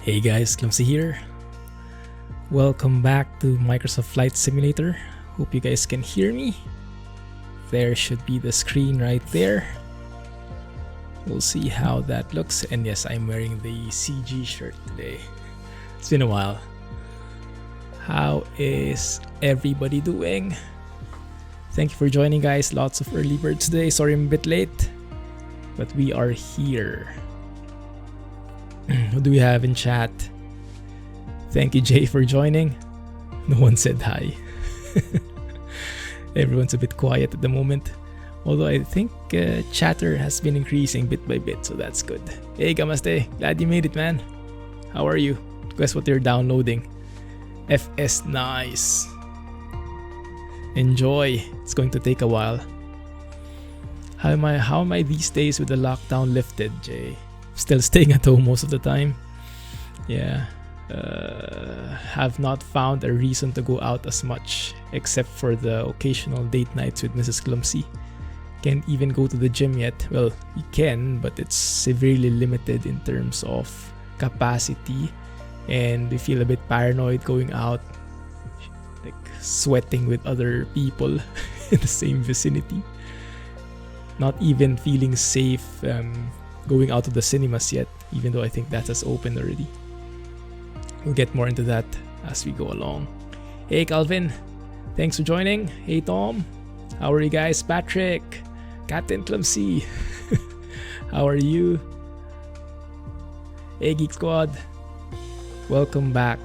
Hey guys, Clumsy here. Welcome back to Microsoft Flight Simulator. Hope you guys can hear me. There should be the screen right there. We'll see how that looks. And yes, I'm wearing the CG shirt today. It's been a while. How is everybody doing? Thank you for joining, guys. Lots of early birds today. Sorry I'm a bit late, but we are here. What do we have in chat? Thank you, Jay, for joining. No one said hi. Everyone's a bit quiet at the moment. Although I think chatter has been increasing bit by bit, so that's good. Hey, Kamaste. Glad you made it, man. How are you? Guess what you're downloading? FS Nice. Enjoy. It's going to take a while. How am I these days with the lockdown lifted, Jay? Still staying at home most of the time. Yeah. Have not found a reason to go out as much, except for the occasional date nights with Mrs. Clumsy. Can't even go to the gym yet. Well, you can, but it's severely limited in terms of capacity, and we feel a bit paranoid going out, like sweating with other people in the same vicinity. Not even feeling safe going out to the cinemas yet, even though I think that has opened already. We'll get more into that as we go along. Hey Calvin, thanks for joining. Hey Tom, how are you guys? Patrick, Captain Clumsy, how are you? Hey Geek Squad, welcome back.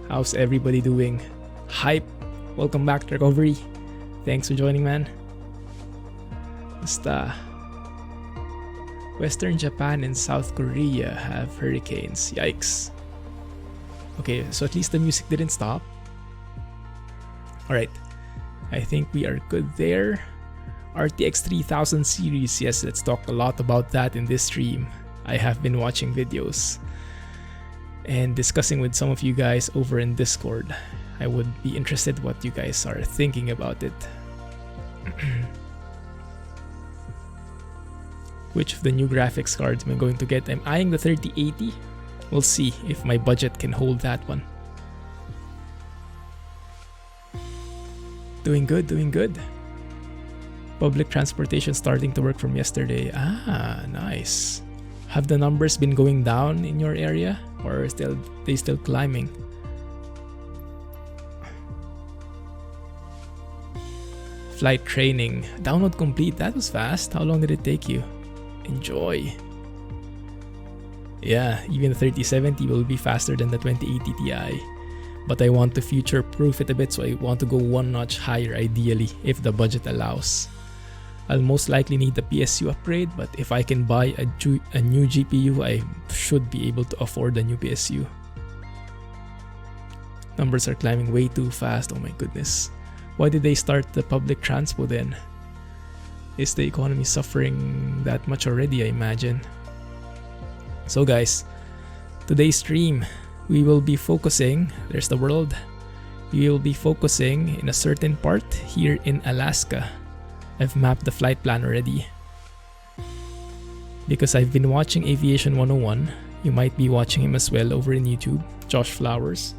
How's everybody doing? Hype, welcome back to recovery. Thanks for joining, man. Basta. Western Japan and South Korea have hurricanes. Yikes. Okay, so at least the music didn't stop. Alright, I think we are good there. RTX 3000 series, yes, let's talk a lot about that in this stream. I have been watching videos and discussing with some of you guys over in Discord. I would be interested what you guys are thinking about it. Which of the new graphics cards am I going to get? I'm eyeing the 3080. We'll see if my budget can hold that one. Doing good, doing good. Public transportation starting to work from yesterday. Ah, nice. Have the numbers been going down in your area, or they still climbing? Flight training. Download complete. That was fast. How long did it take you? Enjoy. Yeah, even the 3070 will be faster than the 2080 Ti. But I want to future-proof it a bit, so I want to go one notch higher ideally, if the budget allows. I'll most likely need the PSU upgrade, but if I can buy a new GPU, I should be able to afford a new PSU. Numbers are climbing way too fast, oh my goodness. Why did they start the public transpo then? Is the economy suffering that much already, I imagine? So guys, today's stream, we will be focusing, there's the world, we will be focusing in a certain part here in Alaska. I've mapped the flight plan already. Because I've been watching Aviation101, you might be watching him as well over in YouTube, Josh Flowers.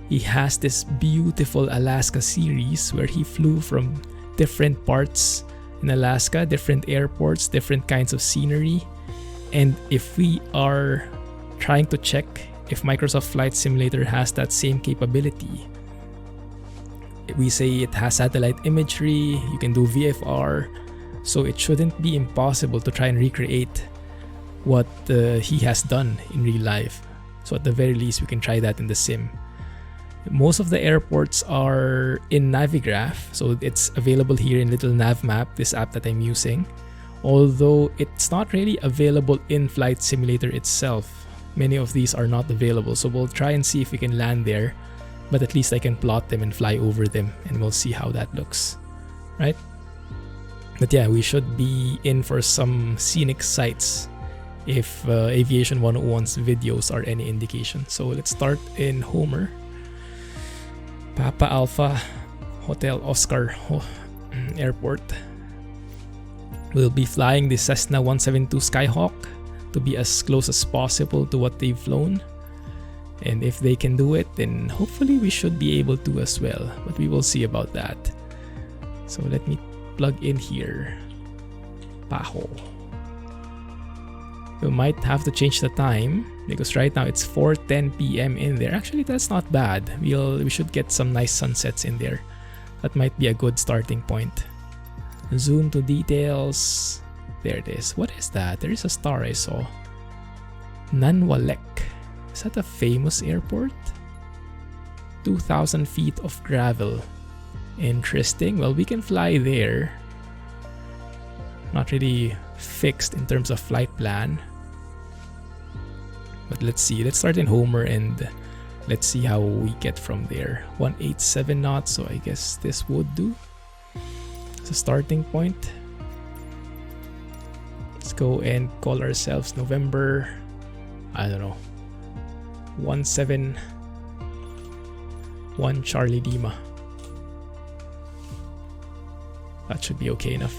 He has this beautiful Alaska series where he flew from different parts in Alaska, different airports, different kinds of scenery. And if we are trying to check if Microsoft Flight Simulator has that same capability, we say it has satellite imagery, you can do VFR, so it shouldn't be impossible to try and recreate what he has done in real life. So at the very least, we can try that in the sim. Most of the airports are in Navigraph, so it's available here in Little Nav Map, this app that I'm using. Although it's not really available in Flight Simulator itself. Many of these are not available, so we'll try and see if we can land there. But at least I can plot them and fly over them, and we'll see how that looks. Right? But yeah, we should be in for some scenic sights if Aviation101's videos are any indication. So let's start in Homer. Papa Alpha Hotel Oscar Airport. We'll be flying the Cessna 172 Skyhawk to be as close as possible to what they've flown. And if they can do it, then hopefully we should be able to as well. But we will see about that. So let me plug in here. Paho. We might have to change the time because right now it's 4:10 p.m. in there. Actually, that's not bad. We should get some nice sunsets in there. That might be a good starting point. Zoom to details. There it is. What is that? There is a star I saw. Nanwalek. Is that a famous airport? 2,000 feet of gravel. Interesting. Well, we can fly there. Not really fixed in terms of flight plan. But let's see. Let's start in Homer and let's see how we get from there. 187 knots, so I guess this would do. It's a starting point. Let's go and call ourselves November, I don't know, 171 Charlie Lima. That should be okay enough.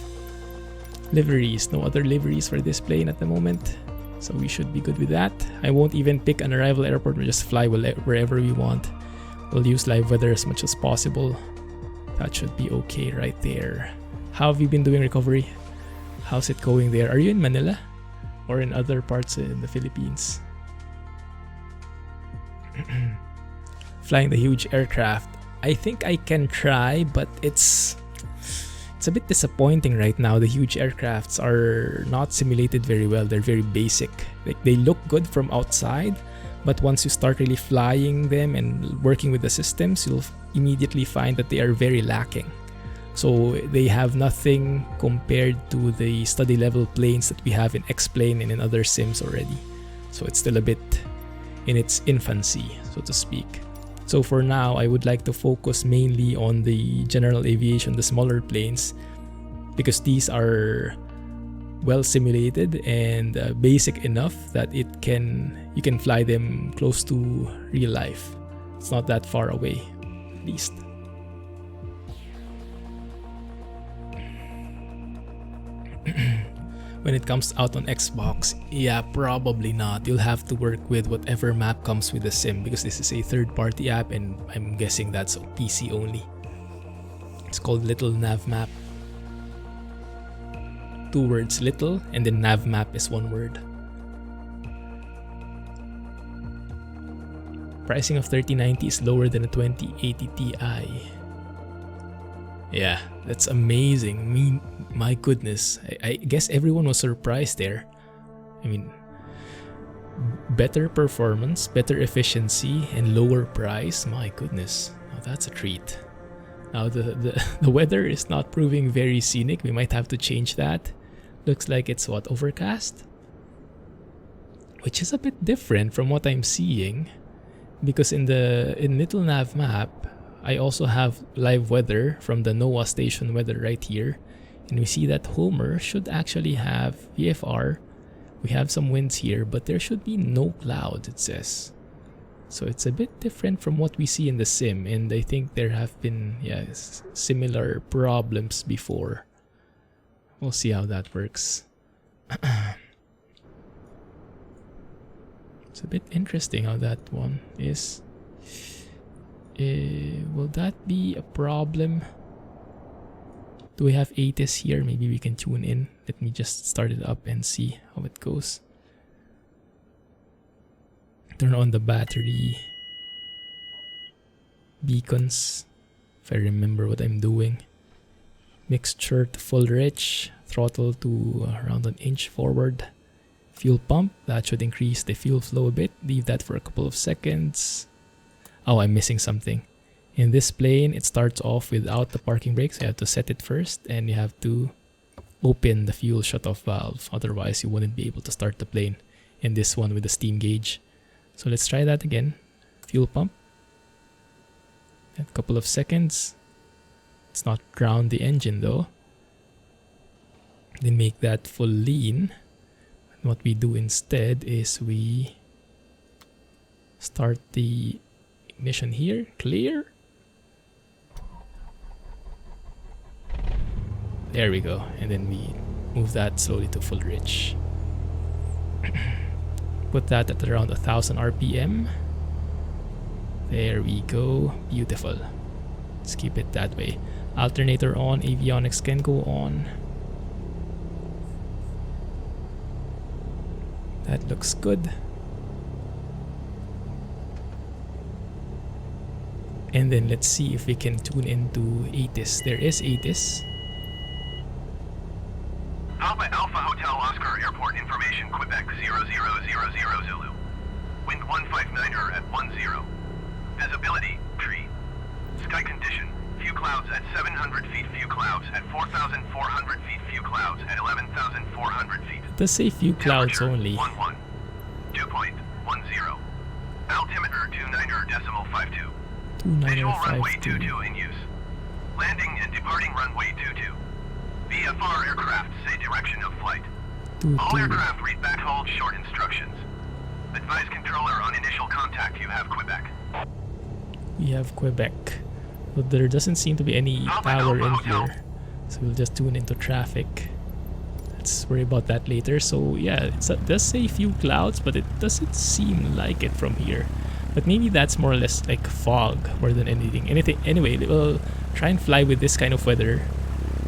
Liveries, no other liveries for this plane at the moment. So we should be good with that. I won't even pick an arrival airport. We'll just fly wherever we want. We'll use live weather as much as possible. That should be okay right there. How have you been doing recovery? How's it going there? Are you in Manila? Or in other parts in the Philippines? Flying the huge aircraft. I think I can try, but it's a bit disappointing right now. The huge aircrafts are not simulated very well. They're very basic. Like, they look good from outside, but once you start really flying them and working with the systems, you'll immediately find that they are very lacking. So they have nothing compared to the study level planes that we have in X-Plane and in other sims already. So it's still a bit in its infancy, so to speak. So for now, I would like to focus mainly on the general aviation, the smaller planes, because these are well simulated and basic enough that you can fly them close to real life. It's not that far away, at least. When it comes out on Xbox, yeah, probably not. You'll have to work with whatever map comes with the sim because this is a third-party app and I'm guessing that's PC only. It's called Little Nav Map. 2 words, little, and then nav map is 1 word. Pricing of 3090 is lower than a 2080 Ti. Yeah, that's amazing. My goodness. I guess everyone was surprised there. I mean, better performance, better efficiency, and lower price. My goodness. Now that's a treat. Now the weather is not proving very scenic. We might have to change that. Looks like it's overcast? Which is a bit different from what I'm seeing. Because in Little Nav Map, I also have live weather from the NOAA station weather right here. And we see that Homer should actually have VFR. We have some winds here, but there should be no clouds, it says. So it's a bit different from what we see in the sim. And I think there have been similar problems before. We'll see how that works. It's a bit interesting how that one is. Will that be a problem? Do we have ATIS here? Maybe we can tune in. Let me just start it up and see how it goes. Turn on the battery beacons, if I remember what I'm doing. Mixture to full rich. Throttle to around 1 inch forward. Fuel pump, that should increase the fuel flow a bit. Leave that for a couple of seconds. Oh, I'm missing something. In this plane, it starts off without the parking brake, so you have to set it first, and you have to open the fuel shutoff valve. Otherwise, you wouldn't be able to start the plane. In this one with the steam gauge. So let's try that again. Fuel pump. A couple of seconds. Let's not drown the engine though. Then make that full lean. And what we do instead is we start the ignition here. Clear. There we go. And then we move that slowly to full rich. Put that at around 1000 RPM. There we go. Beautiful. Let's keep it that way. Alternator on. Avionics can go on. That looks good. And then let's see if we can tune into ATIS. There is ATIS. Papa Alpha Hotel Oscar Airport Information Quebec 0000 Zulu. Wind 159er at 10. Visibility, tree. Sky condition, few clouds at 700 feet, few clouds at 4,400 feet, few clouds at 11,400 feet. It does say few clouds only. 11, 2.10. Altimeter 29.52. Visual runway 22 in use. Landing and departing runway 22. VFR aircraft say direction of flight. All aircraft read back hold short instructions. Advise controller on initial contact you have Quebec. We have Quebec. But there doesn't seem to be any power in here. So we'll just tune into traffic. Let's worry about that later. So yeah, it does say few clouds, but it doesn't seem like it from here. But maybe that's more or less like fog more than anything. Anyway, we'll try and fly with this kind of weather.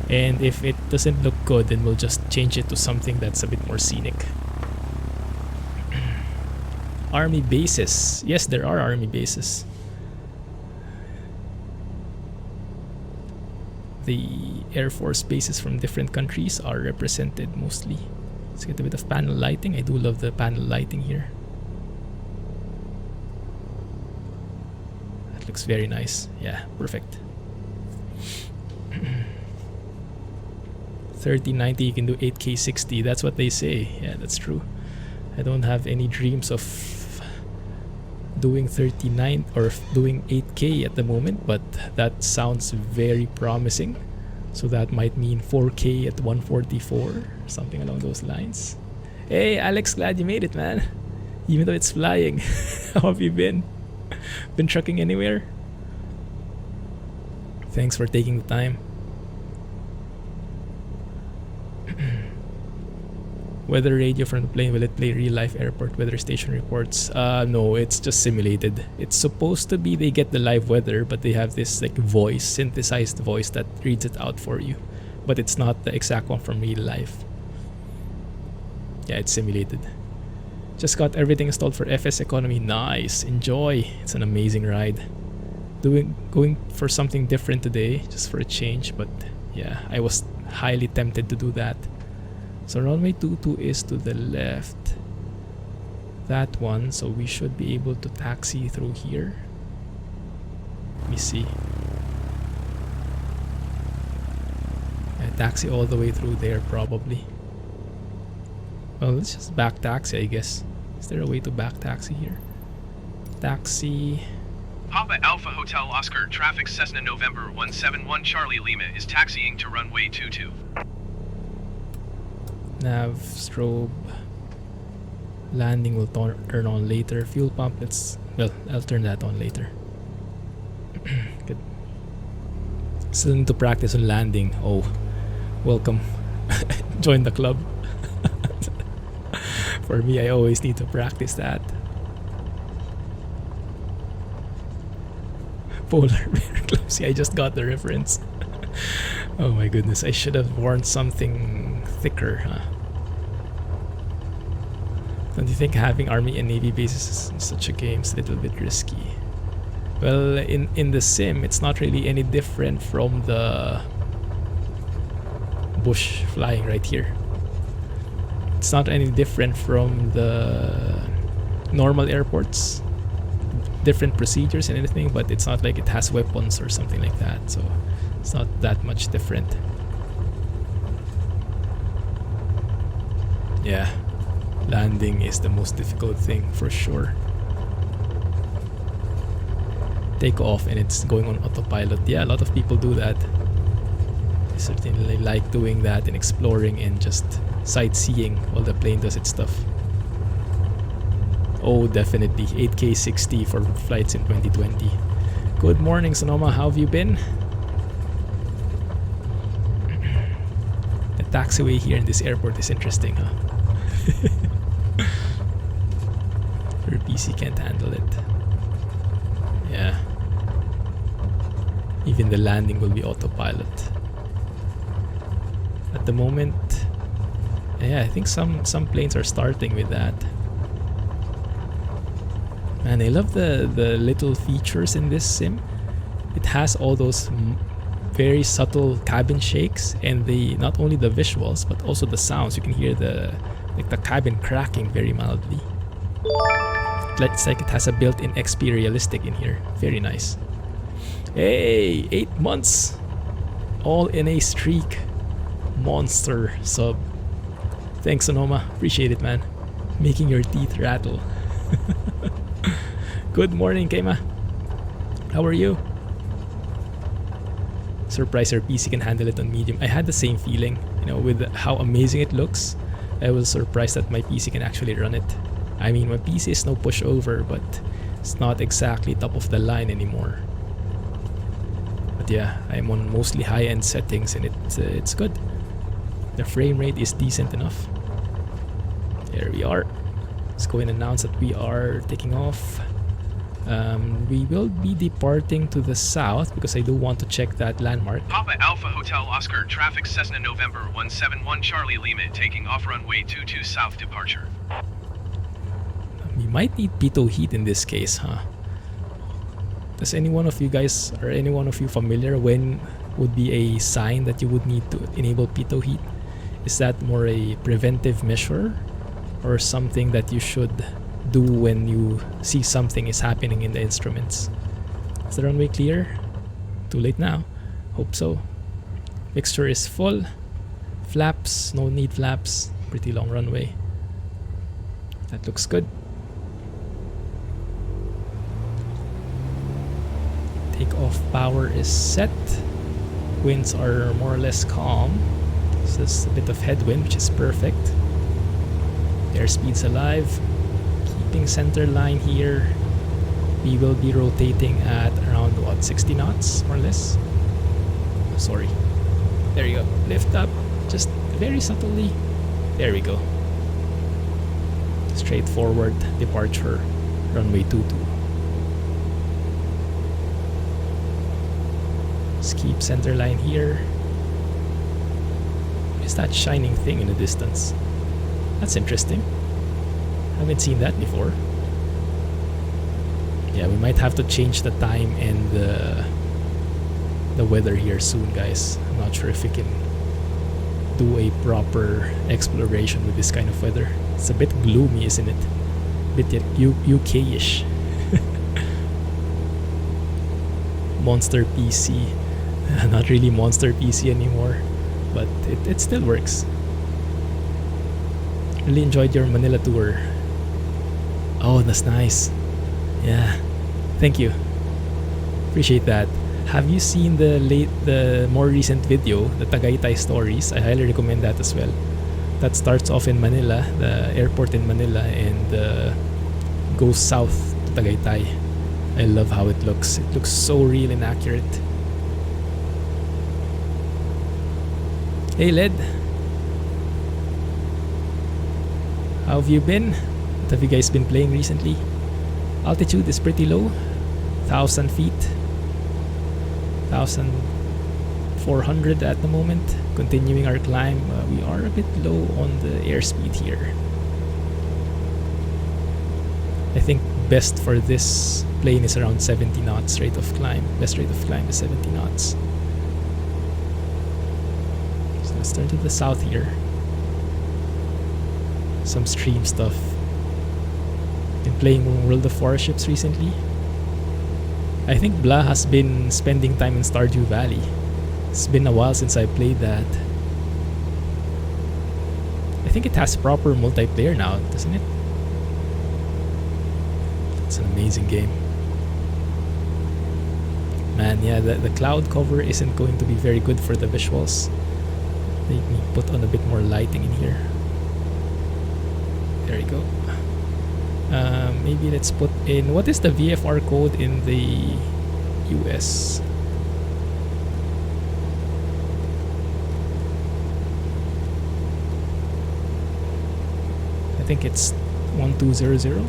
And if it doesn't look good, then we'll just change it to something that's a bit more scenic. Army bases. Yes, there are army bases. The Air Force bases from different countries are represented mostly. Let's get a bit of panel lighting. I do love the panel lighting here. That looks very nice. Yeah, perfect. 3090, you can do 8K 60. That's what they say. Yeah, that's true. I don't have any dreams of doing 39 or doing 8K at the moment, but that sounds very promising. So that might mean 4K at 144, something along those lines. Hey Alex, glad you made it, man. Even though it's flying. How have you been? Been trucking anywhere? Thanks for taking the time. Weather radio from the plane, will it play real life airport weather station reports? No, it's just simulated. It's supposed to be they get the live weather, but they have this like voice, synthesized voice that reads it out for you. But it's not the exact one from real life. Yeah, it's simulated. Just got everything installed for FS Economy. Nice, enjoy. It's an amazing ride. Going for something different today, just for a change, but yeah, I was highly tempted to do that. So runway 22 is to the left. That one, so we should be able to taxi through here. Let me see. Yeah, taxi all the way through there probably. Well, let's just back taxi, I guess. Is there a way to back taxi here? Taxi. Papa Alpha Hotel Oscar traffic Cessna November 171 Charlie Lima is taxiing to runway 22. Nav, strobe. Landing will turn on later. Fuel pump, I'll turn that on later. Good. Still need to practice on landing. Oh, welcome. Join the club. For me, I always need to practice that. Polar bear Clumsy, I just got the reference. Oh my goodness, I should have worn something thicker, huh? Don't you think having Army and Navy bases in such a game is a little bit risky? Well, in the sim, it's not really any different from the bush flying right here. It's not any different from the normal airports. Different procedures and anything, but it's not like it has weapons or something like that, so it's not that much different. Yeah, landing is the most difficult thing for sure. Take off and it's going on autopilot. Yeah, a lot of people do that. I certainly like doing that and exploring and just sightseeing while the plane does its stuff. Oh, definitely 8K 60 for flights in 2020. Good morning, Sonoma. How have you been? The taxiway here in this airport is interesting, huh? Your PC can't handle it. Yeah. Even the landing will be autopilot. At the moment, yeah, I think some planes are starting with that. Man, I love the little features in this sim. It has all those very subtle cabin shakes, and not only the visuals but also the sounds. You can hear the cabin cracking very mildly. It's like it has a built-in XP realistic in here. Very nice. Hey, 8 months, all in a streak. Monster sub. Thanks, Sonoma. Appreciate it, man. Making your teeth rattle. Good morning, Keima. How are you? Surprised our PC can handle it on medium. I had the same feeling, with how amazing it looks. I was surprised that my PC can actually run it. I mean, my PC is no pushover, but it's not exactly top of the line anymore. But yeah, I'm on mostly high-end settings, and it's good. The frame rate is decent enough. There we are. Let's go and announce that we are taking off. We will be departing to the south because I do want to check that landmark. Papa Alpha Hotel Oscar, traffic Cessna November 171 Charlie Lima, taking off runway 22 south departure. We might need pitot heat in this case, huh? Does any one of you guys or any one of you familiar when would be a sign that you would need to enable pitot heat? Is that more a preventive measure or something that you should do when you see something is happening in the instruments? Is the runway clear? Too late now. Hope so. Mixture is full. Flaps, no need flaps. Pretty long runway. That looks good. Takeoff power is set. Winds are more or less calm. So there's a bit of headwind, which is perfect. Airspeed's alive. Keeping center line here. We will be rotating at around 60 knots, more or less. Oh, sorry. There you go. Lift up, just very subtly. There we go. Straightforward departure, runway 22. Let's keep center line here. What is that shining thing in the distance? That's interesting. Haven't seen that before. Yeah, we might have to change the time and the weather here soon, guys. I'm not sure if we can do a proper exploration with this kind of weather. It's a bit gloomy, isn't it? A bit UK-ish. Monster PC. Not really Monster PC anymore, but it still works. Really enjoyed your Manila tour. Oh, that's nice. Yeah, thank you. Appreciate that. Have you seen the more recent video, the Tagaytay stories? I highly recommend that as well. That starts off in Manila, the airport in Manila, and goes south to Tagaytay. I love how it looks. It looks so real and accurate. Hey Led, how have you been? What have you guys been playing recently? Altitude is pretty low, 1,000 feet, 1,400 at the moment. Continuing our climb, we are a bit low on the airspeed here. I think best for this plane is around 70 knots rate of climb. Best rate of climb is 70 knots. So let's turn to the south here. Some stream stuff. Been playing World of Warships recently. I think Blah has been spending time in Stardew Valley. It's been a while since I played that. I think it has proper multiplayer now, doesn't it? It's an amazing game. Man, yeah, the cloud cover isn't going to be very good for the visuals. Make me put on a bit more lighting in here. There you go. Maybe let's put in, what is the VFR code in the US? I think it's 1200.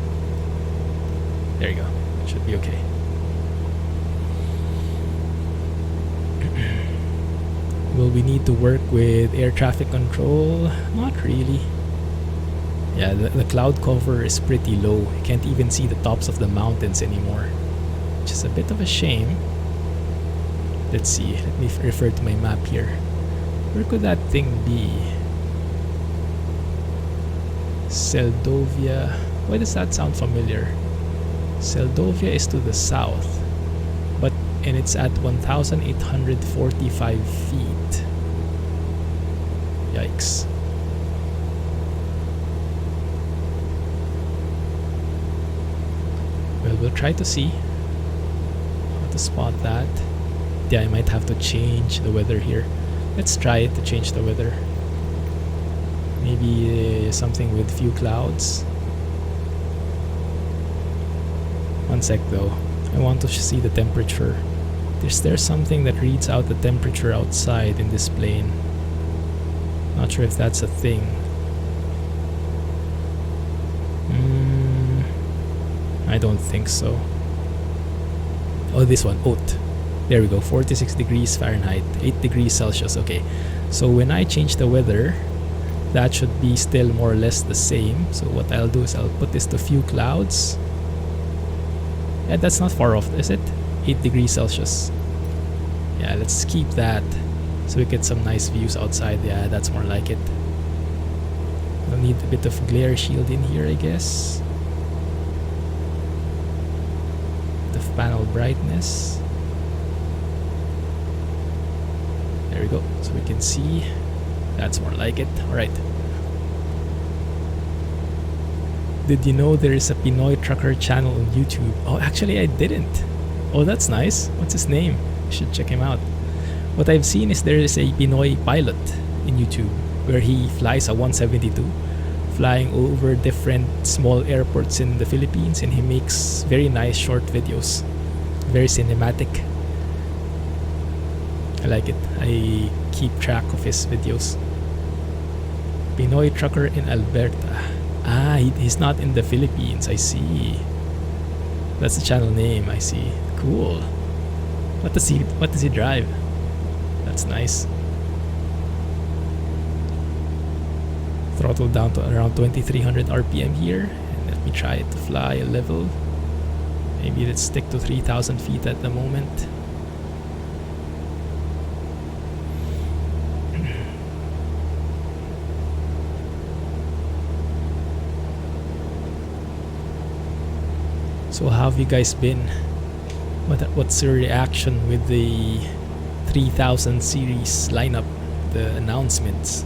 There you go. Should be okay. Will we need to work with air traffic control? Not really. Yeah, the cloud cover is pretty low. You can't even see the tops of the mountains anymore, which is a bit of a shame. Let's see, let me refer to my map here. Where could that thing be? Seldovia. Why does that sound familiar? Seldovia is to the south, and it's at 1,845 feet. Yikes. Well, we'll try to see how to spot that. Yeah, I might have to change the weather here. Let's try to change the weather. Maybe something with few clouds. One sec though. I want to see the temperature. Is there something that reads out the temperature outside in this plane? Not sure if that's a thing. I don't think so. Oh, this one, oat. There we go, 46 degrees Fahrenheit, 8 degrees Celsius. Okay, so when I change the weather, that should be still more or less the same. So what I'll do is I'll put this to few clouds. Yeah, that's not far off, is it? 8 degrees Celsius. Yeah, let's keep that so we get some nice views outside. Yeah, that's more like it. I'll need a bit of glare shield in here, I guess. The panel brightness. There we go, so we can see. That's more like it. Alright. Did you know there is a Pinoy trucker channel on YouTube? Oh, actually I didn't. Oh, that's nice. What's his name? I should check him out. What I've seen is there is a Pinoy pilot in YouTube where he flies a 172, flying over different small airports in the Philippines, and he makes very nice short videos. Very cinematic. I like it. I keep track of his videos. Pinoy trucker in Alberta. Ah, he's not in the Philippines. I see. That's the channel name. I see. Cool. What does he drive? That's nice. Throttle down to around 2300 RPM here. And let me try to fly a level. Maybe let's stick to 3000 feet at the moment. So how have you guys been? What's your reaction with the 3000 series lineup, the announcements?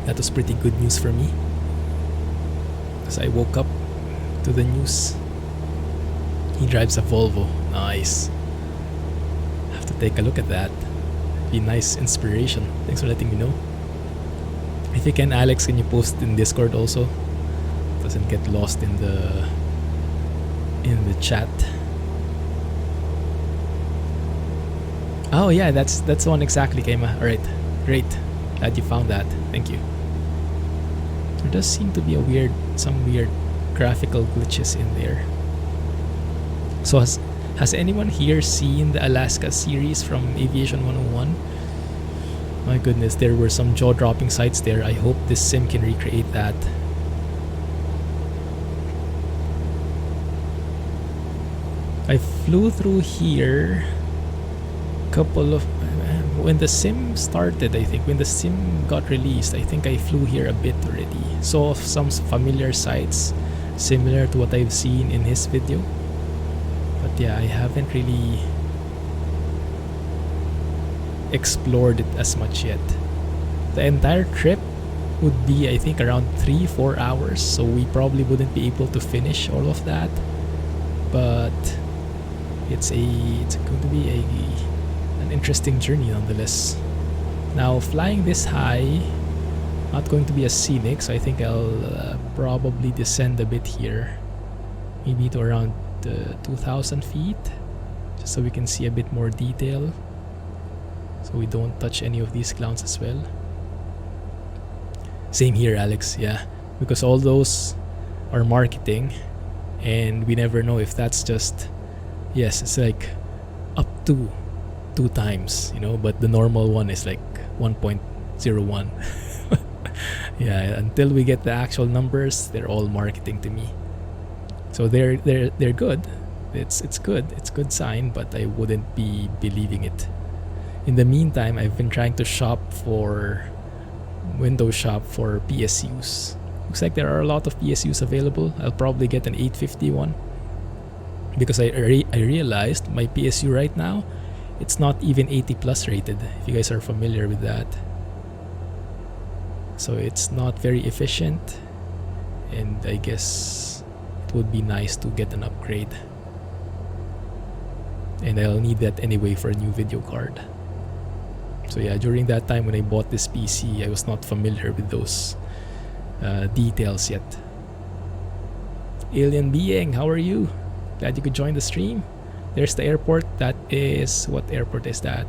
That was pretty good news for me, because I woke up to the news. He drives a Volvo. Nice. Have to take a look at that. Be nice inspiration. Thanks for letting me know. If you can, Alex, can you post in Discord also? Doesn't get lost in the chat. Oh yeah, that's the one exactly, Kema. Alright, great. Glad you found that. Thank you. There does seem to be some weird graphical glitches in there. So has anyone here seen the Alaska series from Aviation 101? My goodness, there were some jaw-dropping sights there. I hope this sim can recreate that. I flew through here couple of when the sim started. I think when the sim got released, I think I flew here a bit already. Saw some familiar sights similar to what I've seen in his video, but yeah, I haven't really explored it as much yet. The entire trip would be, I think, around 3-4 hours, so we probably wouldn't be able to finish all of that, but it's going to be an interesting journey nonetheless. Now, flying this high, not going to be as scenic, so I think I'll probably descend a bit here, maybe to around 2,000 feet, just so we can see a bit more detail, so we don't touch any of these clowns as well. Same here, Alex. Yeah, because all those are marketing, and we never know if that's just, yes, it's like up to 2 times, but the normal one is like 1.01. Yeah, until we get the actual numbers, they're all marketing to me. So they're good. It's good. It's good sign, but I wouldn't be believing it. In the meantime, I've been trying to window shop for PSUs. Looks like there are a lot of PSUs available. I'll probably get an 850 one because I realized my PSU right now, it's not even 80 plus rated, if you guys are familiar with that. So it's not very efficient, and I guess it would be nice to get an upgrade. And I'll need that anyway for a new video card. So yeah, during that time when I bought this PC, I was not familiar with those details yet. Alien Being, how are you? Glad you could join the stream. There's the airport. That is... what airport is that?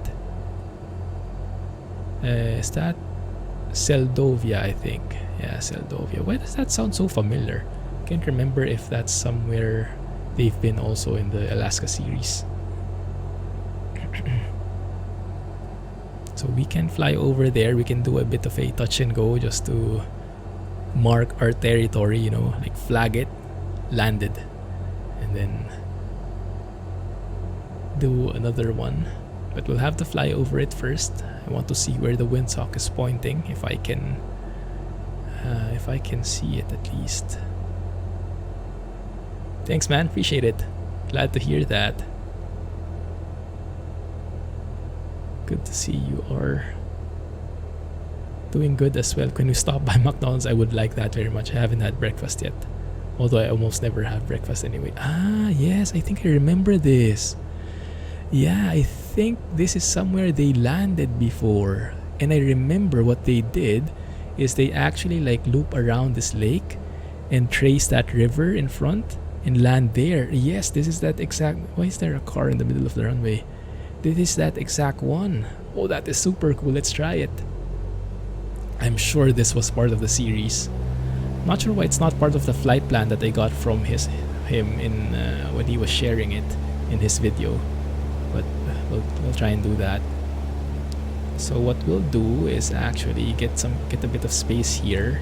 Is that Seldovia, I think. Yeah, Seldovia. Why does that sound so familiar? Can't remember if that's somewhere they've been also in the Alaska series. So we can fly over there. We can do a bit of a touch and go just to mark our territory, like flag it, landed, and then do another one. But we'll have to fly over it first. I want to see where the windsock is pointing, if I can see it at least. Thanks, man. Appreciate it. Glad to hear that. Good to see you are doing good as well. Can you stop by McDonald's? I would like that very much. I haven't had breakfast yet, although I almost never have breakfast anyway. Yes, I think I remember this. Yeah, I think this is somewhere they landed before, and I remember what they did is they actually like loop around this lake and trace that river in front and land there. Yes, this is that exact... Why is there a car in the middle of the runway? This is that exact one. Oh, that is super cool. Let's try it. I'm sure this was part of the series. Not sure why it's not part of the flight plan that I got from him in when he was sharing it in his video. But we'll try and do that. So what we'll do is actually get a bit of space here.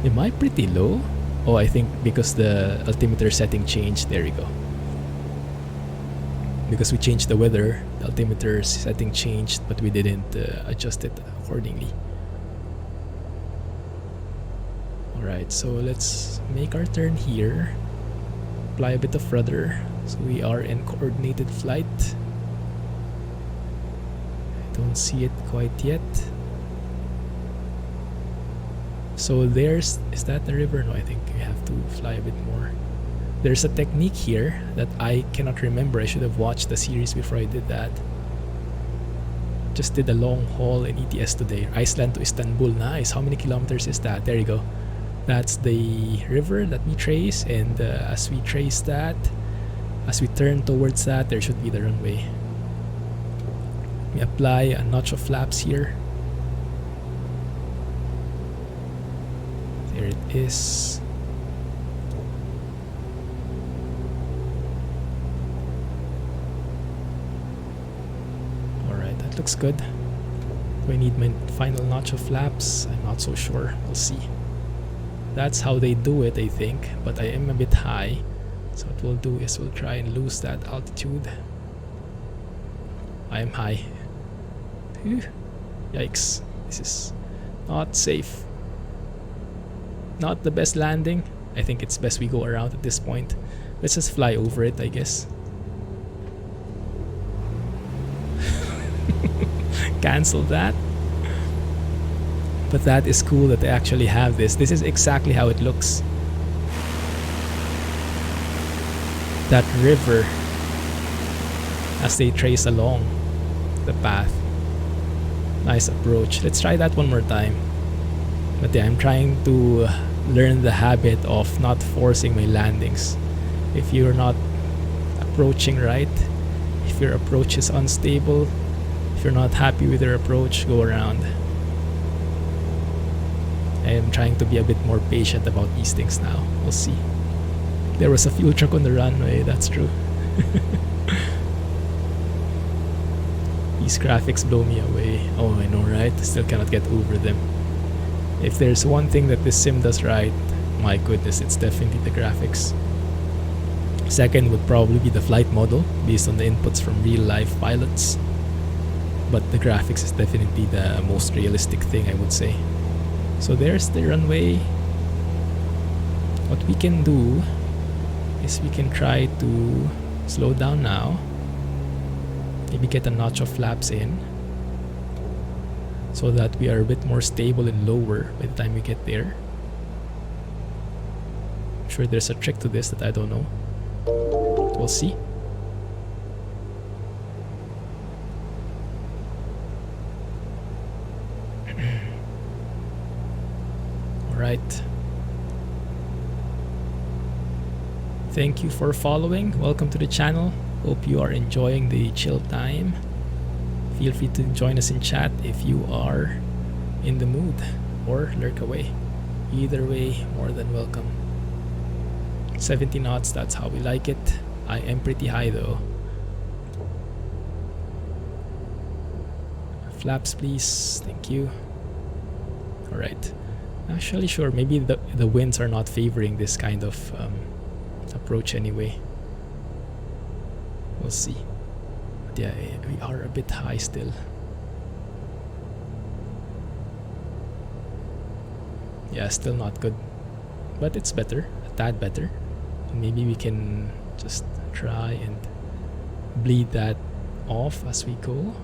Am I pretty low? Oh, I think because the altimeter setting changed. There we go. Because we changed the weather, the altimeter setting changed, but we didn't adjust it accordingly. Alright, so let's make our turn here. Apply a bit of rudder, so we are in coordinated flight. I don't see it quite yet. So is that the river? No, I think we have to fly a bit more. There's a technique here that I cannot remember. I should have watched the series before I did that. Just did a long haul in ETS today. Iceland to Istanbul. Nice. How many kilometers is that? There you go. That's the river that we trace, and as we trace that, as we turn towards that, there should be the runway. We apply a notch of flaps here. There it is. Alright, that looks good. Do I need my final notch of flaps? I'm not so sure. We'll see. That's how they do it, I think, but I am a bit high. So what we'll do is we'll try and lose that altitude. I am high. Whew. Yikes. This is not safe. Not the best landing. I think it's best we go around at this point. Let's just fly over it, I guess. Cancel that. But that is cool that they actually have this. This is exactly how it looks. That river as they trace along the path. Nice approach. Let's try that one more time. But yeah, I'm trying to learn the habit of not forcing my landings. If you're not approaching right, if your approach is unstable, if you're not happy with your approach, go around. I am trying to be a bit more patient about these things now. We'll see. There was a fuel truck on the runway, that's true. These graphics blow me away. Oh, I know, right? Still cannot get over them. If there's one thing that this sim does right, my goodness, it's definitely the graphics. Second would probably be the flight model, based on the inputs from real-life pilots. But the graphics is definitely the most realistic thing, I would say. So there's the runway. What we can do is we can try to slow down now. Maybe get a notch of flaps in, so that we are a bit more stable and lower by the time we get there. I'm sure there's a trick to this that I don't know. We'll see. Alright. Thank you for following. Welcome to the channel. Hope you are enjoying the chill time. Feel free to join us in chat if you are in the mood, or lurk away. Either way, more than welcome. 70 knots, that's how we like it. I am pretty high though. Flaps please, thank you. Alright. Actually sure, maybe the winds are not favoring this kind of approach anyway. We'll see. But yeah, we are a bit high still. Yeah, still not good. But it's better, a tad better. Maybe we can just try and bleed that off as we go.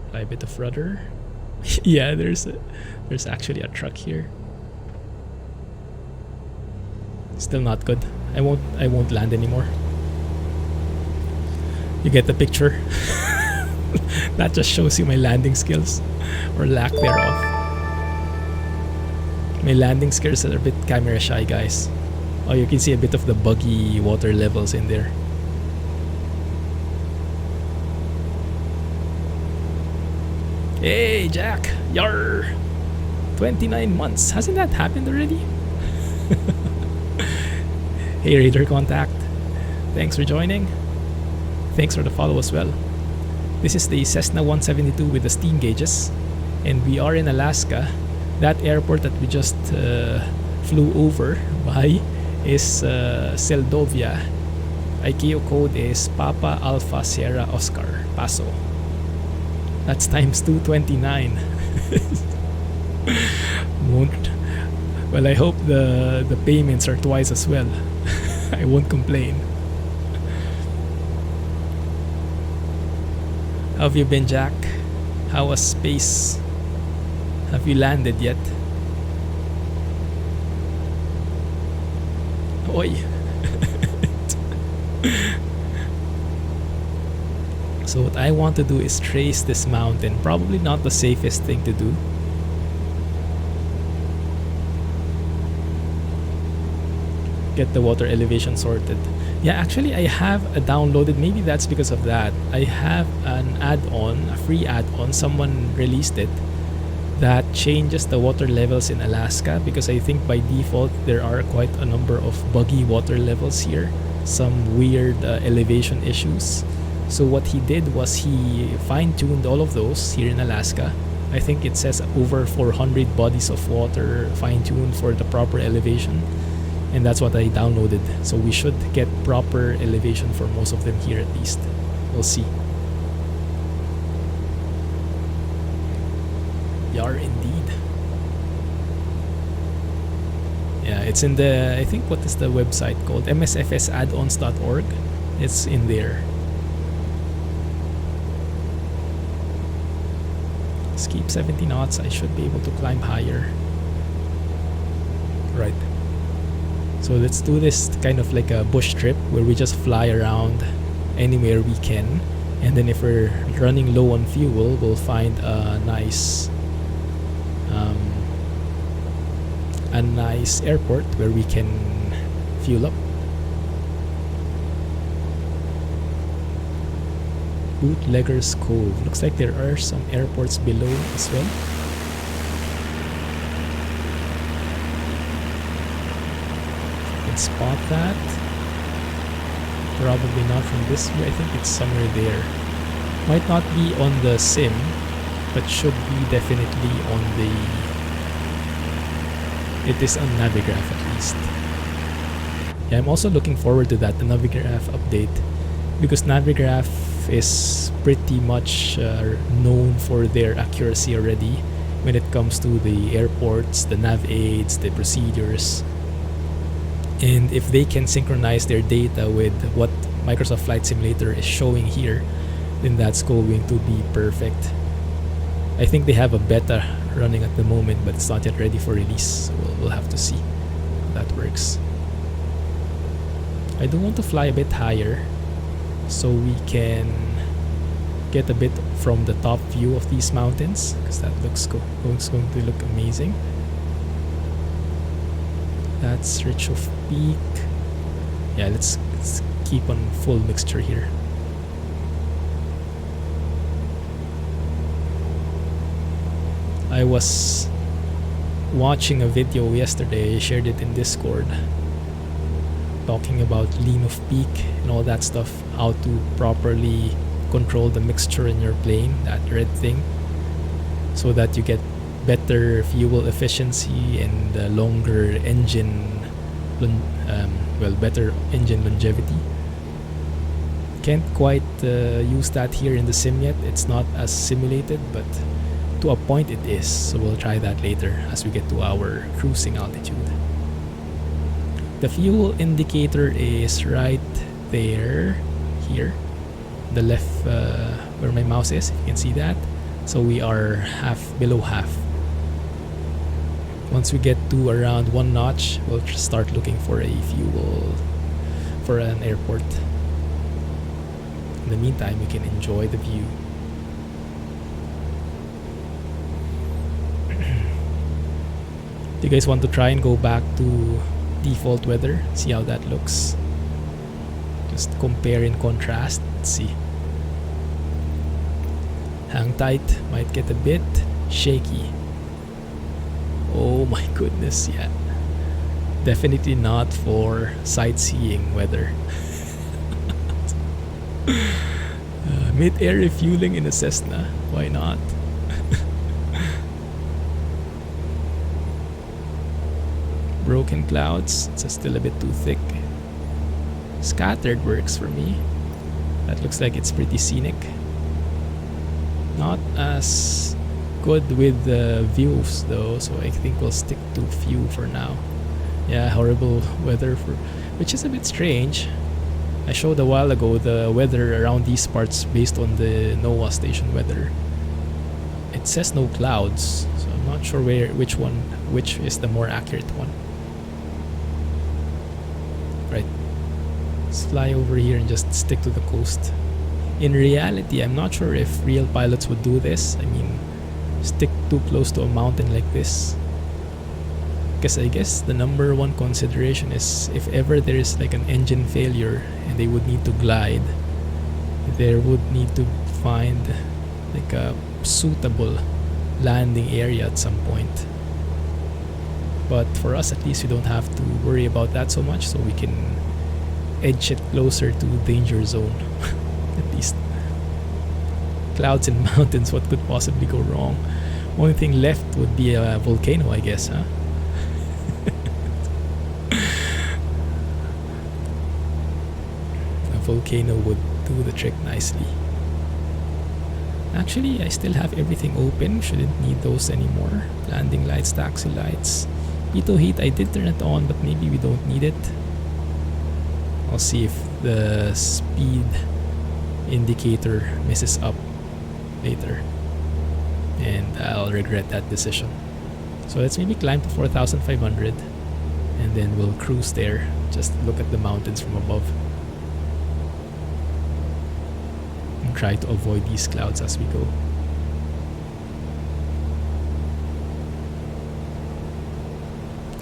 Apply a bit of rudder. Yeah, there's actually a truck here. Still not good. I won't land anymore. You get the picture. That just shows you my landing skills, or lack thereof. My landing skills are a bit camera shy, guys. Oh, you can see a bit of the buggy water levels in there. Hey, Jack! Yar! 29 months. Hasn't that happened already? Hey, Raider Contact. Thanks for joining. Thanks for the follow as well. This is the Cessna 172 with the steam gauges, and we are in Alaska. That airport that we just flew over by is Seldovia. ICAO code is Papa Alpha Sierra Oscar Paso. That's times 229. Won't. Well, I hope the payments are twice as well. I won't complain. How have you been, Jack? How was space? Have you landed yet? Oi. So what I want to do is trace this mountain. Probably not the safest thing to do. Get the water elevation sorted. Yeah, actually I have a downloaded, maybe that's because of that. I have an add-on, a free add-on, someone released it, that changes the water levels in Alaska, because I think by default there are quite a number of buggy water levels here, some weird elevation issues. So what he did was he fine-tuned all of those here in Alaska. I think it says over 400 bodies of water fine-tuned for the proper elevation. And that's what I downloaded. So we should get proper elevation for most of them here at least. We'll see. Yar indeed. Yeah, it's in the, I think, what is the website called? msfsaddons.org. It's in there. Let's keep 70 knots. I should be able to climb higher. Right. So let's do this kind of like a bush trip where we just fly around anywhere we can, and then if we're running low on fuel, we'll find a nice airport where we can fuel up. Bootleggers Cove. Looks like there are some airports below as well. Spot that. Probably not from this view. I think it's somewhere there. Might not be on the sim, but should be definitely on the... It is on Navigraph at least. Yeah, I'm also looking forward to that, the Navigraph update, because Navigraph is pretty much known for their accuracy already when it comes to the airports, the nav aids, the procedures. And if they can synchronize their data with what Microsoft Flight Simulator is showing here, then that's going to be perfect. I think they have a beta running at the moment, but it's not yet ready for release, so we'll have to see how that works. I do want to fly a bit higher so we can get a bit from the top view of these mountains, because that looks going to look amazing. That's Richhoff Peak. Yeah, let's keep on full mixture here. I was watching a video yesterday, I shared it in Discord, talking about Linhoff Peak and all that stuff, how to properly control the mixture in your plane, that red thing, so that you get better fuel efficiency and longer engine, better engine longevity. Can't quite use that here in the sim yet. It's not as simulated, but to a point it is, so we'll try that later as we get to our cruising altitude. The fuel indicator is right there, here, the left where my mouse is, if you can see that. So we are below half. Once we get to around 1 notch, we'll just start looking for a fuel for an airport. In the meantime, we can enjoy the view. Do you guys want to try and go back to default weather? See how that looks. Just compare and contrast. Let's see. Hang tight, might get a bit shaky. Oh my goodness, yeah. Definitely not for sightseeing weather. Mid-air refueling in a Cessna, why not? Broken clouds, it's still a bit too thick. Scattered works for me. That looks like it's pretty scenic. Not as good with the views though, so I think we'll stick to few for now. Yeah, horrible weather, which is a bit strange. I showed a while ago the weather around these parts based on the NOAA station weather. It says no clouds, so I'm not sure which is the more accurate one. Right, let's fly over here and just stick to the coast. In reality, I'm not sure if real pilots would do this. I mean, stick too close to a mountain like this. Because I guess the number one consideration is if ever there is like an engine failure and they would need to glide, there would need to find like a suitable landing area at some point. But for us, at least, we don't have to worry about that so much, so we can edge it closer to danger zone. At least. Clouds and mountains, what could possibly go wrong? Only thing left would be a volcano, I guess, huh? A volcano would do the trick nicely. Actually, I still have everything open. Shouldn't need those anymore. Landing lights, taxi lights. Pitot heat, I did turn it on, but maybe we don't need it. I'll see if the speed indicator messes up later, and I'll regret that decision. So let's maybe climb to 4,500 and then we'll cruise there. Just look at the mountains from above and try to avoid these clouds as we go.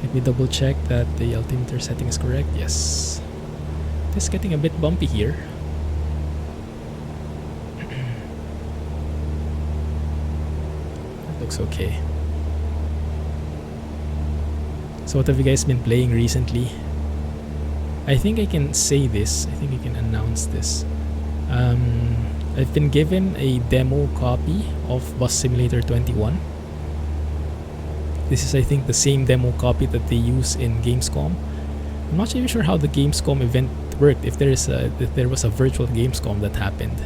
Let me double check that the altimeter setting is correct. Yes. It's getting a bit bumpy here. That looks okay. So what have you guys been playing recently? I think I can say this. I think I can announce this. I've been given a demo copy of Bus Simulator 21. This is, I think, the same demo copy that they use in Gamescom. I'm not even sure how the Gamescom event worked. If there was a virtual Gamescom that happened.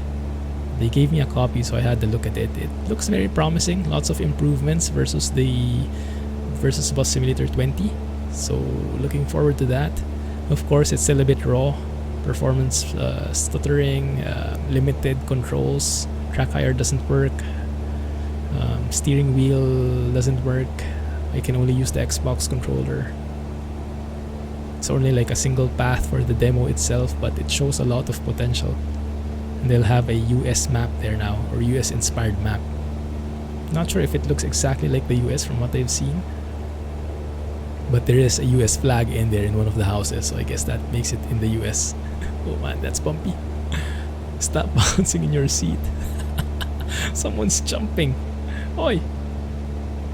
They gave me a copy, so I had to look at it. It looks very promising. Lots of improvements versus Bus Simulator 20. So looking forward to that. Of course, it's still a bit raw. Performance stuttering, limited controls. Track hire doesn't work. Steering wheel doesn't work. I can only use the Xbox controller. It's only like a single path for the demo itself, but it shows a lot of potential. And they'll have a US map there now, or US inspired map. Not sure if it looks exactly like the US from what I've seen, but there is a US flag in there in one of the houses, so I guess that makes it in the US. Oh man, that's bumpy. Stop bouncing in your seat. Someone's jumping. Oi!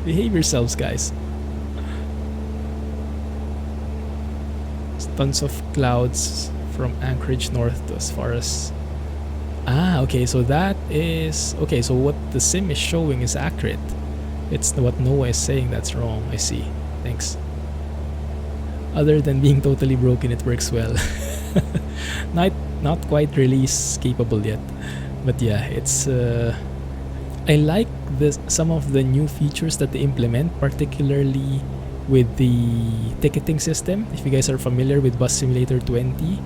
Behave yourselves, guys. Tons of clouds from Anchorage north to as far as... okay, so that is... Okay, so what the sim is showing is accurate. It's what Noah is saying that's wrong. I see. Thanks. Other than being totally broken, it works well. Not quite release capable yet. But yeah, it's... I like some of the new features that they implement, particularly with the ticketing system. If you guys are familiar with Bus Simulator 20,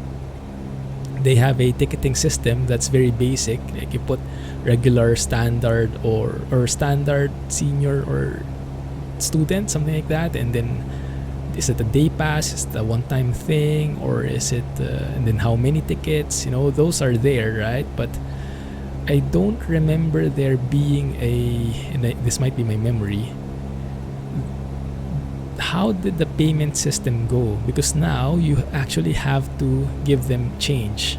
they have a ticketing system that's very basic. Like you put regular, standard, or standard, senior, or student, something like that, and then is it a day pass, is it a one-time thing, or is it and then how many tickets, those are there, right? But I don't remember there being this might be my memory. How did the payment system go? Because now you actually have to give them change.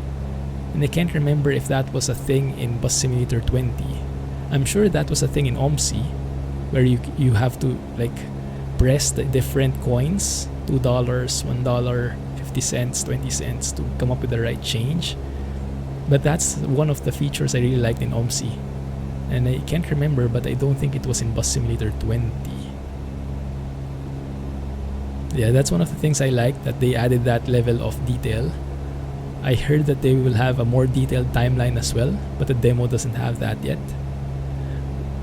And I can't remember if that was a thing in Bus Simulator 20. I'm sure that was a thing in OMSI, where you have to like press the different coins, $2, $1, 50 cents, 20 cents, to come up with the right change. But that's one of the features I really liked in OMSI. And I can't remember, but I don't think it was in Bus Simulator 20. Yeah, that's one of the things I like, that they added that level of detail. I heard that they will have a more detailed timeline as well, but the demo doesn't have that yet.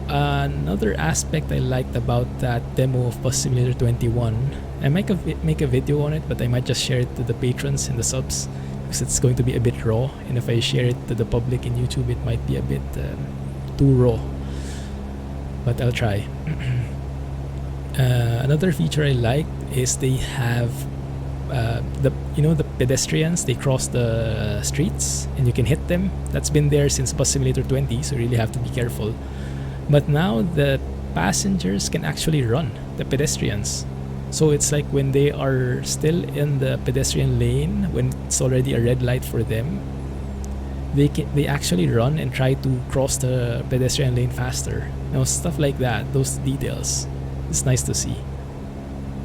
Another aspect I liked about that demo of Bus Simulator 21, I might make a video on it, but I might just share it to the patrons and the subs, because it's going to be a bit raw, and if I share it to the public in YouTube, it might be a bit too raw. But I'll try. Another feature I like is they have the pedestrians. They cross the streets and you can hit them. That's been there since Bus Simulator 20, so you really have to be careful. But now the passengers can actually run, the pedestrians. So it's like when they are still in the pedestrian lane, when it's already a red light for them, they actually run and try to cross the pedestrian lane faster. Stuff like that, those details. It's nice to see.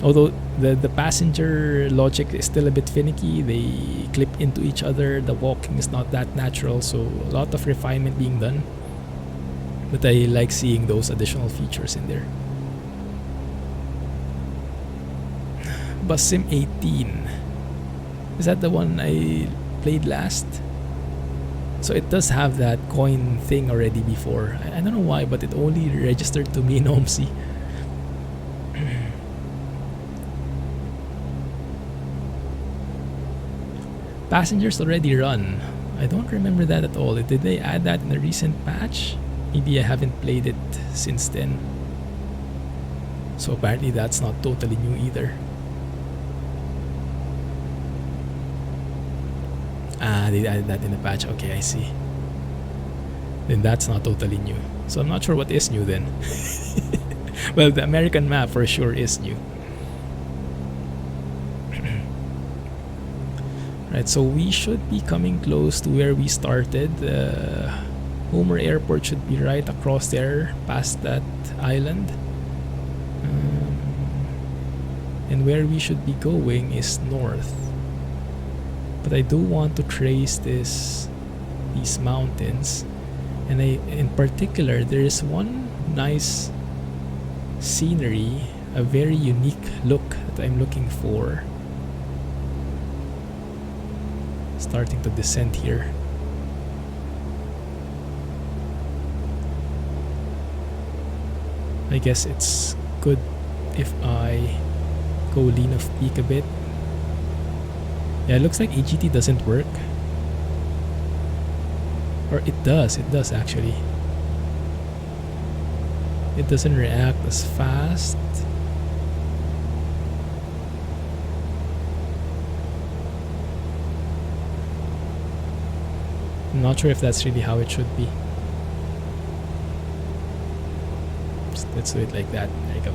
Although the passenger logic is still a bit finicky, they clip into each other, the walking is not that natural, so a lot of refinement being done. But I like seeing those additional features in there. Bus Sim 18. Is that the one I played last? So it does have that coin thing already before. I don't know why, but it only registered to me in OMSI. Passengers already run. I don't remember that at all. Did they add that in a recent patch? Maybe I haven't played it since then. So apparently that's not totally new either. They added that in the patch. Okay, I see. Then that's not totally new. So I'm not sure what is new then. Well, the American map for sure is new. Right, so we should be coming close to where we started. Homer Airport should be right across there, past that island. And where we should be going is north. but I do want to trace these mountains, and in particular there is one nice scenery, a very unique look that I'm looking for. Starting to descend here. I guess it's good if I go lean of peak a bit. Yeah, it looks like AGT doesn't work. Or it does actually. It doesn't react as fast. I'm not sure if that's really how it should be. Let's do it like that. There you go.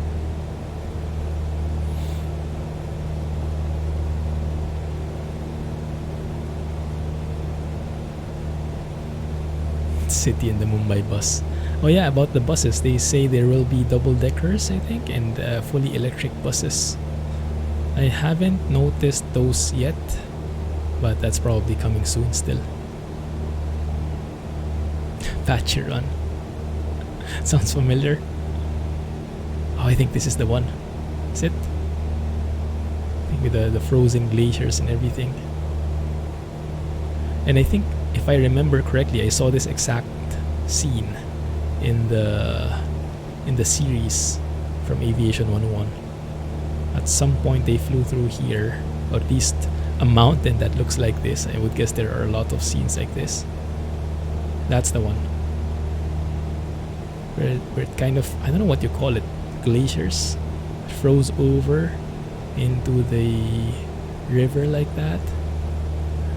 City and the Mumbai bus. Oh yeah, about the buses, they say there will be double deckers, I think, and fully electric buses. I haven't noticed those yet, but that's probably coming soon still. Patron. Sounds familiar. Oh, I think this is the one. Is it? I think with the frozen glaciers and everything. And I think, if I remember correctly, I saw this exact scene in the series from Aviation 101. At some point they flew through here, or at least a mountain that looks like this. I would guess there are a lot of scenes like this. That's the one. Where it kind of, I don't know what you call it, glaciers froze over into the river like that.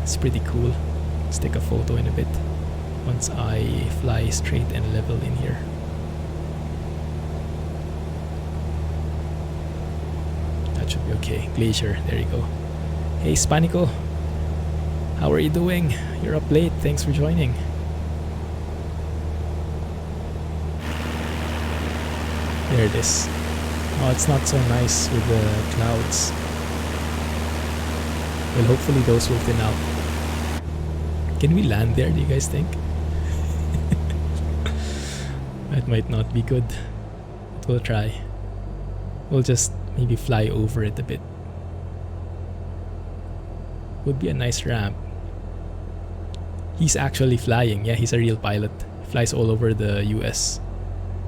It's pretty cool. Let's take a photo in a bit once I fly straight and level in here. That should be okay. Glacier, there you go. Hey Spanico, how are you doing? You're up late, thanks for joining. There it is. Oh, it's not so nice with the clouds. Well, hopefully those will thin out. Can we land there, do you guys think? That might not be good, but we'll try. We'll just maybe fly over it a bit. Would be a nice ramp. He's actually flying. Yeah, he's a real pilot. He flies all over the US.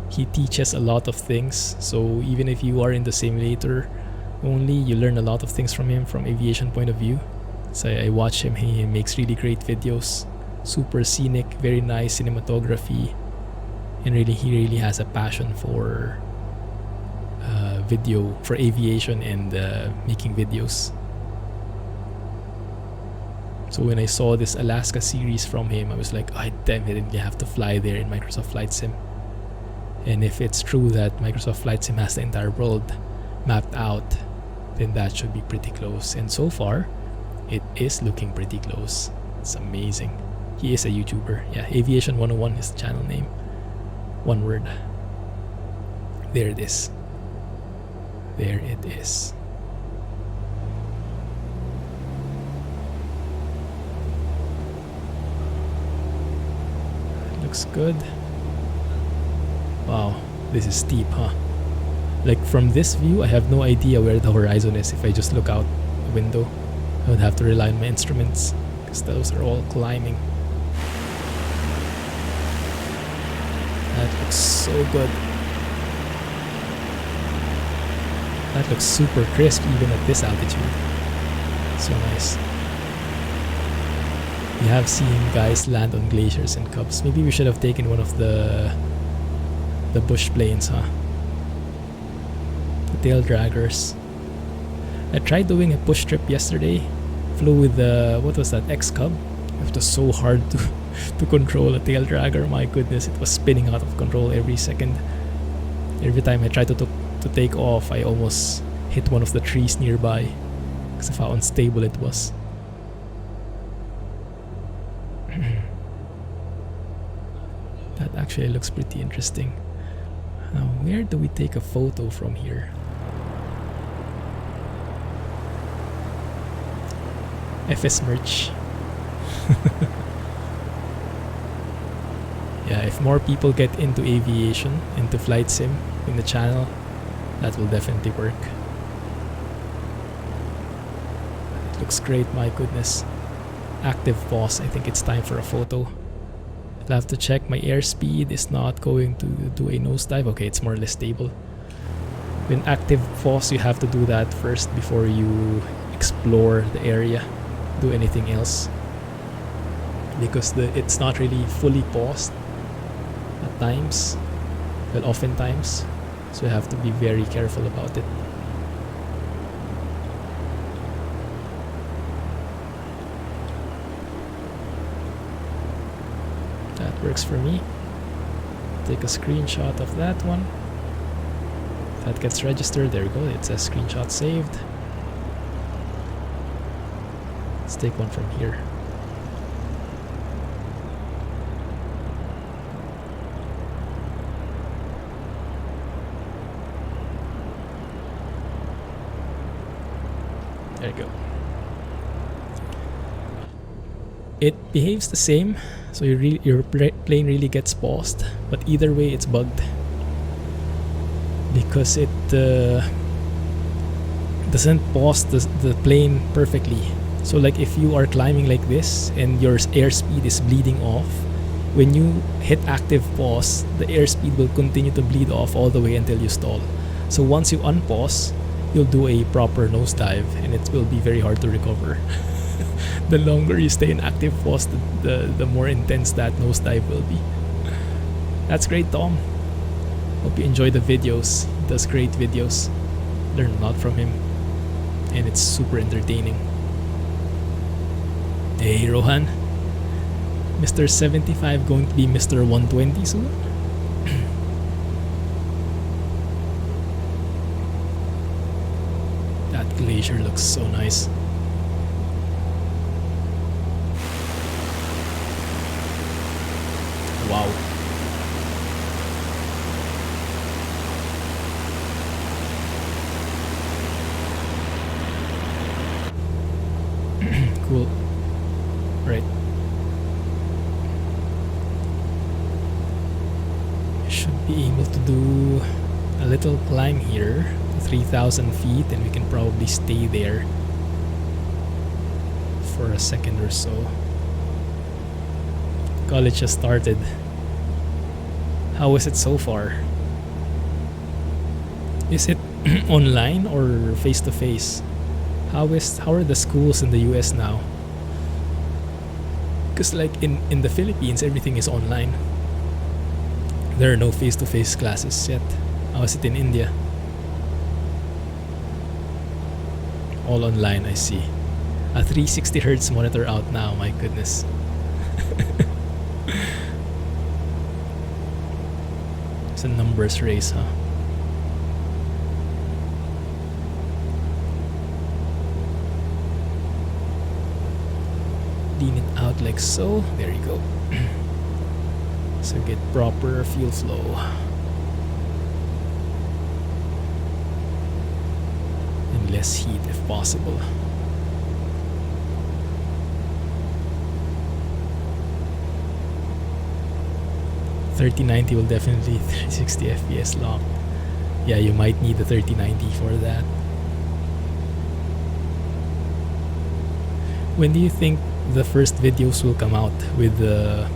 He teaches a lot of things, so even if you are in the simulator only, you learn a lot of things from him from aviation point of view. So I watch him. He makes really great videos, super scenic, very nice cinematography, and he really has a passion for video, for aviation and making videos. So when I saw this Alaska series from him, I was like, I definitely have to fly there in Microsoft Flight Sim. And if it's true that Microsoft Flight Sim has the entire world mapped out, then that should be pretty close. And so far, it is looking pretty close. It's amazing. He is a YouTuber. Yeah, Aviation101 is the channel name. One word. There it is. There it is. Looks good. Wow, this is steep, huh? Like from this view, I have no idea where the horizon is. If I just look out the window, I would have to rely on my instruments because those are all climbing. That looks so good. That looks super crisp even at this altitude. So nice. We have seen guys land on glaciers and cubs. Maybe we should have taken one of the bush planes, huh? The tail draggers. I tried doing a push trip yesterday. Flew with the, what was that, X-Cub? It was so hard to control a tail dragger. My goodness, it was spinning out of control every second. Every time I tried to take off, I almost hit one of the trees nearby because of how unstable it was. That actually looks pretty interesting. Now, where do we take a photo from here? FS merch. Yeah, if more people get into aviation, into flight sim in the channel, that will definitely work. It looks great, my goodness. Active pause, I think it's time for a photo. I'll have to check my airspeed is not going to do a nosedive. Okay, it's more or less stable. When active pause, you have to do that first before you explore the area, do anything else. Because it's not really fully paused at times, well, oftentimes, so you have to be very careful about it. That works for me. Take a screenshot of that one. That gets registered. There we go, it says screenshot saved. Let's take one from here. There you go. It behaves the same, so your plane really gets paused, but either way it's bugged because it doesn't pause the plane perfectly. So like if you are climbing like this and your airspeed is bleeding off, when you hit active pause, the airspeed will continue to bleed off all the way until you stall. So once you unpause, you'll do a proper nosedive and it will be very hard to recover. The longer you stay in active pause, the more intense that nosedive will be. That's great, Tom. Hope you enjoy the videos. He does great videos. Learn a lot from him. And it's super entertaining. Hey, Rohan. Mr. 75 going to be Mr. 120 soon? That glacier looks so nice. Wow. Cool. Right. You should be able to do a little climb here to 3,000 feet and we can probably stay there for a second or so. College has started. How is it so far? Is it online or face to face? How are the schools in the US now? Because like in the Philippines, everything is online. There are no face to face classes yet. How is it in India? All online, I see. A 360 Hz monitor out now, my goodness. It's a numbers race, huh? Lean it out like so. There you go. So get proper fuel flow. And less heat if possible. $3090 will definitely 360 FPS lock. Yeah, you might need the 3090 for that. When do you think the first videos will come out with the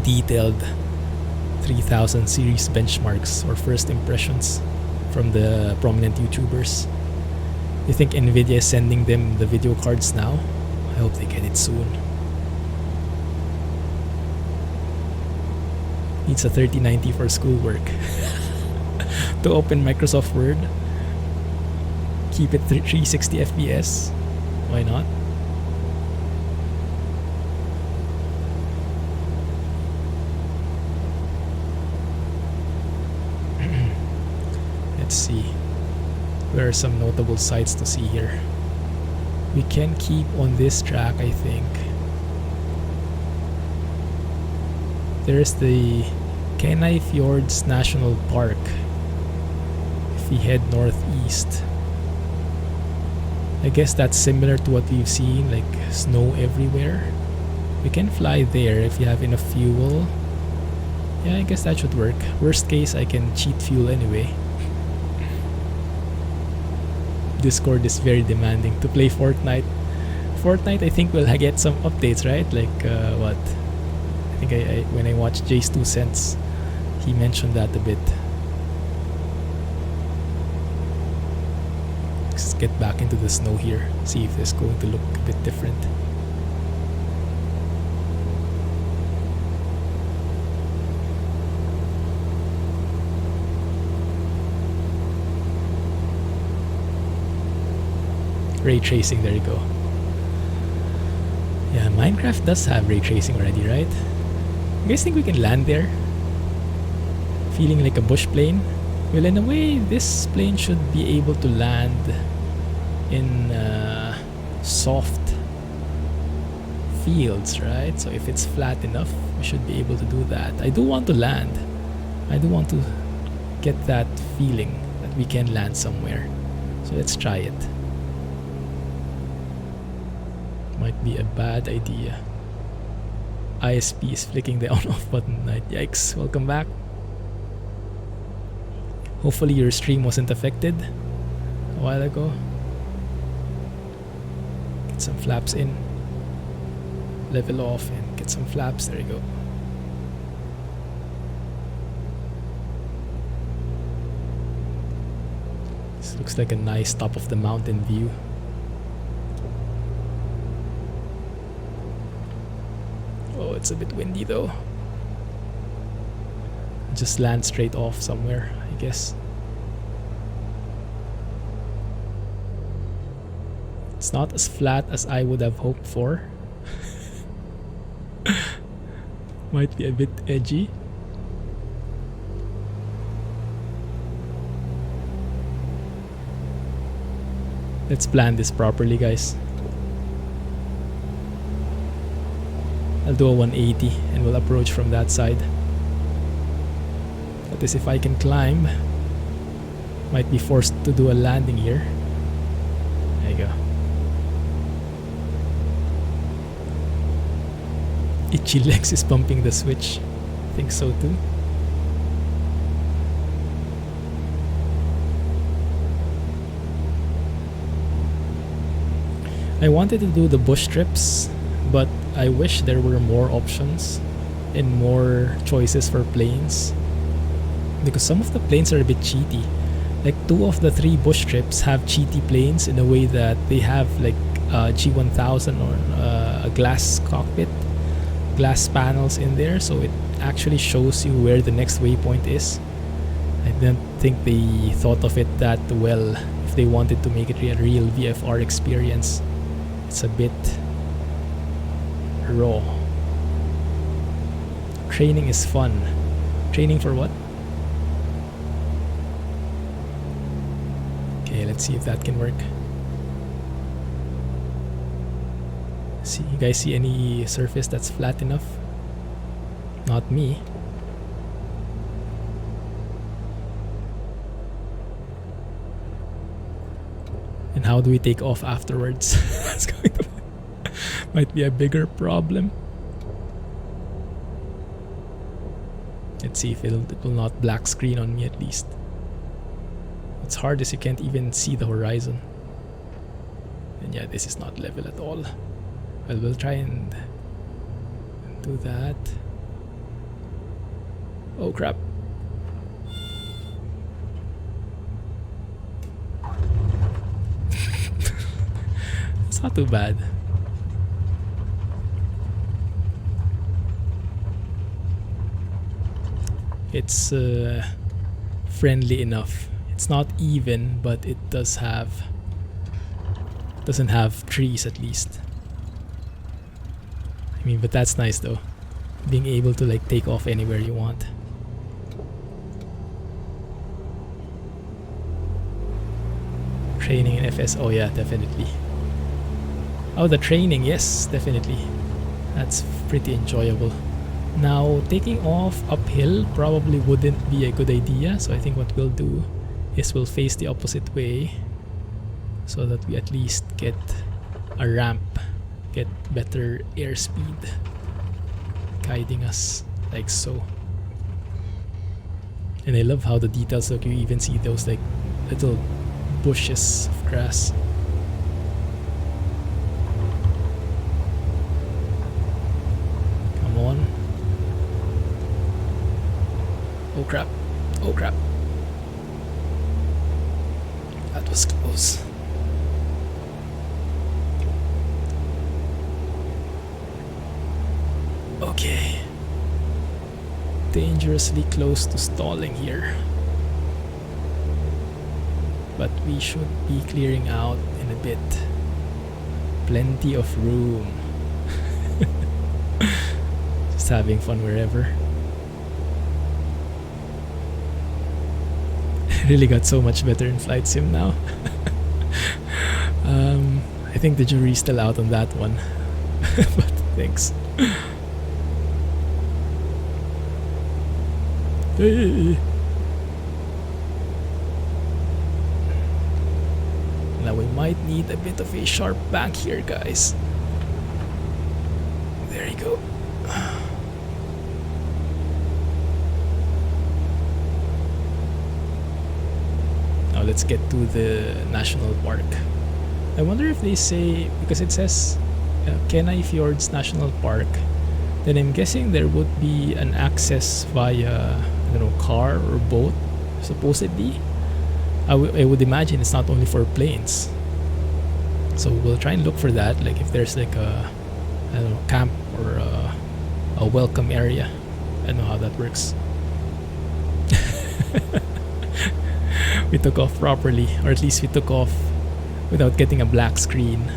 detailed 3000 series benchmarks or first impressions from the prominent YouTubers? You think Nvidia is sending them the video cards now? I hope they get it soon. Needs a 3090 for schoolwork. To open Microsoft Word, keep it 360 FPS. Why not? Let's see. Where are some notable sites to see here? We can keep on this track, I think. There's the Kenai Fjords National Park. If we head northeast, I guess that's similar to what we've seen, like snow everywhere. We can fly there if you have enough fuel. Yeah, I guess that should work. Worst case, I can cheat fuel anyway. Discord is very demanding to play Fortnite. Fortnite, I think we'll get some updates, right? Like what? I think I when I watched Jay's 2 cents, he mentioned that a bit. Let's get back into the snow here. See if it's going to look a bit different. Ray tracing, there you go. Yeah, Minecraft does have ray tracing already, right? You guys think we can land there? Feeling like a bush plane? Well, in a way, this plane should be able to land in soft fields, right? So if it's flat enough, we should be able to do that. I do want to land. I do want to get that feeling that we can land somewhere. So let's try it. Might be a bad idea. ISP is flicking the on-off button. Yikes, welcome back. Hopefully your stream wasn't affected a while ago. Get some flaps in. Level off and get some flaps. There you go. This looks like a nice top of the mountain view. Oh, it's a bit windy though. Just land straight off somewhere, I guess. It's not as flat as I would have hoped for. Might be a bit edgy. Let's plan this properly, guys. I'll do a 180 and we'll approach from that side. That is if I can climb. Might be forced to do a landing here. There you go. Itchy Legs is pumping the switch. I think so too. I wanted to do the bush trips, but I wish there were more options and more choices for planes, because some of the planes are a bit cheaty. Like 2 of the 3 bush trips have cheaty planes in a way that they have like G1000 or a glass cockpit, glass panels in there, so it actually shows you where the next waypoint is. I don't think they thought of it that well if they wanted to make it a real VFR experience. It's a bit raw. Training is fun. Training for what? Okay, let's see if that can work. See, you guys see any surface that's flat enough? Not me. And how do we take off afterwards? That's going to might be a bigger problem. Let's see if it will not black screen on me at least. What's hard is you can't even see the horizon. And yeah, this is not level at all. Well, we'll try and do that. Oh crap. It's not too bad. It's friendly enough. It's not even, but it doesn't have trees at least. I mean, but that's nice though, being able to like take off anywhere you want. Training in FS, oh yeah, definitely. Oh, the training, yes, definitely. That's pretty enjoyable. Now, taking off uphill probably wouldn't be a good idea, so I think what we'll do is we'll face the opposite way so that we at least get a ramp, get better airspeed guiding us like so. And I love how the details look. You even see those like little bushes of grass. Come on. Oh crap. Oh crap. That was close. Okay. Dangerously close to stalling here. But we should be clearing out in a bit. Plenty of room. Just having fun wherever. Really got so much better in flight sim now. I think the jury's still out on that one. But thanks. Hey. Now we might need a bit of a sharp bank here, guys. There you go. Now let's get to the national park. I wonder if they say, because it says Kenai Fjords National Park, then I'm guessing there would be an access via, I don't know, car or boat, supposedly. I would imagine it's not only for planes. So we'll try and look for that, like if there's like a, I don't know, camp or a welcome area. I don't know how that works. We took off properly, or at least we took off without getting a black screen.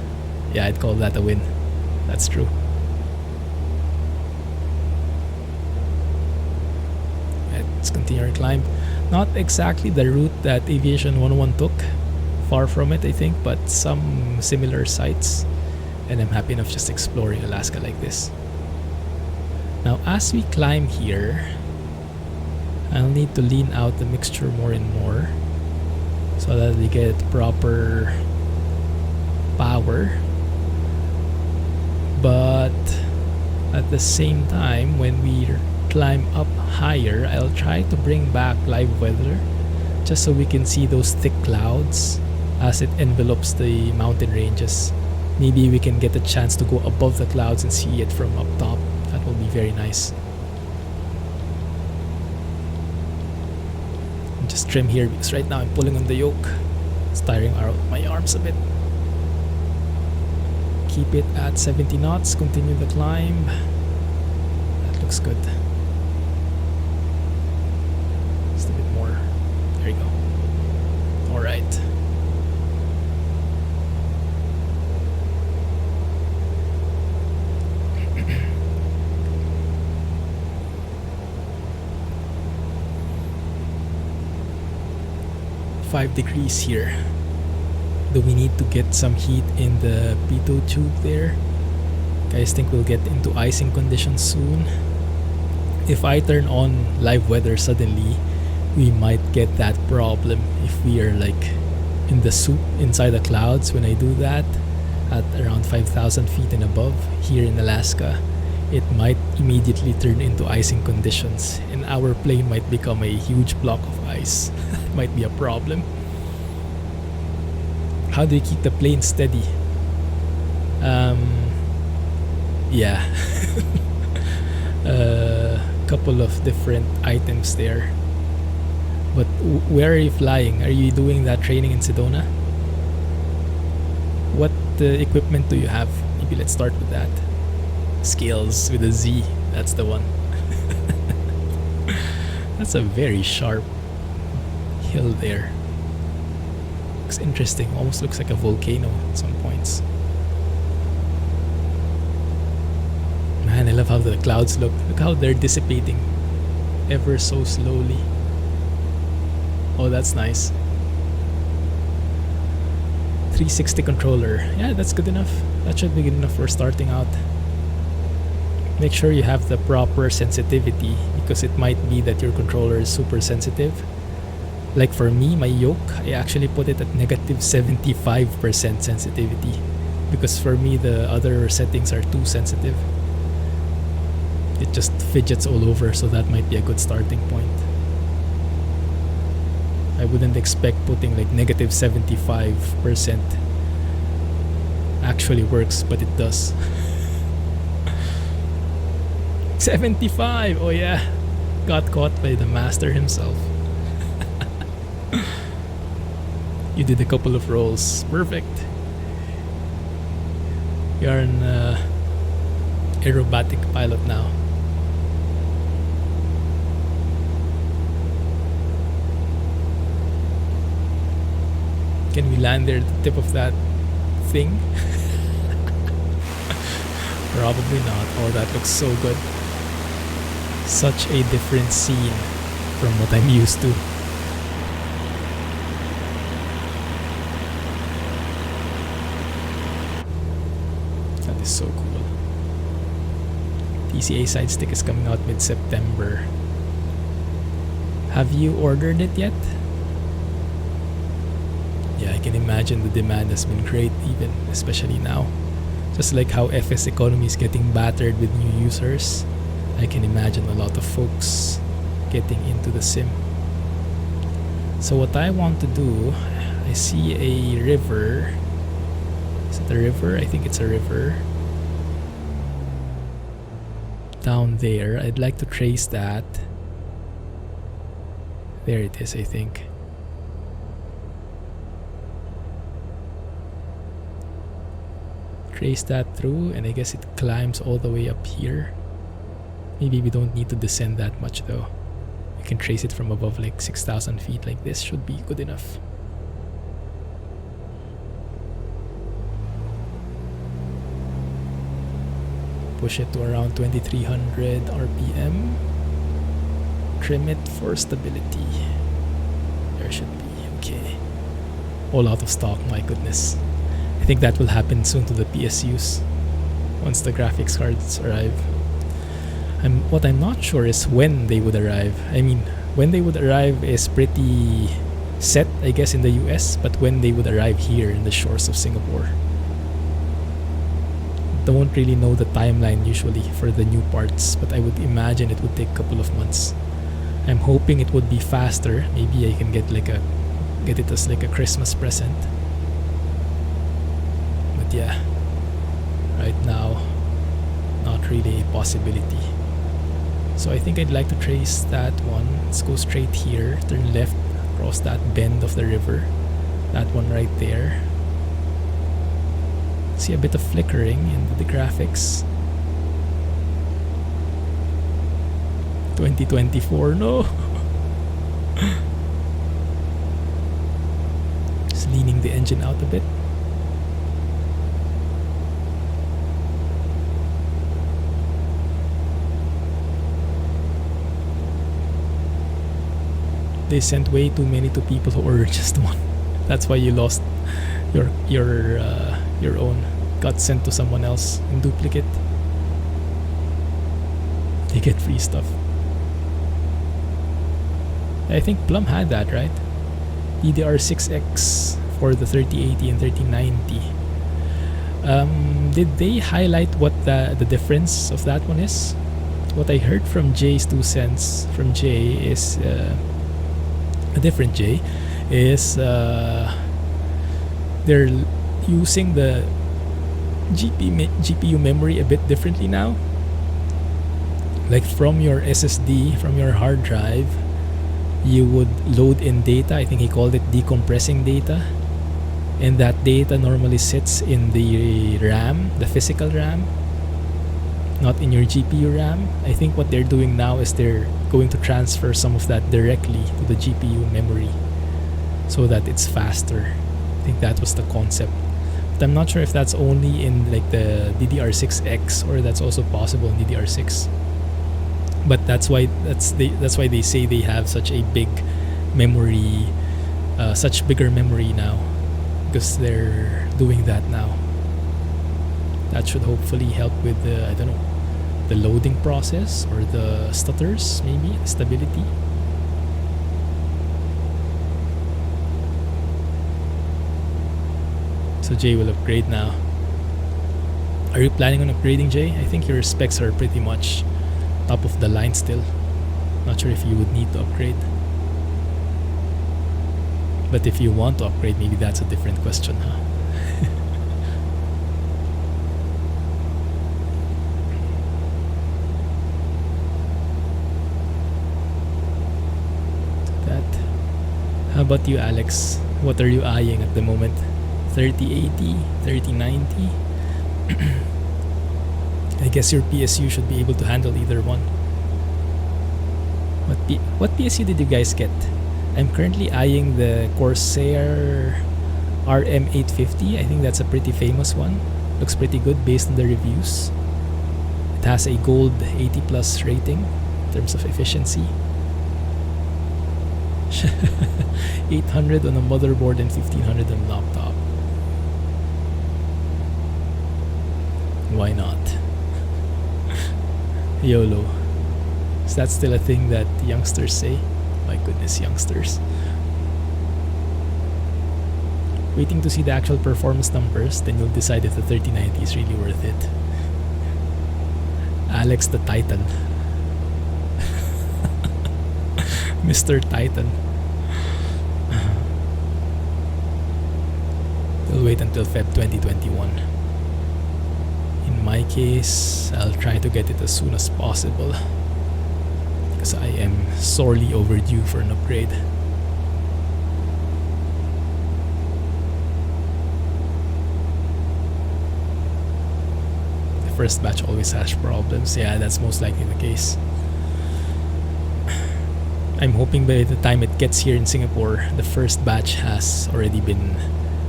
Yeah, I'd call that a win. That's true. Let's continue our climb. Not exactly the route that Aviation101 took. Far from it, I think, but some similar sites. And I'm happy enough just exploring Alaska like this. Now, as we climb here, I'll need to lean out the mixture more and more so that we get proper power. But at the same time, when we climb up higher, I'll try to bring back live weather just so we can see those thick clouds as it envelopes the mountain ranges. Maybe we can get a chance to go above the clouds and see it from up top. That will be very nice. And just trim here because right now I'm pulling on the yoke. It's tiring out my arms a bit. Keep it at 70 knots, continue the climb. That looks good. Just a bit more. There you go. Alright. $5 here. Do we need to get some heat in the pitot tube there? Guys, think we'll get into icing conditions soon. If I turn on live weather suddenly, we might get that problem if we are like in the soup inside the clouds. When I do that at around 5,000 feet and above here in Alaska, it might immediately turn into icing conditions and our plane might become a huge block of ice. Might be a problem. How do you keep the plane steady? Yeah. Couple of different items there. But where are you flying? Are you doing that training in Sedona? What equipment do you have? Maybe let's start with that. Skills with a Z. That's the one. That's a very sharp hill there. Looks interesting. Almost looks like a volcano at some points. Man, I love how the clouds look. Look how they're dissipating ever so slowly. Oh, that's nice. 360 controller. Yeah, that's good enough. That should be good enough for starting out. Make sure you have the proper sensitivity because it might be that your controller is super sensitive. Like for me, my yoke, I actually put it at negative 75% sensitivity, because for me the other settings are too sensitive. It just fidgets all over, so that might be a good starting point. I wouldn't expect putting like negative 75% actually works, but it does. 75! Oh yeah, got caught by the master himself. You did a couple of rolls. Perfect. You're an aerobatic pilot now. Can we land there at the tip of that thing? Probably not. Oh, that looks so good. Such a different scene from what I'm used to. That is so cool. TCA side stick is coming out mid-September. Have you ordered it yet? Yeah, I can imagine the demand has been great, even especially now. Just like how FS economy is getting battered with new users, I can imagine a lot of folks getting into the sim. So what I want to do, I see a river. Is it a river? I think it's a river. Down there, I'd like to trace that. There it is, I think. Trace that through, and I guess it climbs all the way up here. Maybe we don't need to descend that much though. We can trace it from above like 6,000 feet like this, should be good enough. Push it to around 2300 RPM. Trim it for stability. There should be, okay. All out of stock, my goodness. I think that will happen soon to the PSUs once the graphics cards arrive. What I'm not sure is when they would arrive. I mean, when they would arrive is pretty set, I guess, in the US, but when they would arrive here in the shores of Singapore. Don't really know the timeline usually for the new parts, but I would imagine it would take a couple of months. I'm hoping it would be faster. Maybe I can get it as like a Christmas present. But yeah, right now, not really a possibility. So I think I'd like to trace that one. Let's go straight here, turn left, cross that bend of the river. That one right there. See a bit of flickering in the graphics. 2024, no! Just leaning the engine out a bit. They sent way too many to people who ordered just one. That's why you lost your own. Got sent to someone else in duplicate. They get free stuff. I think Plum had that, right? DDR6X for the 3080 and 3090. Did they highlight what the difference of that one is? What I heard from Jay's 2 cents from Jay is a different Jay is they're using the GPU memory a bit differently now. Like from your SSD, from your hard drive, you would load in data. I think he called it decompressing data, and that data normally sits in the RAM, the physical RAM, not in your GPU RAM. I think what they're doing now is they're going to transfer some of that directly to the GPU memory so that it's faster. I think that was the concept. But I'm not sure if that's only in like the DDR6X or that's also possible in DDR6. But that's why they say they have such a big memory, such bigger memory now, because they're doing that now. That should hopefully help with the, I don't know, the loading process or the stutters, maybe, stability. So Jay will upgrade now. Are you planning on upgrading, Jay? I think your specs are pretty much top of the line still. Not sure if you would need to upgrade. But if you want to upgrade, maybe that's a different question, huh? How about you, Alex? What are you eyeing at the moment? 3080, 3090? I guess your PSU should be able to handle either one. What PSU did you guys get? I'm currently eyeing the Corsair RM850. I think that's a pretty famous one. Looks pretty good based on the reviews. It has a gold 80 plus rating in terms of efficiency. 800 on a motherboard and 1500 on a laptop. Why not? YOLO. Is that still a thing that youngsters say? My goodness, youngsters. Waiting to see the actual performance numbers, then you'll decide if the 3090 is really worth it. Alex the Titan. Mr. Titan. We'll wait until Feb 2021. In my case, I'll try to get it as soon as possible because I am sorely overdue for an upgrade. The first batch always has problems. Yeah, that's most likely the case. I'm hoping by the time it gets here in Singapore, the first batch has already been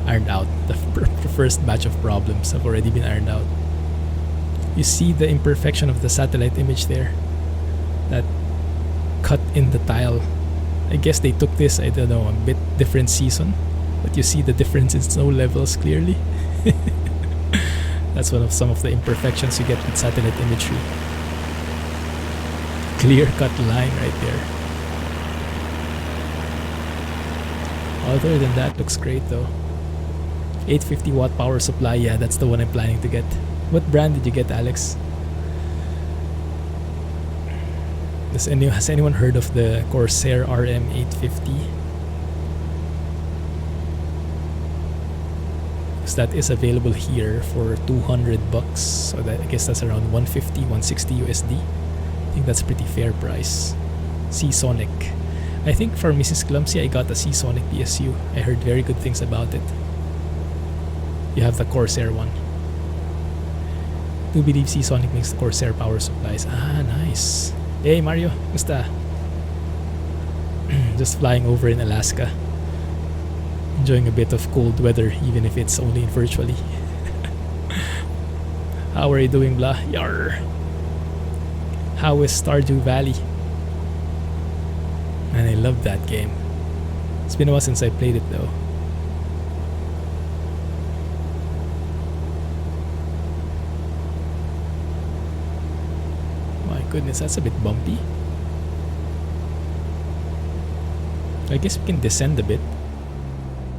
ironed out. The first batch of problems have already been ironed out. You see the imperfection of the satellite image there? That cut in the tile. I guess they took this, I don't know, a bit different season, but you see the difference in snow levels clearly. That's some of the imperfections you get with satellite imagery. Clear cut line right there. Other than that, looks great though. 850 watt power supply, yeah, that's the one I'm planning to get. What brand did you get, Alex? Has anyone heard of the Corsair RM850? Because that is available here for $200, so that, I guess that's around 150, 160 USD. I think that's a pretty fair price. Seasonic. I think for Mrs. Clumsy, I got a Seasonic PSU. I heard very good things about it. You have the Corsair one. I do believe Seasonic makes the Corsair power supplies. Ah, nice. Hey Mario, musta? Just flying over in Alaska. Enjoying a bit of cold weather, even if it's only virtually. How are you doing, blah? Yar. How is Stardew Valley? And I love that game. It's been a while since I played it though. My goodness, that's a bit bumpy. I guess we can descend a bit.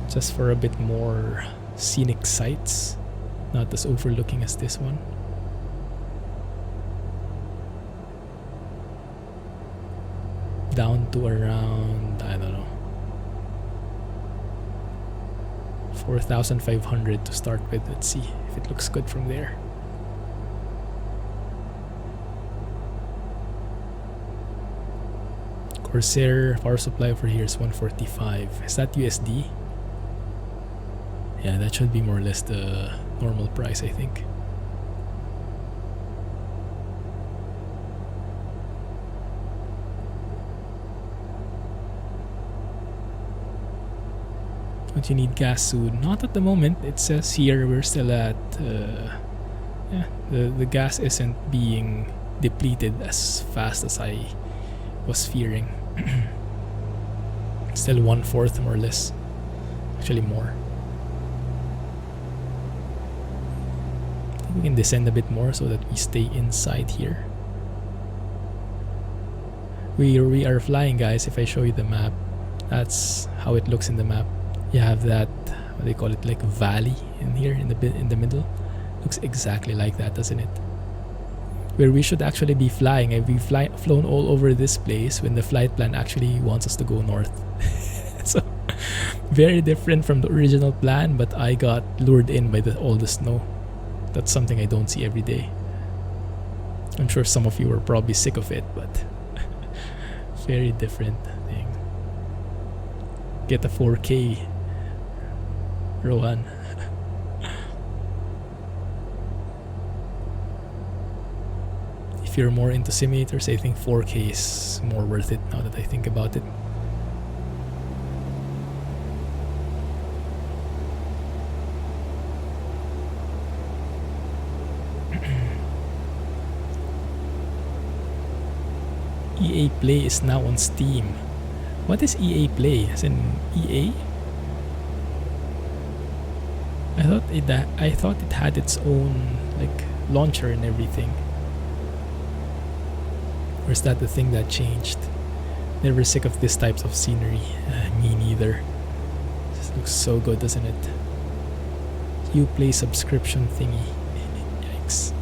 Just for a bit more scenic sights. Not as overlooking as this one. Down to around, I don't know, 4,500 to start with. Let's see if it looks good from there. Corsair power supply over here is 145. Is that USD? Yeah, that should be more or less the normal price, I think. Don't you need gas soon? Not at the moment. It says here we're still at the gas isn't being depleted as fast as I was fearing. Still 1/4 more or less. Actually more. I think we can descend a bit more so that we stay inside here. We are flying, guys. If I show you the map, that's how it looks in the map. You have that what they call it, like valley in here in the middle. Looks exactly like that, doesn't it? Where we should actually be flying, and we've flown all over this place when the flight plan actually wants us to go north. So very different from the original plan, but I got lured in by all the snow. That's something I don't see every day. I'm sure some of you are probably sick of it, but very different thing. Get a 4K, Rohan. If you're more into simulators, I think 4K is more worth it now that I think about it. EA Play is now on Steam. What is EA Play? As in EA? I thought it had its own like launcher and everything. Or is that the thing that changed? Never sick of this types of scenery. Me neither. This looks so good, doesn't it? Uplay subscription thingy. Yikes.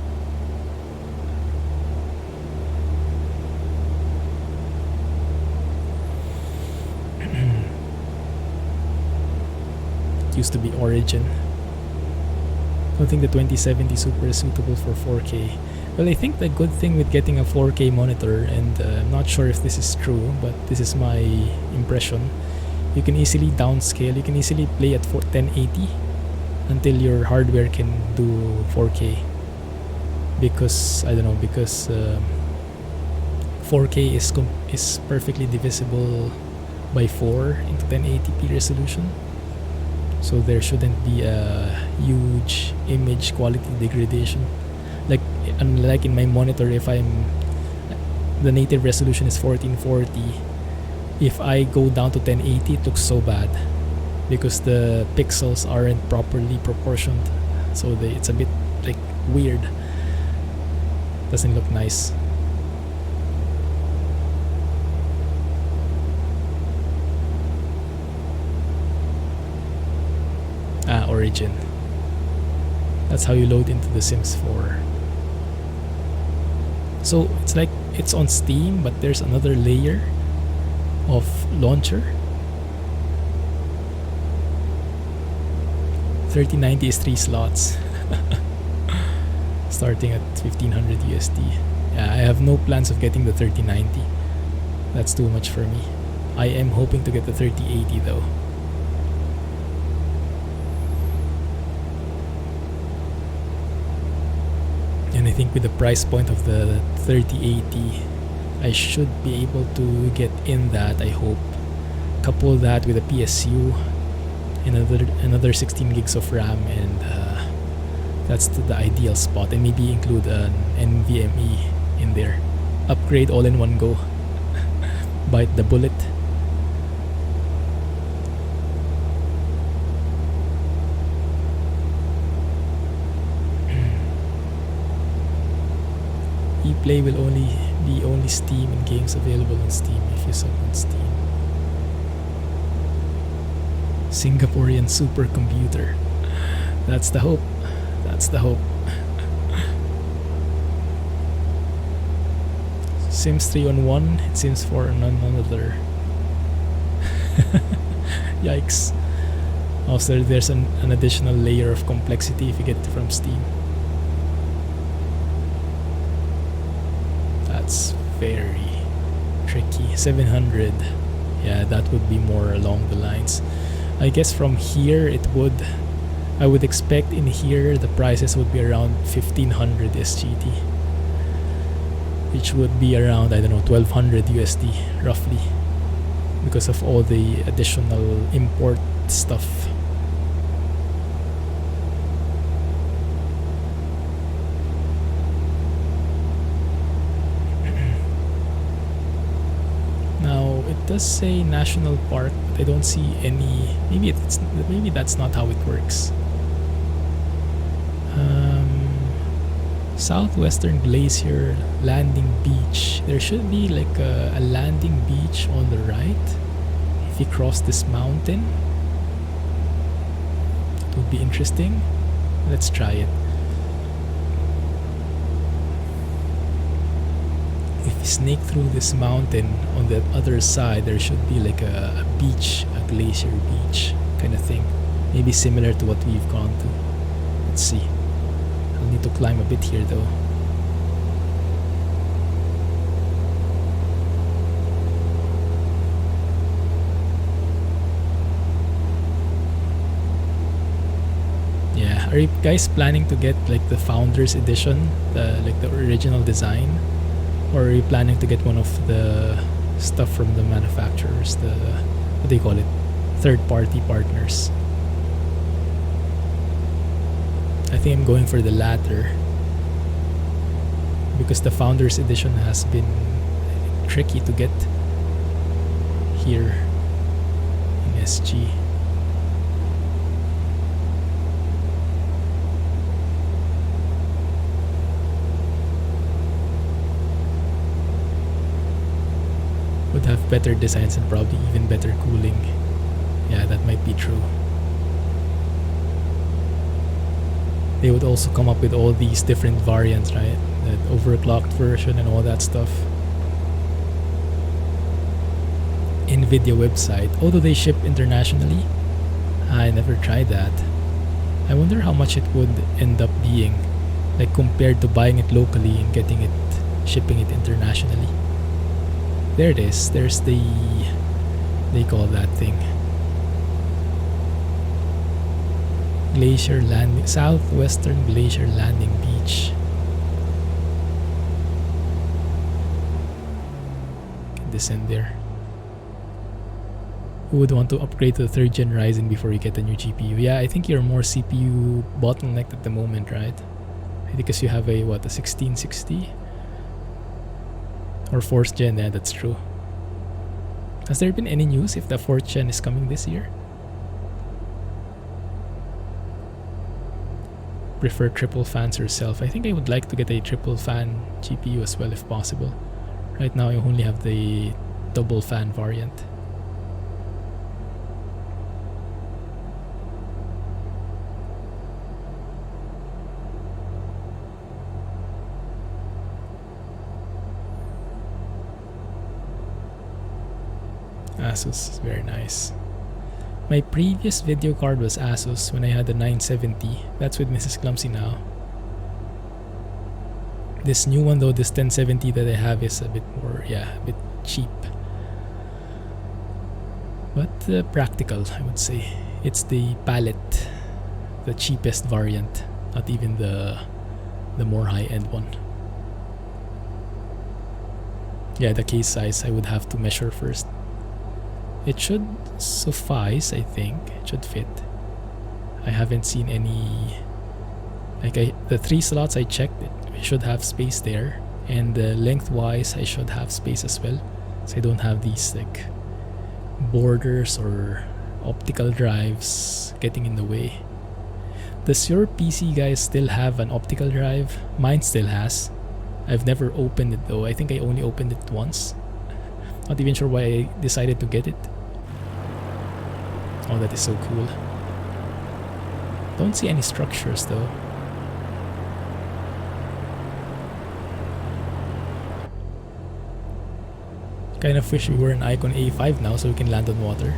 It used to be Origin. I don't think the 2070 Super is suitable for 4K. Well, I think the good thing with getting a 4K monitor, and I'm not sure if this is true, but this is my impression, you can easily downscale. You can easily play at 1080 until your hardware can do 4K. Because, I don't know, because 4K is perfectly divisible by 4 into 1080p resolution. So there shouldn't be a huge image quality degradation. Like, unlike in my monitor, if the native resolution is 1440, if I go down to 1080, it looks so bad because the pixels aren't properly proportioned. So it's a bit like weird. Doesn't look nice. Origin. That's how you load into The Sims 4. So it's like it's on Steam, but there's another layer of launcher. 3090 is 3 slots. Starting at 1500 USD. Yeah, I have no plans of getting the 3090. That's too much for me. I am hoping to get the 3080 though. And I think with the price point of the 3080, I should be able to get in that, I hope. Couple that with a PSU, another 16 gigs of RAM, and that's the ideal spot. And maybe include an NVMe in there. Upgrade all in one go. Bite the bullet. ePlay will be only Steam and games available on Steam if you sub on Steam. Singaporean supercomputer. That's the hope. That's the hope. Sims 3 on one, Sims 4 on another. Yikes. Also, there's an additional layer of complexity if you get it from Steam. That's very tricky. 700. Yeah, that would be more along the lines. I guess from here I would expect in here the prices would be around 1500 SGT, which would be around, I don't know, 1200 USD roughly, because of all the additional import stuff. Now it does say national park, but I don't see any. Maybe that's not how it works. Southwestern Glacier Landing Beach. There should be like a landing beach on the right if you cross this mountain. would be interesting. Let's try it. If you snake through this mountain, on the other side there should be like a beach, a glacier beach kind of thing. Maybe similar to what we've gone to. Let's see. I'll need to climb a bit here though. Yeah, are you guys planning to get like the Founders Edition, like the original design? Or are you planning to get one of the stuff from the manufacturers, the, what do you call it, third-party partners? I think I'm going for the latter, because the Founders Edition has been tricky to get here in SG. Would have better designs and probably even better cooling. Yeah, that might be true. They would also come up with all these different variants, right? That overclocked version and all that stuff. NVIDIA website. Although they ship internationally, I never tried that. I wonder how much it would end up being, like compared to buying it locally and getting it, shipping it internationally. There it is. There's the, they call that thing, Glacier Landing, Southwestern Glacier Landing Beach. Can descend there. Who would want to upgrade to the 3rd gen Ryzen before you get a new GPU? Yeah, I think you're more CPU bottlenecked at the moment, right? Because you have a, what, a 1660? Or 4th gen, yeah, that's true. Has there been any news if the 4th gen is coming this year? Prefer triple fans yourself? I think I would like to get a triple fan GPU as well if possible. Right now I only have the double fan variant. Asus is very nice. My previous video card was Asus when I had the 970. That's with Mrs. Clumsy now. This new one though, this 1070 that I have is a bit more, yeah, a bit cheap. But practical, I would say. It's the palette, the cheapest variant, not even the more high-end one. Yeah, the case size I would have to measure first. It should suffice, I think. It should fit. I haven't seen any, like the 3 slots I checked, it should have space there, and lengthwise I should have space as well, so I don't have these like borders or optical drives getting in the way. Does your PC guys still have an optical drive? Mine still has. I've never opened it though. I think I only opened it once. Not even sure why I decided to get it. Oh, that is so cool. Don't see any structures though. Kind of wish we were an Icon A5 now so we can land on water.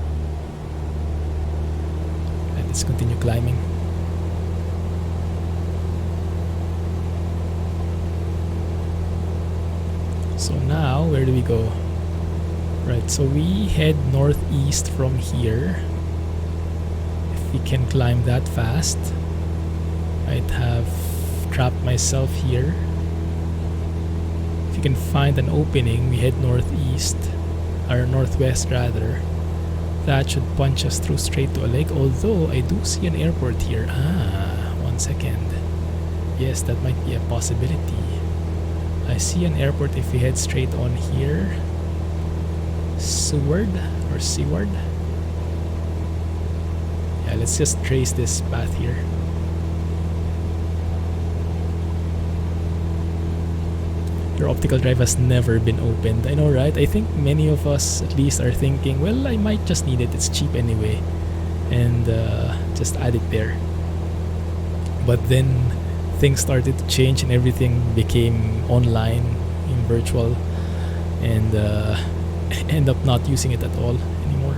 And let's continue climbing. So now, where do we go? Right, so we head northeast from here. If we can climb that fast. I'd have trapped myself here. If you can find an opening, we head northeast, or northwest rather. That should punch us through straight to a lake, although I do see an airport here. Ah, 1 second. Yes, that might be a possibility. I see an airport if we head straight on here. Seward or Seaward? Yeah, let's just trace this path here. Your optical drive has never been opened. I know, right? I think many of us at least are thinking, well, I might just need it. It's cheap anyway. And just add it there. But then things started to change and everything became online, in virtual, and end up not using it at all anymore.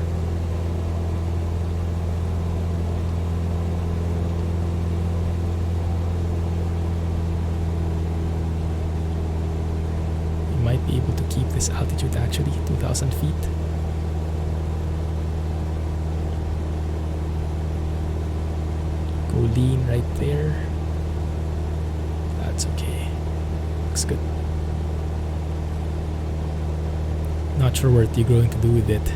You might be able to keep this altitude actually, 2,000 feet. Go lean right there. That's okay. Looks good. Not sure what you're going to do with it.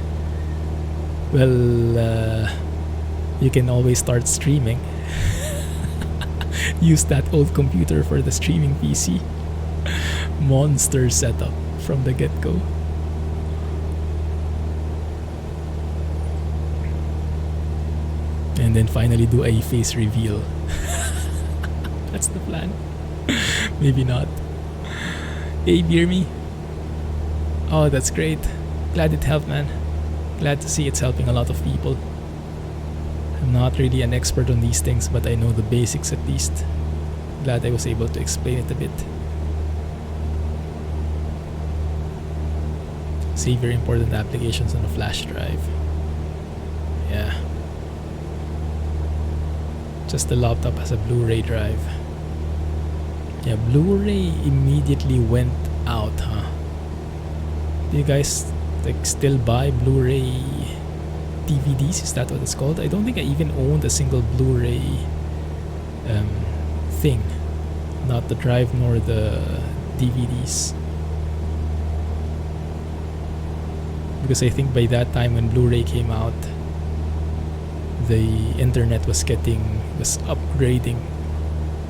Well, you can always start streaming. Use that old computer for the streaming PC. Monster setup from the get-go. And then finally do a face reveal. That's the plan. Maybe not. Hey, beer me. Oh, that's great. Glad it helped, man. Glad to see it's helping a lot of people. I'm not really an expert on these things, but I know the basics at least. Glad I was able to explain it a bit. See very important applications on a flash drive. Yeah. Just the laptop has a Blu-ray drive. Yeah, Blu-ray immediately went out, huh? Do you guys like still buy Blu-ray DVDs? Is that what it's called? I don't think I even owned a single Blu-ray thing. Not the drive nor the DVDs. Because I think by that time when Blu-ray came out, the internet was upgrading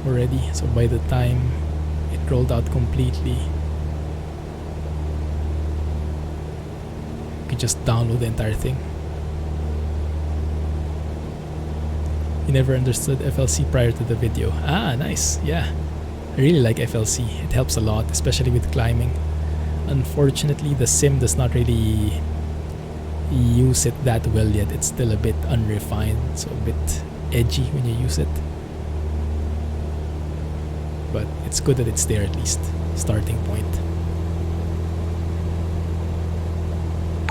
already. So by the time it rolled out completely, you could just download the entire thing. You never understood FLC prior to the video. Ah, nice. Yeah, I really like FLC. It helps a lot, especially with climbing. Unfortunately, the sim does not really use it that well yet. It's still a bit unrefined, so a bit edgy when you use it. But it's good that it's there at least. Starting point.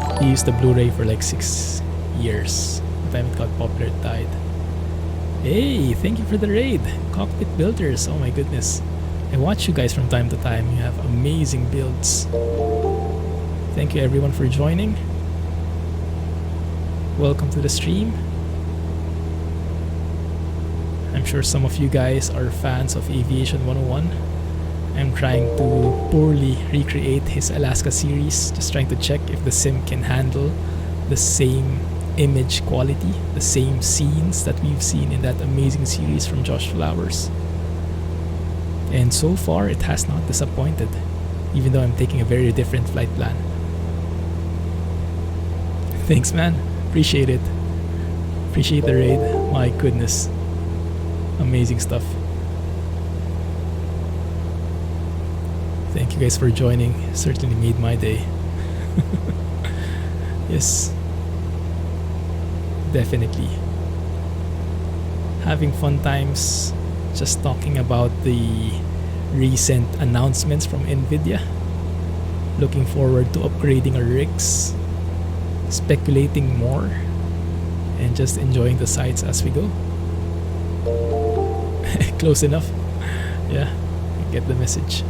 I used the Blu-ray for like 6 years. By the time it got popular, it died. Hey, thank you for the raid. Cockpit Builders, oh my goodness. I watch you guys from time to time. You have amazing builds. Thank you everyone for joining. Welcome to the stream. I'm sure some of you guys are fans of Aviation 101. I'm trying to poorly recreate his Alaska series, just trying to check if the sim can handle the same image quality, the same scenes that we've seen in that amazing series from Josh Flowers. And so far it has not disappointed, even though I'm taking a very different flight plan. Thanks, man. Appreciate it. Appreciate the raid. My goodness. Amazing stuff. Thank you guys for joining. Certainly made my day. Yes. Definitely. Having fun times just talking about the recent announcements from NVIDIA. Looking forward to upgrading our rigs. Speculating more. And just enjoying the sights as we go. Close enough. Yeah, I get the message.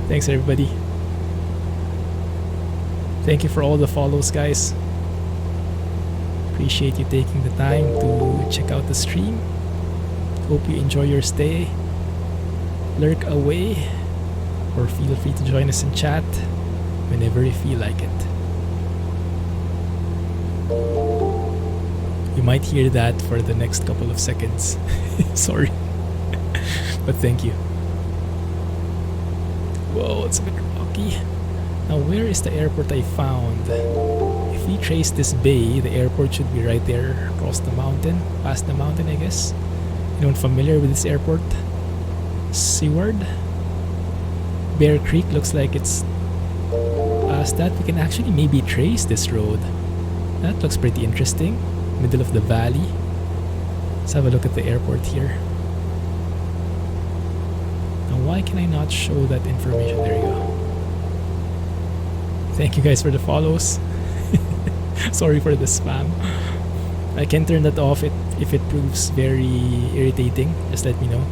Thanks everybody. Thank you for all the follows, guys. Appreciate you taking the time to check out the stream. Hope you enjoy your stay. Lurk away or feel free to join us in chat whenever you feel like it. You might hear that for the next couple of seconds. Sorry. But thank you. Whoa, it's a bit rocky. Now where is the airport I found? If we trace this bay, the airport should be right there across the mountain. Past the mountain, I guess. Anyone familiar with this airport? Seward? Bear Creek looks like it's past that. We can actually maybe trace this road. That looks pretty interesting. Middle of the valley. Let's have a look at the airport here. Why can I not show that information? There you go. Thank you guys for the follows. Sorry for the spam. I can turn that off if it proves very irritating. Just let me know.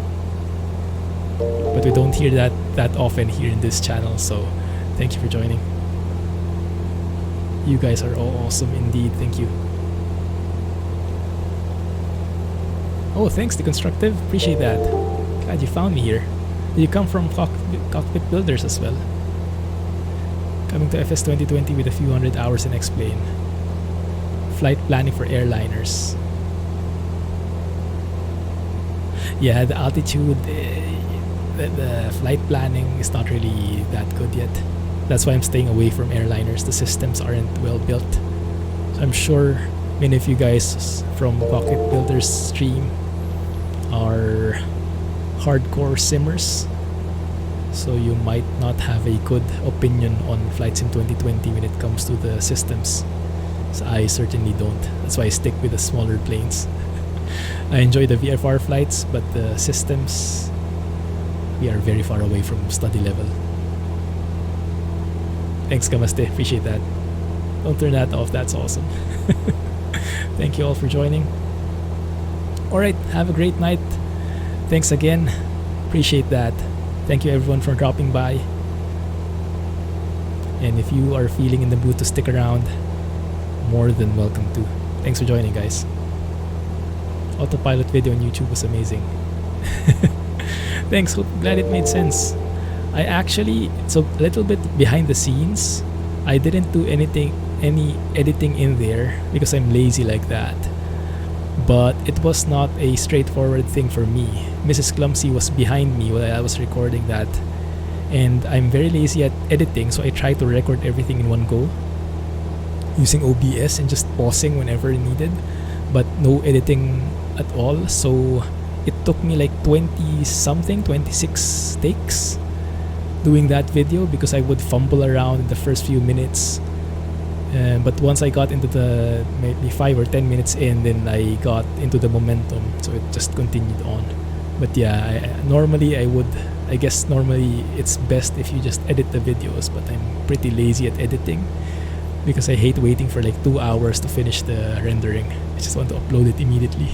But we don't hear that often here in this channel, so thank you for joining. You guys are all awesome indeed. Thank you. Oh, thanks, Deconstructive. Appreciate that. Glad you found me here. You come from cockpit builders as well. Coming to FS 2020 with a few hundred hours in Explain. Flight planning for airliners. Yeah, the altitude, the flight planning is not really that good yet. That's why I'm staying away from airliners. The systems aren't well built. So I'm sure many of you guys from cockpit builders stream are hardcore simmers, so you might not have a good opinion on flights in 2020 when it comes to the systems. So I certainly don't. That's why I stick with the smaller planes. I enjoy the VFR flights, but the systems, we are very far away from study level. Thanks, Kamaste. Appreciate that. Don't turn that off. That's awesome. Thank you all for joining. Alright, have a great night. Thanks again. Appreciate that. Thank you everyone for dropping by. And if you are feeling in the mood to stick around, more than welcome to. Thanks for joining, guys. Autopilot video on YouTube was amazing. Thanks, glad it made sense. I actually, it's a little bit behind the scenes. I didn't do any editing in there because I'm lazy like that. But it was not a straightforward thing for me. Mrs. Clumsy was behind me while I was recording that. And I'm very lazy at editing, so I try to record everything in one go using OBS and just pausing whenever needed, but no editing at all. So it took me like 26 takes doing that video because I would fumble around in the first few minutes. But once I got into the maybe 5 or 10 minutes in, then I got into the momentum, so it just continued on. But yeah, normally it's best if you just edit the videos, but I'm pretty lazy at editing because I hate waiting for like 2 hours to finish the rendering. I just want to upload it immediately.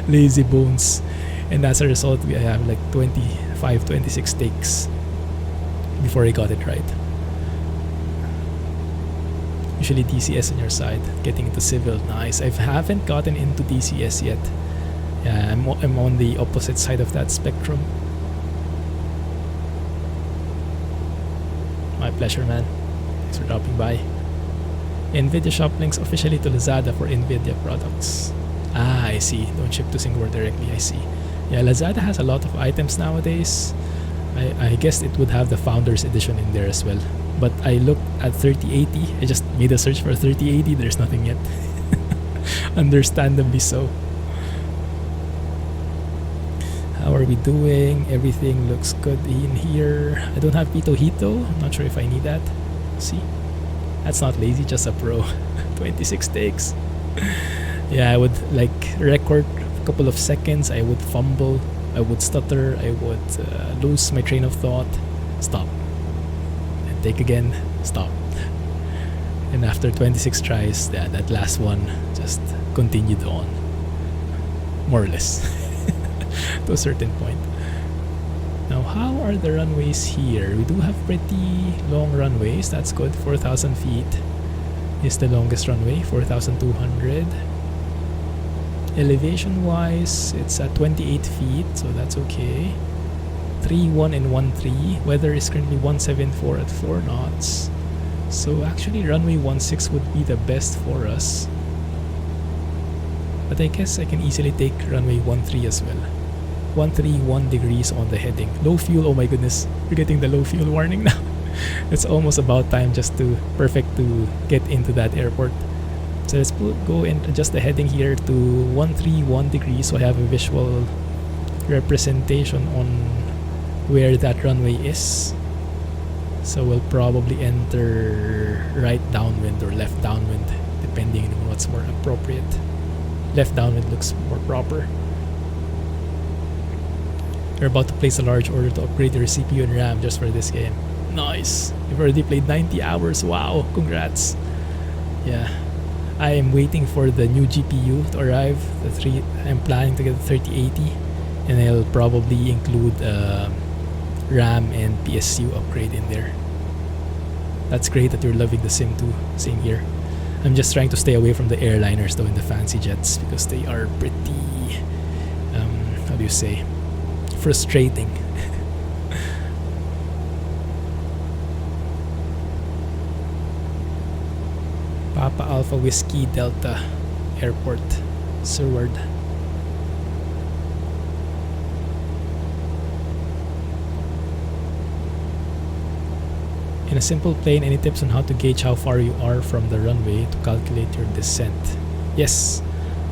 Lazy bones. And as a result, I have like 26 takes before I got it right. Usually DCS on your side, getting into civil. Nice. I haven't gotten into DCS yet. Yeah, I'm on the opposite side of that spectrum. My pleasure, man. Thanks for dropping by. NVIDIA shop links officially to Lazada for NVIDIA products. Ah, I see. Don't ship to Singapore directly. I see. Yeah, Lazada has a lot of items nowadays. I guess it would have the Founders Edition in there as well. But I looked at 3080. I just made a search for 3080. There's nothing yet. Understandably so. How are we doing? Everything looks good in here. I don't have Pito Hito. I'm not sure if I need that. See? That's not lazy, just a pro. 26 takes. Yeah, I would like record a couple of seconds. I would fumble. I would stutter. I would lose my train of thought. Stop. And take again. Stop. And after 26 tries, that last one just continued on. More or less. To a certain point. Now, how are the runways here? We do have pretty long runways. That's good. 4,000 feet is the longest runway. 4,200. Elevation wise, it's at 28 feet, so that's okay. 3-1 and 1-3. Weather is currently 174 at 4 knots. So actually runway 16 would be the best for us. But I guess I can easily take runway 13 as well. 131 degrees on the heading. Low fuel, oh my goodness. We're getting the low fuel warning now. It's almost about time just to get into that airport. So let's go and adjust the heading here to 131 degrees so I have a visual representation on where that runway is. So we'll probably enter right downwind or left downwind depending on what's more appropriate. Left downwind looks more proper. You're about to place a large order to upgrade your CPU and RAM just for this game. Nice. You've already played 90 hours. Wow. Congrats. Yeah. I am waiting for the new GPU to arrive. I'm planning to get the 3080, and I'll probably include RAM and PSU upgrade in there. That's great that you're loving the sim too. Same here. I'm just trying to stay away from the airliners though, in the fancy jets, because they are pretty, how do you say, frustrating. Papa Alpha Whiskey Delta Airport, Seward. In a simple plane, any tips on how to gauge how far you are from the runway to calculate your descent? Yes,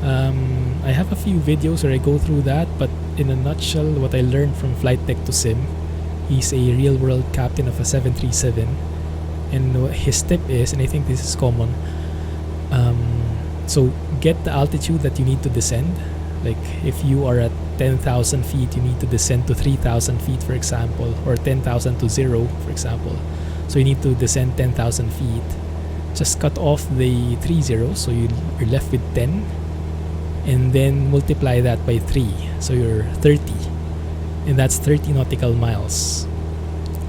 I have a few videos where I go through that, but in a nutshell, what I learned from Flight Tech to Sim, he's a real-world captain of a 737, and his tip is, and I think this is common, so get the altitude that you need to descend. Like if you are at 10,000 feet, you need to descend to 3,000 feet, for example, or 10,000 to 0, for example. So you need to descend 10,000 feet. Just cut off the 3 zeros, so you're left with 10, and then multiply that by 3, so you're 30, and that's 30 nautical miles.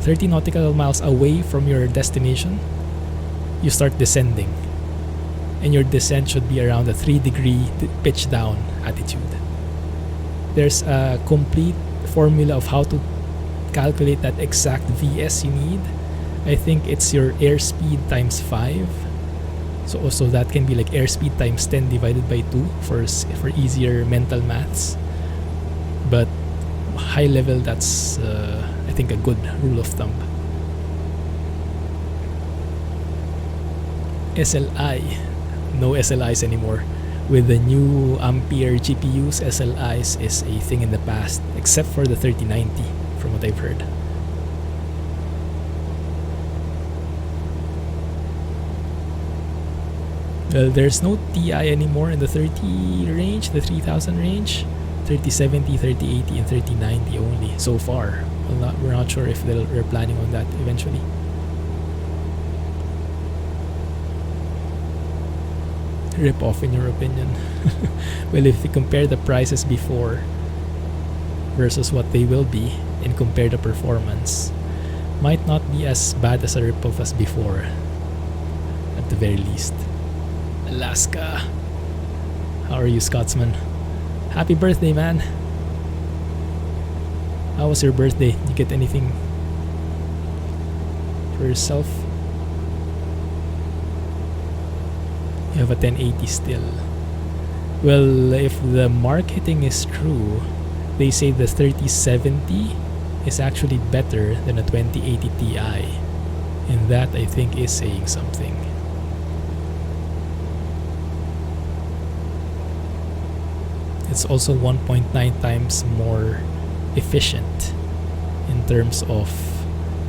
30 nautical miles away from your destination, you start descending, and your descent should be around a 3-degree pitch down attitude. There's a complete formula of how to calculate that exact VS you need. I think it's your airspeed times 5. So that can be like airspeed times 10 divided by 2 for easier mental maths. But high level, that's I think a good rule of thumb. SLI. No SLIs anymore. With the new Ampere GPUs, SLIs is a thing in the past, except for the 3090, from what I've heard. Well, there's no TI anymore in the 30 range, the 3000 range. 3070, 3080, and 3090 only so far. We're not sure if they're planning on that eventually. Rip off in your opinion. Well, if you compare the prices before versus what they will be and compare the performance, might not be as bad as a rip off as before, at the very least. Alaska. How are you, Scotsman? Happy birthday, man. How was your birthday? Did you get anything for yourself? You have a 1080 still. Well, if the marketing is true, they say the 3070 is actually better than a 2080 Ti, and that I think is saying something. It's also 1.9 times more efficient in terms of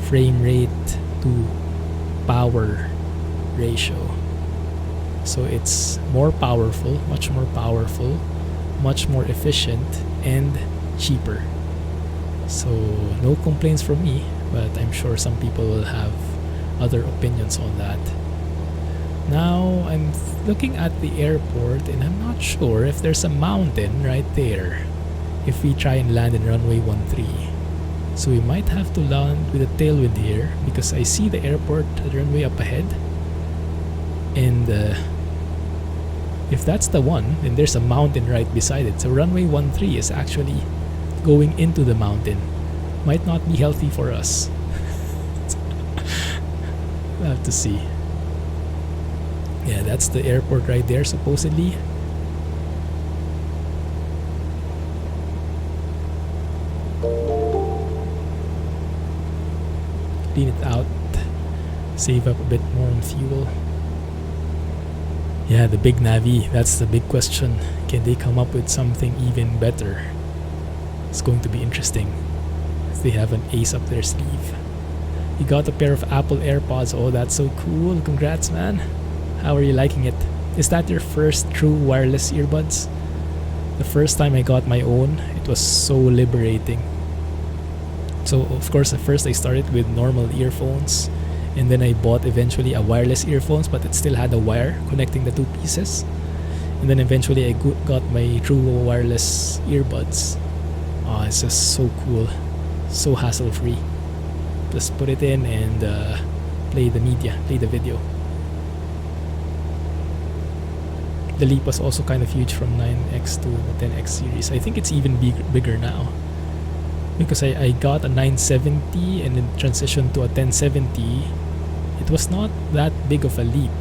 frame rate to power ratio. So it's more powerful, much more efficient, and cheaper. So no complaints from me, but I'm sure some people will have other opinions on that. Now I'm looking at the airport, and I'm not sure if there's a mountain right there if we try and land in runway 13. So we might have to land with a tailwind here, because I see the airport, the runway up ahead, and if that's the one, then there's a mountain right beside it. So runway 13 is actually going into the mountain. Might not be healthy for us. We'll have to see. Yeah, that's the airport right there, supposedly. Clean it out. Save up a bit more on fuel. Yeah, the big Navi, that's the big question. Can they come up with something even better? It's going to be interesting if they have an ace up their sleeve. You got a pair of Apple AirPods. Oh, that's so cool. Congrats, man. How are you liking it? Is that your first true wireless earbuds? The first time I got my own, it was so liberating. So of course at first I started with normal earphones, and then I bought eventually a wireless earphones, but it still had a wire connecting the two pieces. And then eventually I got my true wireless earbuds. Oh, it's just so cool, so hassle free. Just put it in and play the video. The leap was also kind of huge from 9X to the 10X series. I think it's even bigger now, because I got a 970 and then transitioned to a 1070. It was not that big of a leap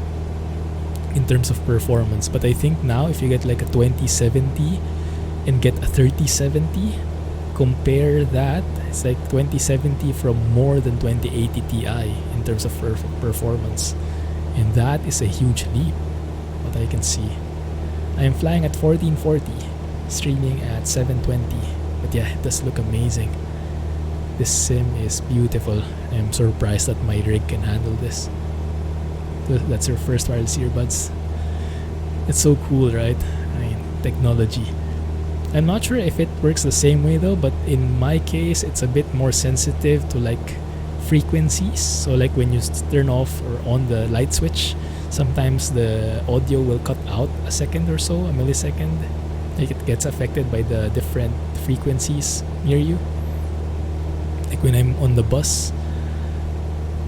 in terms of performance, but I think now if you get like a 2070 and get a 3070, compare that, it's like 2070 from more than 2080 Ti in terms of performance, and that is a huge leap, what I can see. I am flying at 1440, streaming at 720, but yeah, it does look amazing. This sim is beautiful. I am surprised that my rig can handle this. That's your first wireless earbuds. It's so cool, right? I mean, technology. I'm not sure if it works the same way though, but in my case it's a bit more sensitive to like frequencies. So like when you turn off or on the light switch, sometimes the audio will cut out a second or so, a millisecond. Like it gets affected by the different frequencies near you. Like when I'm on the bus,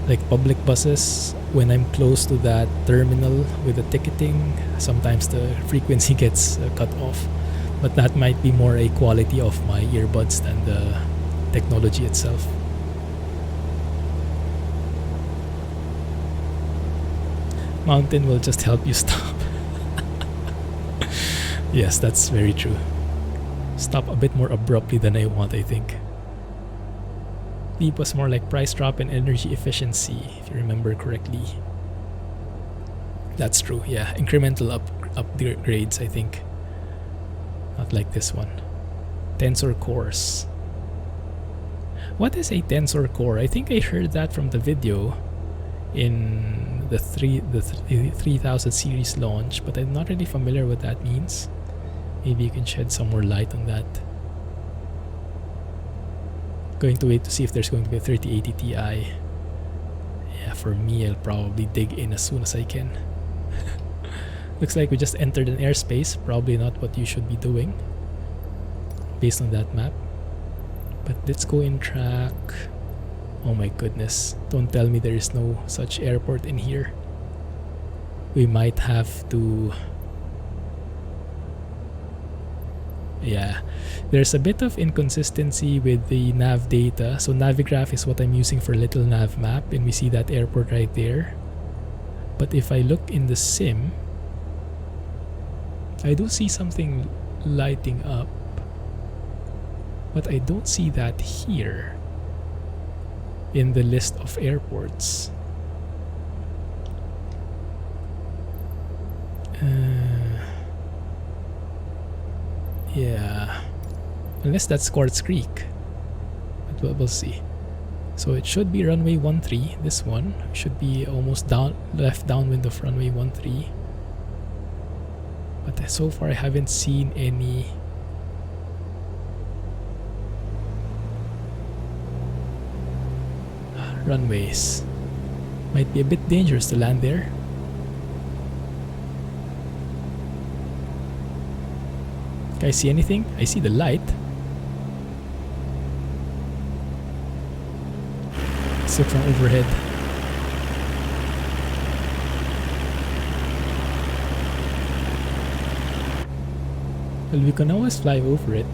like public buses, when I'm close to that terminal with the ticketing, sometimes the frequency gets cut off. But that might be more a quality of my earbuds than the technology itself. Mountain will just help you stop. Yes, that's very true. Stop a bit more abruptly than I want, I think. Leap was more like price drop and energy efficiency, if you remember correctly. That's true, yeah. Incremental upgrades, I think. Not like this one. Tensor cores. What is a tensor core? I think I heard that from the video in the 3000 series launch, but I'm not really familiar what that means. Maybe you can shed some more light on that. Going to wait to see if there's going to be a 3080 Ti. Yeah, for me, I'll probably dig in as soon as I can. Looks like we just entered an airspace. Probably not what you should be doing based on that map. But let's go in track. Oh my goodness. Don't tell me there is no such airport in here. We might have to... Yeah, there's a bit of inconsistency with the nav data. So Navigraph is what I'm using for Little Nav Map, and we see that airport right there. But if I look in the sim, I do see something lighting up, but I don't see that here in the list of airports. Yeah, unless that's Quartz Creek, but we'll see. So it should be runway 13. This one should be almost left downwind of runway 13. But so far I haven't seen any runways. Might be a bit dangerous to land there. Can I see anything? I see the light. Let's look from overhead. Well, we can always fly over it.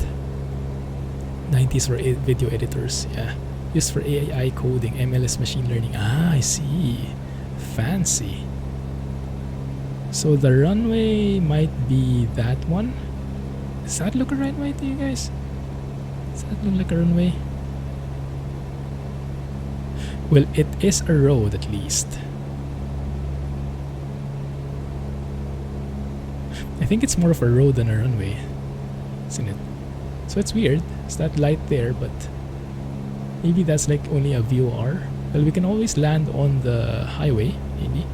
90s for video editors, yeah. Used for AI coding, MLS machine learning. Ah, I see. Fancy. So the runway might be that one. Does that look a runway to you guys? Does that look like a runway? Well, it is a road at least. I think it's more of a road than a runway, isn't it? So it's weird. It's that light there, but maybe that's like only a VOR. Well, we can always land on the highway, maybe.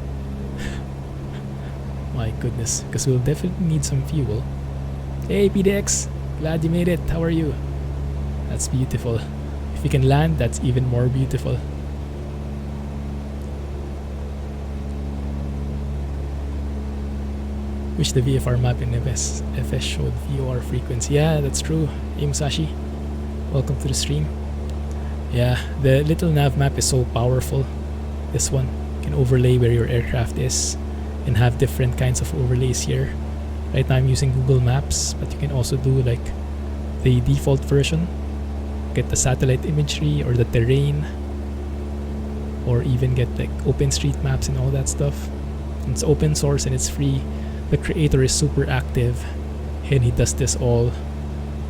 My goodness, because we'll definitely need some fuel. Hey PDX, glad you made it. How are you? That's beautiful. If you can land, that's even more beautiful. Wish the VFR map in FS showed VOR frequency. Yeah, that's true. Musashi, welcome to the stream. Yeah, the little nav map is so powerful. This one can overlay where your aircraft is and have different kinds of overlays here. Right now I'm using Google Maps, but you can also do like the default version. Get the satellite imagery or the terrain, or even get like OpenStreetMaps and all that stuff. It's open source and it's free. The creator is super active and he does this all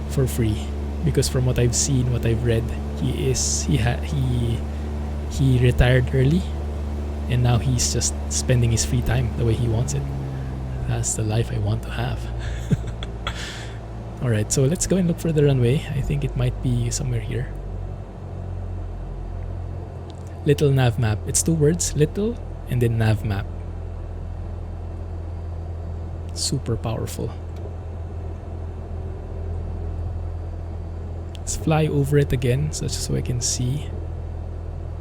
for free, because from what I've seen, what I've read, he retired early and now he's just spending his free time the way he wants it. That's the life I want to have. Alright, so let's go and look for the runway. I think it might be somewhere here. Little nav map. It's 2 words, little and then nav map. Super powerful. Let's fly over it again, so I can see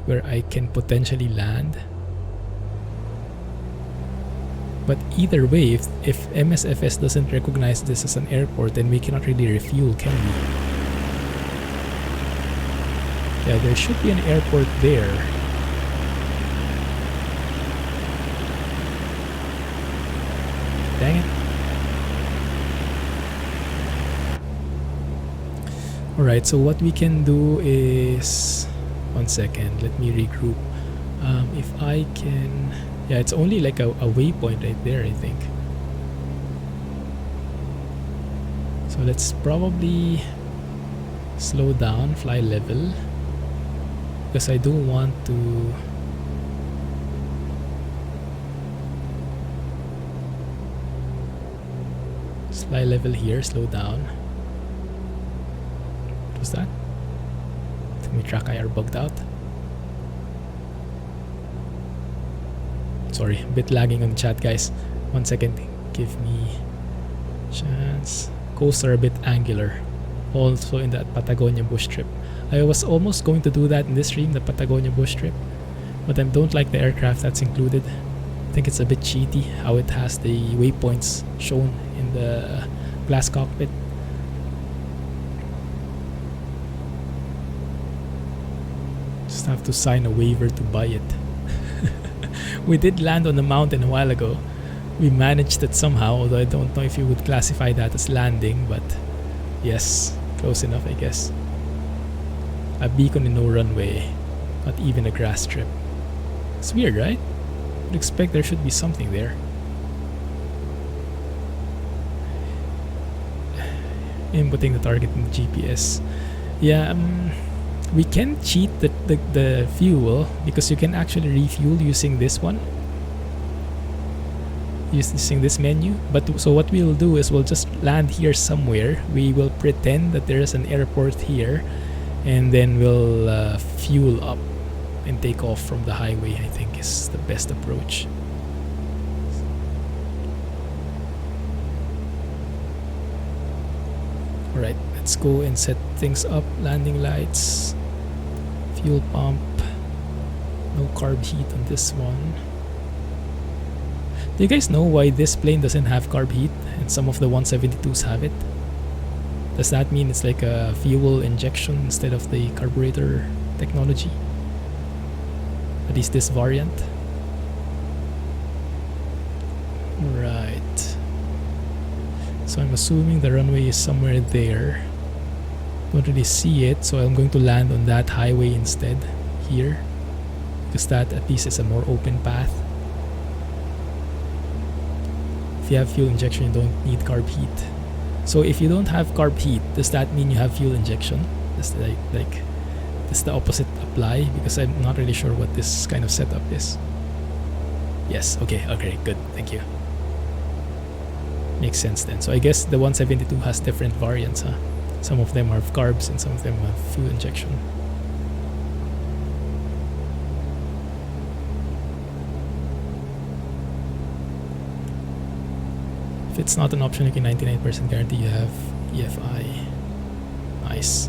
where I can potentially land. But either way, if MSFS doesn't recognize this as an airport, then we cannot really refuel, can we? Yeah, there should be an airport there. Dang it. Alright, so what we can do is... One second, let me regroup. If I can... Yeah, it's only like a waypoint right there, I think. So let's probably slow down, fly level. Because I do want to... Fly level here, slow down. What was that? I think my track IR bugged out. Sorry, a bit lagging on the chat, guys. 1 second, give me chance. Coasts are a bit angular. Also in that Patagonia bush trip. I was almost going to do that in this stream, the Patagonia bush trip. But I don't like the aircraft that's included. I think it's a bit cheaty how it has the waypoints shown in the glass cockpit. Just have to sign a waiver to buy it. We did land on the mountain a while ago. We managed it somehow, although I don't know if you would classify that as landing, but yes, close enough, I guess. A beacon and no runway, not even a grass strip. It's weird, right? I'd expect there should be something there. Inputting the target in the GPS. Yeah, we can cheat the fuel, because you can actually refuel using this one. Using this menu. But so what we'll do is we'll just land here somewhere. We will pretend that there is an airport here, and then we'll fuel up and take off from the highway. I think is the best approach. Alright, let's go and set things up. Landing lights, fuel pump, no carb heat on this one. Do you guys know why this plane doesn't have carb heat and some of the 172s have it? Does that mean it's like a fuel injection instead of the carburetor technology? At least this variant. Right. So I'm assuming the runway is somewhere there. Don't really see it, so I'm going to land on that highway instead here, because that at least is a more open path. If you have fuel injection, you don't need carb heat. So if you don't have carb heat, does that mean you have fuel injection? Does does the opposite apply? Because I'm not really sure what this kind of setup is. Yes, okay, good, thank you. Makes sense then. So I guess the 172 has different variants, huh? Some of them have carbs and some of them have fuel injection. If it's not an option, you can 99% guarantee you have EFI. Nice.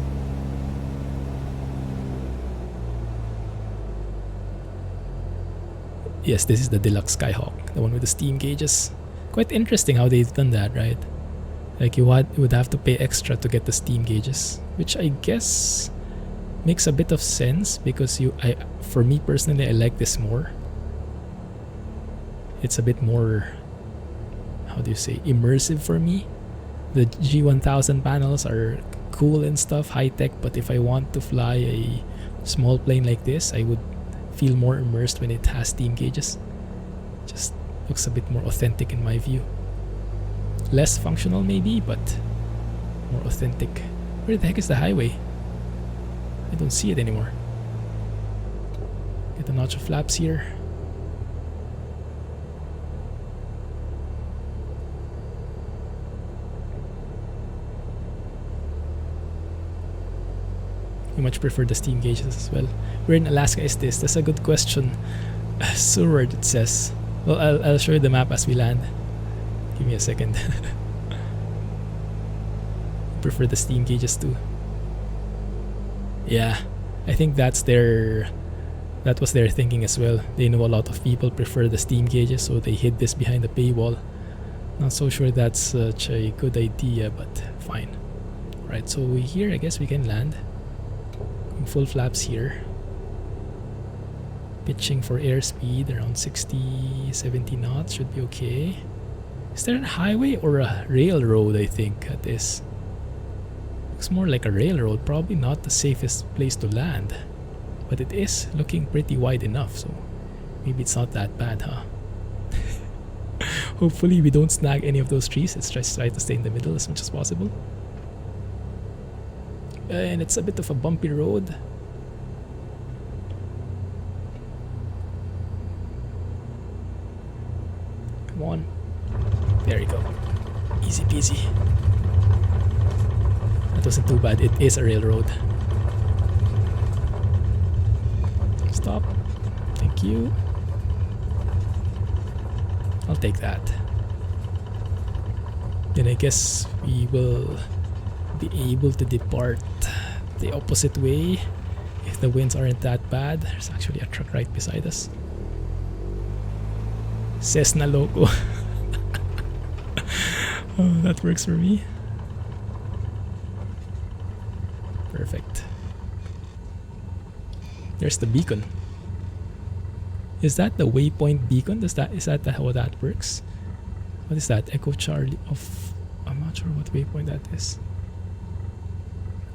Yes, this is the deluxe Skyhawk, the one with the steam gauges. Quite interesting how they've done that, right? Like you would have to pay extra to get the steam gauges, which I guess makes a bit of sense because for me personally, I like this more. It's a bit more, how do you say, immersive for me. The G1000 panels are cool and stuff, high tech, but if I want to fly a small plane like this, I would feel more immersed when it has steam gauges. Just looks a bit more authentic in my view. Less functional maybe, but more authentic. Where the heck is the highway? I don't see it anymore. Get a notch of flaps here. You much prefer the steam gauges as well. Where in Alaska is this? That's a good question. Seward, it says. Well, I'll show you the map as we land. Give me a second. Prefer the steam gauges too. Yeah, I think that was their thinking as well. They know a lot of people prefer the steam gauges, so they hid this behind the paywall. Not so sure that's such a good idea, but fine. Right, so here I guess we can land. Full flaps here. Pitching for airspeed around 60, 70 knots should be okay. Is there a highway or a railroad? I think at this. Looks more like a railroad, probably not the safest place to land. But it is looking pretty wide enough, so maybe it's not that bad, huh? Hopefully we don't snag any of those trees. Let's just try to stay in the middle as much as possible. And it's a bit of a bumpy road. Come on. There you go. Easy peasy. That wasn't too bad. It is a railroad. Stop. Thank you. I'll take that. Then I guess we will be able to depart the opposite way if the winds aren't that bad. There's actually a truck right beside us. Cessna loco. Oh, that works for me. Perfect. There's the beacon. Is that the waypoint beacon? Is that how that works? What is that? Echo Charlie of... I'm not sure what waypoint that is.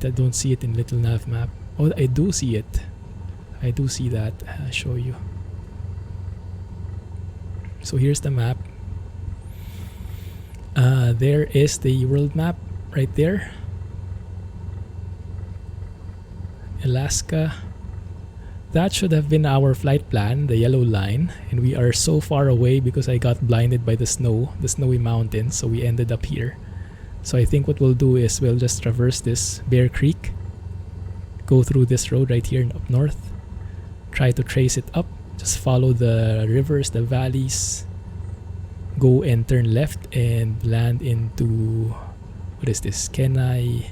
I don't see it in Little Nav map. Oh, I do see it. I do see that. I'll show you. So here's the map. There is the world map right there. Alaska. That should have been our flight plan, the yellow line. And we are so far away because I got blinded by the snow, the snowy mountains. So we ended up here. So I think what we'll do is we'll just traverse this Bear Creek, go through this road right here up north, try to trace it up, just follow the rivers, the valleys, go and turn left and land into, what is this, Kenai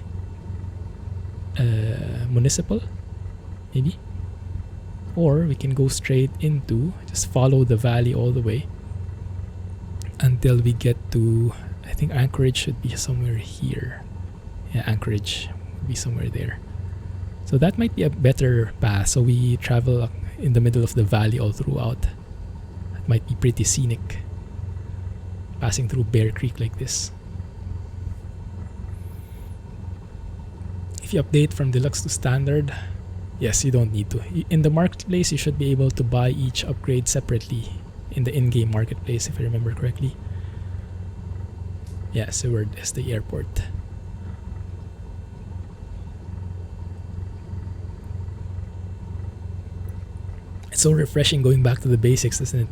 Municipal, maybe? Or we can go straight into, just follow the valley all the way until we get to, I think Anchorage should be somewhere here. Yeah, Anchorage would be somewhere there. So that might be a better path. So we travel in the middle of the valley all throughout. That might be pretty scenic. Passing through Bear Creek like this. If you update from deluxe to standard, yes, you don't need to. In the marketplace, you should be able to buy each upgrade separately in the in-game marketplace, if I remember correctly. Yeah, Seward is the airport. It's so refreshing going back to the basics, isn't it?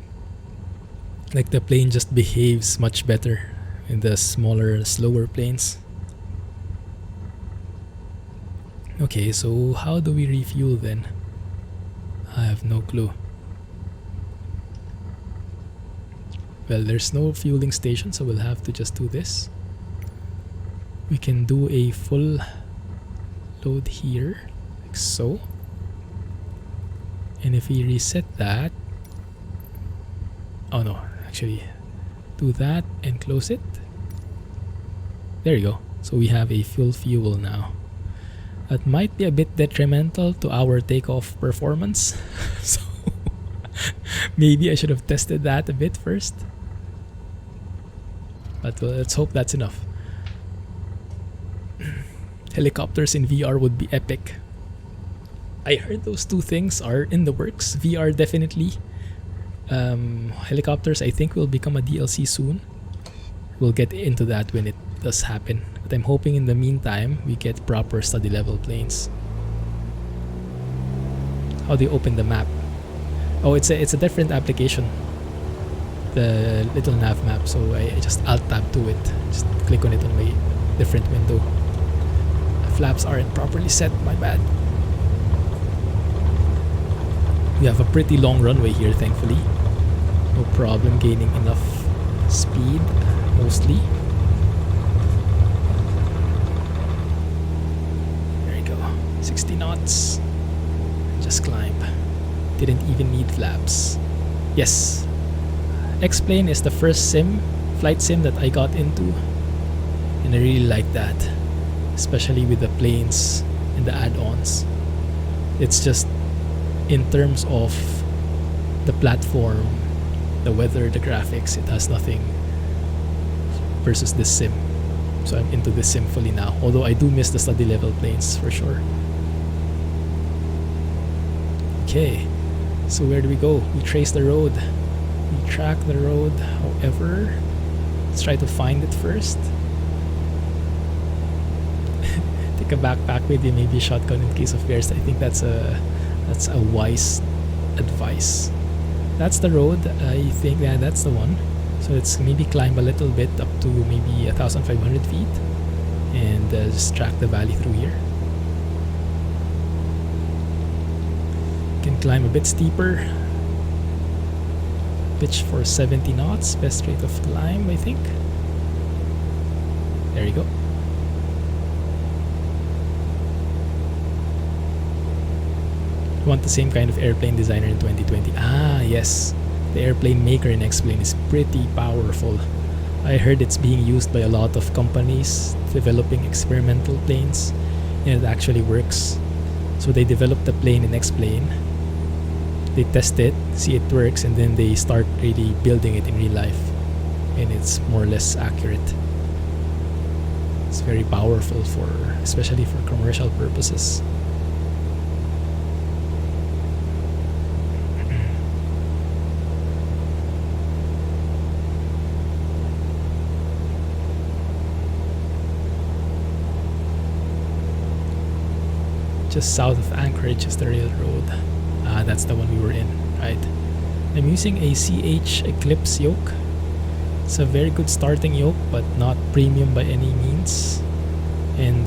Like the plane just behaves much better in the smaller, slower planes. Okay, so how do we refuel then? I have no clue. Well, there's no fueling station, so we'll have to just do this. We can do a full load here, like so. And if we reset that, Oh no, actually do that and close it. There you go. So we have a fuel now. That might be a bit detrimental to our takeoff performance. So maybe I should have tested that a bit first. But let's hope that's enough. Helicopters in VR would be epic. I heard those two things are in the works. VR definitely. Helicopters I think will become a DLC soon. We'll get into that when it does happen. But I'm hoping in the meantime we get proper study level planes. How do you open the map? Oh, it's a different application. The little nav map. So I just alt tab to it. Just click on it on my different window. The flaps aren't properly set. My bad. We have a pretty long runway here, thankfully. No problem gaining enough speed, mostly. There you go. 60 knots. Just climb. Didn't even need flaps. Yes. X-Plane is the first flight sim that I got into. And I really like that. Especially with the planes and the add-ons. It's just, in terms of the platform, the weather, the graphics, it has nothing versus this sim. So I'm into this sim fully now. Although I do miss the study level planes for sure. Okay, so where do we go? We trace the road. We track the road. However, let's try to find it first. Take a backpack with you, maybe a shotgun in case of bears. I think that's a wise advice. That's the road. I think that's the one. So let's maybe climb a little bit up to maybe 1,500 feet and just track the valley through here. Can climb a bit steeper. Pitch for 70 knots. Best rate of climb, I think. There you go. Want the same kind of airplane designer in 2020. Ah, yes. The airplane maker in X-Plane is pretty powerful. I heard it's being used by a lot of companies developing experimental planes, and it actually works. So they develop the plane in X-Plane, they test it, see it works, and then they start really building it in real life, and it's more or less accurate. It's very powerful especially for commercial purposes. Just south of Anchorage is the railroad. Ah, that's the one we were in, right? I'm using a CH Eclipse yoke. It's a very good starting yoke, but not premium by any means. And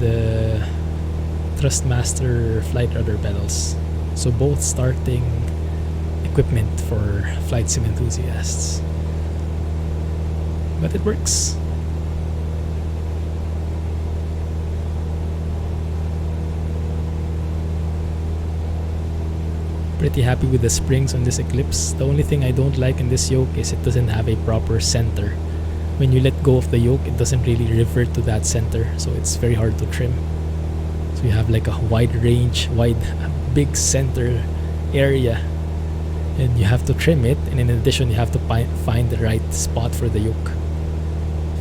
Thrustmaster flight rudder pedals. So both starting equipment for flight sim enthusiasts. But it works. Pretty happy with the springs on this Eclipse. The only thing I don't like in this yoke is it doesn't have a proper center. When you let go of the yoke, it doesn't really revert to that center, so it's very hard to trim. So you have like a big center area, and you have to trim it, and in addition you have to find the right spot for the yoke,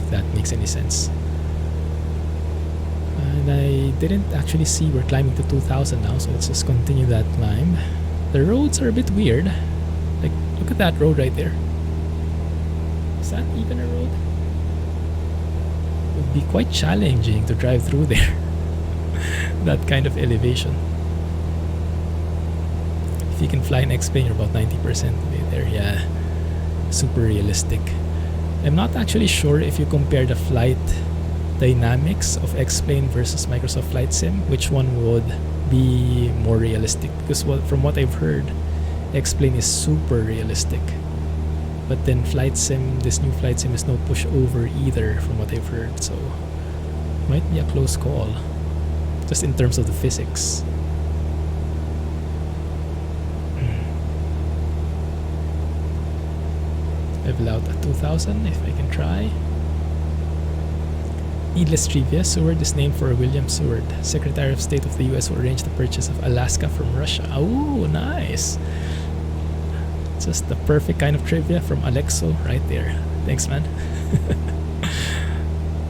if that makes any sense. And I didn't actually see we're climbing to 2,000 now, so let's just continue that climb. The roads are a bit weird. Like, look at that road right there. Is that even a road? It would be quite challenging to drive through there. That kind of elevation. If you can fly an X-Plane, you're about 90% way there. Yeah, super realistic. I'm not actually sure if you compare the flight dynamics of X-Plane versus Microsoft Flight Sim, which one would be more realistic, because from what I've heard, X-Plane is super realistic, but then this new Flight Sim is no pushover either from what I've heard, so might be a close call just in terms of the physics. level out at 2000 if I can try. Needless trivia, Seward is named for William Seward, Secretary of State of the US, who arranged the purchase of Alaska from Russia. Oh, nice! Just the perfect kind of trivia from Alexo right there. Thanks, man.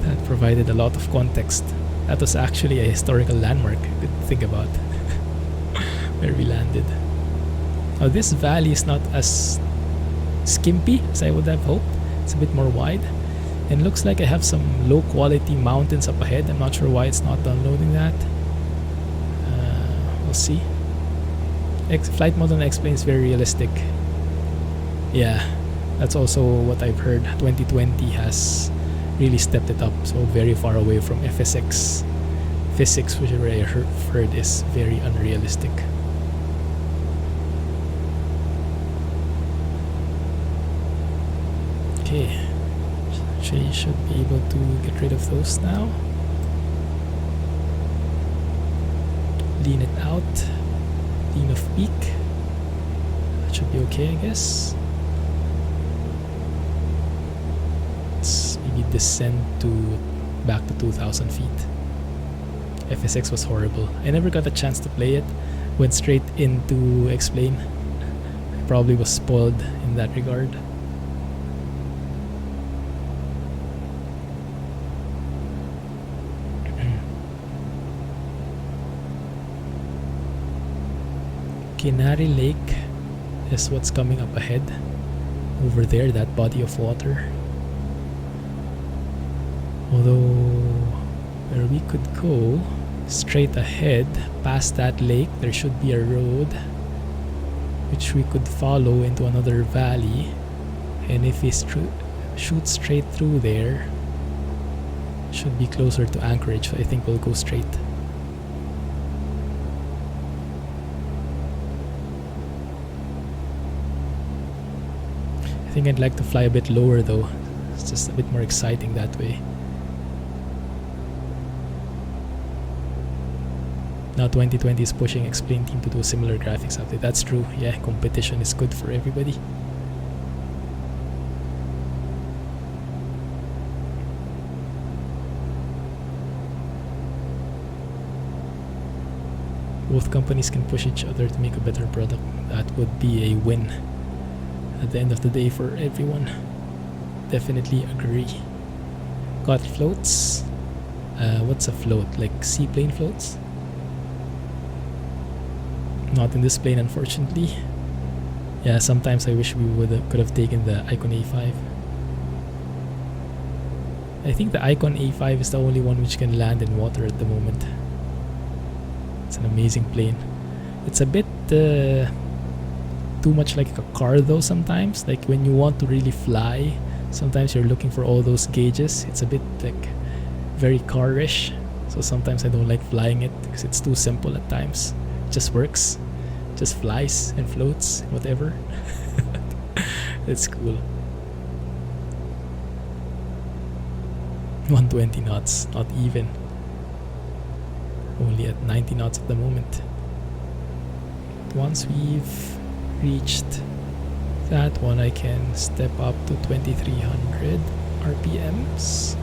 That provided a lot of context. That was actually a historical landmark I could think about where we landed. Now this valley is not as skimpy as I would have hoped. It's a bit more wide. And looks like I have some low quality mountains up ahead. I'm not sure why it's not downloading that. We'll see. Flight model explains very realistic. Yeah, that's also what I've heard. 2020 has really stepped it up, so very far away from FSX physics, which I heard is very unrealistic. Okay, actually should be able to get rid of those now. Lean it out, lean of peak. That should be okay, I guess. Let's maybe descend to back to 2,000 feet. FSX was horrible. I never got a chance to play it. Went straight into explain. I probably was spoiled in that regard. Kenai Lake is what's coming up ahead. Over there, that body of water. Although where we could go straight ahead past that lake, there should be a road which we could follow into another valley, and if we shoot straight through there, should be closer to Anchorage, so I think we'll go straight. I think I'd like to fly a bit lower though. It's just a bit more exciting that way. Now 2020 is pushing Explain Team to do a similar graphics update. That's true. Yeah, competition is good for everybody. Both companies can push each other to make a better product. That would be a win at the end of the day for everyone. Definitely agree. Got floats. What's a float? Like seaplane floats? Not in this plane, unfortunately. Yeah, sometimes I wish we could have taken the Icon A5. I think the Icon A5 is the only one which can land in water at the moment. It's an amazing plane. It's a bit too much like a car though sometimes. Like when you want to really fly, sometimes you're looking for all those gauges. It's a bit like very car-ish. So sometimes I don't like flying it because it's too simple at times. It just works. Just flies and floats, whatever. It's cool. 120 knots, not even. Only at 90 knots at the moment. Once we've reached that one, I can step up to 2300 RPMs.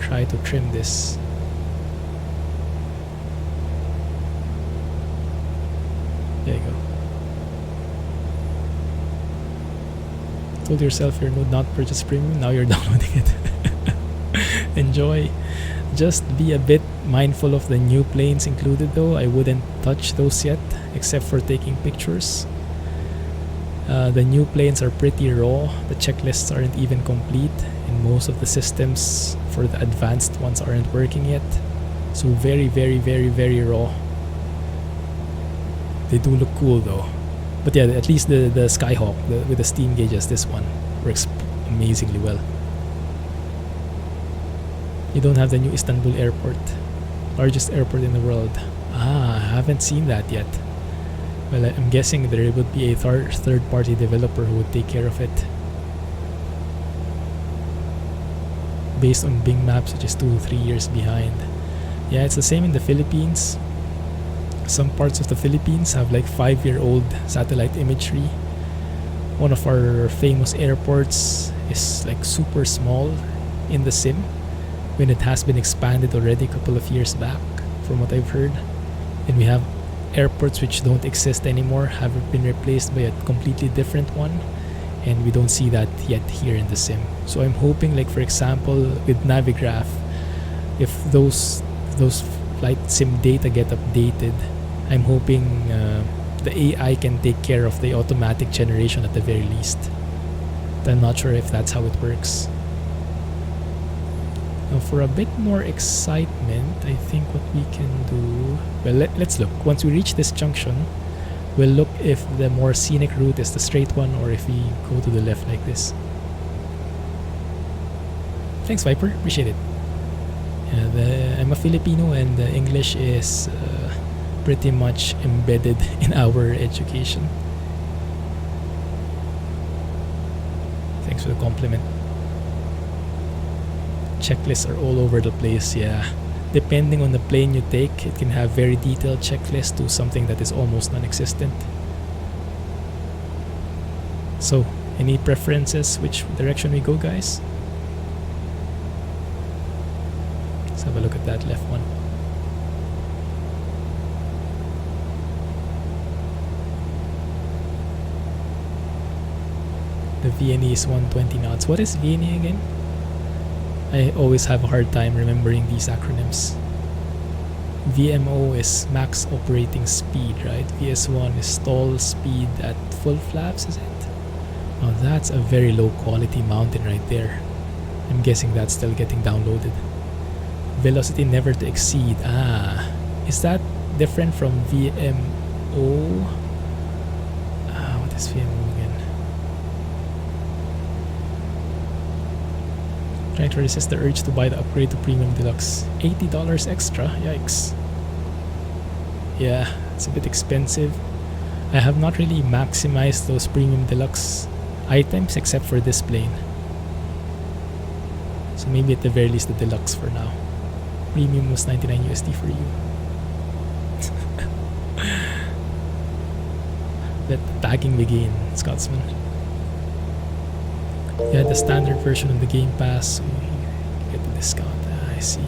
Try to trim this. There you go. Told yourself you're not purchase premium, now you're downloading it. Enjoy. Just be a bit mindful of the new planes included though. I wouldn't touch those yet, except for taking pictures. The new planes are pretty raw. The checklists aren't even complete, and most of the systems for the advanced ones aren't working yet. So very, very, very, very raw. They do look cool though. But yeah, at least the Skyhawk with the steam gauges, this one works amazingly well. You don't have the new Istanbul airport, largest airport in the world. I haven't seen that yet. Well, I'm guessing there would be a third-party developer who would take care of it. Based on Bing Maps, which is 2-3 years behind. Yeah, it's the same in the Philippines. Some parts of the Philippines have like 5-year-old satellite imagery, one of our famous airports is like super small in the sim when it has been expanded already a couple of years back, from what I've heard. And we have airports which don't exist anymore, have been replaced by a completely different one, and we don't see that yet here in the sim. So I'm hoping, like for example with Navigraph, if those flight sim data get updated, I'm hoping the AI can take care of the automatic generation at the very least. But I'm not sure if that's how it works. Now for a bit more excitement, I think what we can do... Well, let's look. Once we reach this junction, we'll look if the more scenic route is the straight one or if we go to the left like this. Thanks, Viper. Appreciate it. I'm a Filipino and English is pretty much embedded in our education. Thanks for the compliment. Checklists are all over the place, yeah. Depending on the plane you take, it can have very detailed checklists to something that is almost non-existent. So, any preferences which direction we go, guys? Let's have a look at that left one. The VNE is 120 knots. What is VNE again? I always have a hard time remembering these acronyms. VMO is max operating speed, right? VS1 is stall speed at full flaps, is it? Oh, that's a very low quality mountain right there. I'm guessing that's still getting downloaded. Velocity never to exceed. Ah, is that different from VMO? What is VMO again? Trying to resist the urge to buy the upgrade to Premium Deluxe. $80 extra? Yikes. Yeah, it's a bit expensive. I have not really maximized those Premium Deluxe items except for this plane. So maybe at the very least the Deluxe for now. Premium was 99 USD for you. Let the tagging begin, Scotsman. Yeah, the standard version of the Game Pass, so you get the discount. I see.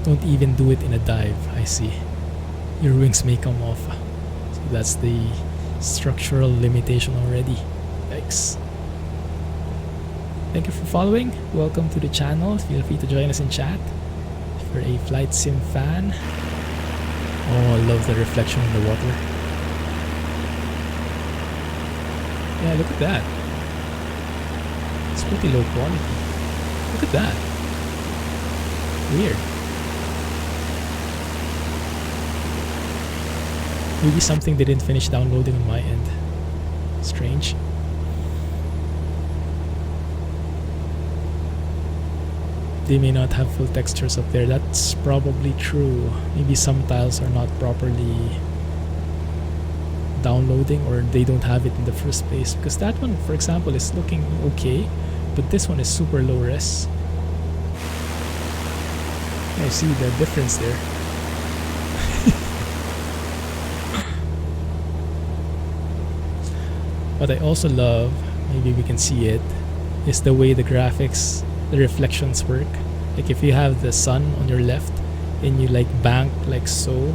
Don't even do it in a dive. I see. Your wings may come off. So that's the structural limitation already. Yikes. Thank you for following. Welcome to the channel. Feel free to join us in chat if you're a flight sim fan. Oh, I love the reflection in the water. Yeah, look at that. It's pretty low quality. Look at that. Weird. Maybe something didn't finish downloading on my end. Strange. They may not have full textures up there. That's probably true. Maybe some tiles are not properly downloading, or they don't have it in the first place, because that one, for example, is looking okay, but this one is super low res. I see the difference there. What I also love, maybe we can see it, is the way the graphics, the reflections work. Like if you have the sun on your left and you like bank like so,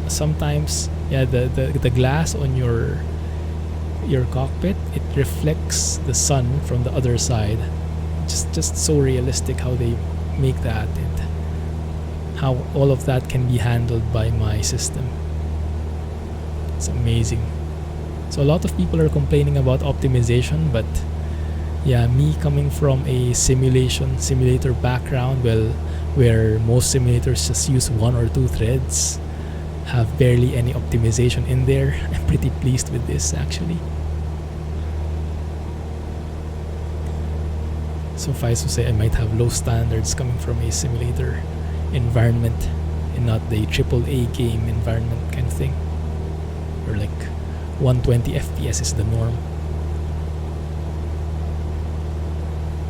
sometimes yeah, the glass on your cockpit, it reflects the sun from the other side. Just so realistic how they make that, and how all of that can be handled by my system. It's amazing. So a lot of people are complaining about optimization, but yeah, me coming from a simulator background, well, where most simulators just use 1 or 2 threads, have barely any optimization in there, I'm pretty pleased with this actually. Suffice to say, I might have low standards coming from a simulator environment and not the AAA game environment kind of thing, or like 120 FPS is the norm.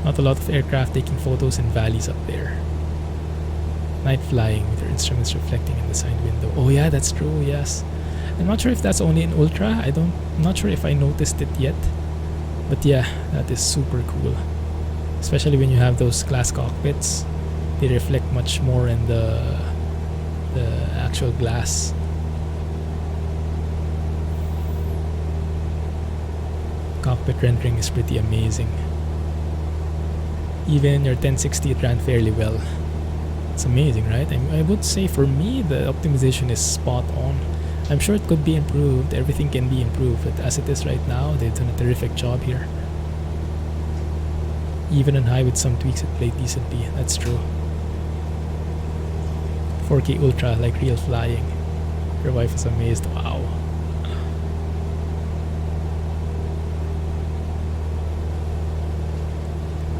Not a lot of aircraft taking photos in valleys up there. Night flying with their instruments reflecting in the side window. Oh yeah, that's true, yes. I'm not sure if that's only in Ultra. I'm not sure if I noticed it yet. But yeah, that is super cool. Especially when you have those glass cockpits. They reflect much more in the actual glass. Cockpit rendering is pretty amazing. Even in your 1060 it ran fairly well. It's amazing, right? I would say for me the optimization is spot on. I'm sure it could be improved. Everything can be improved, but as it is right now, they've done a terrific job here. Even on high with some tweaks it played decently. That's true. 4K Ultra, like real flying. Your wife is amazed. Wow.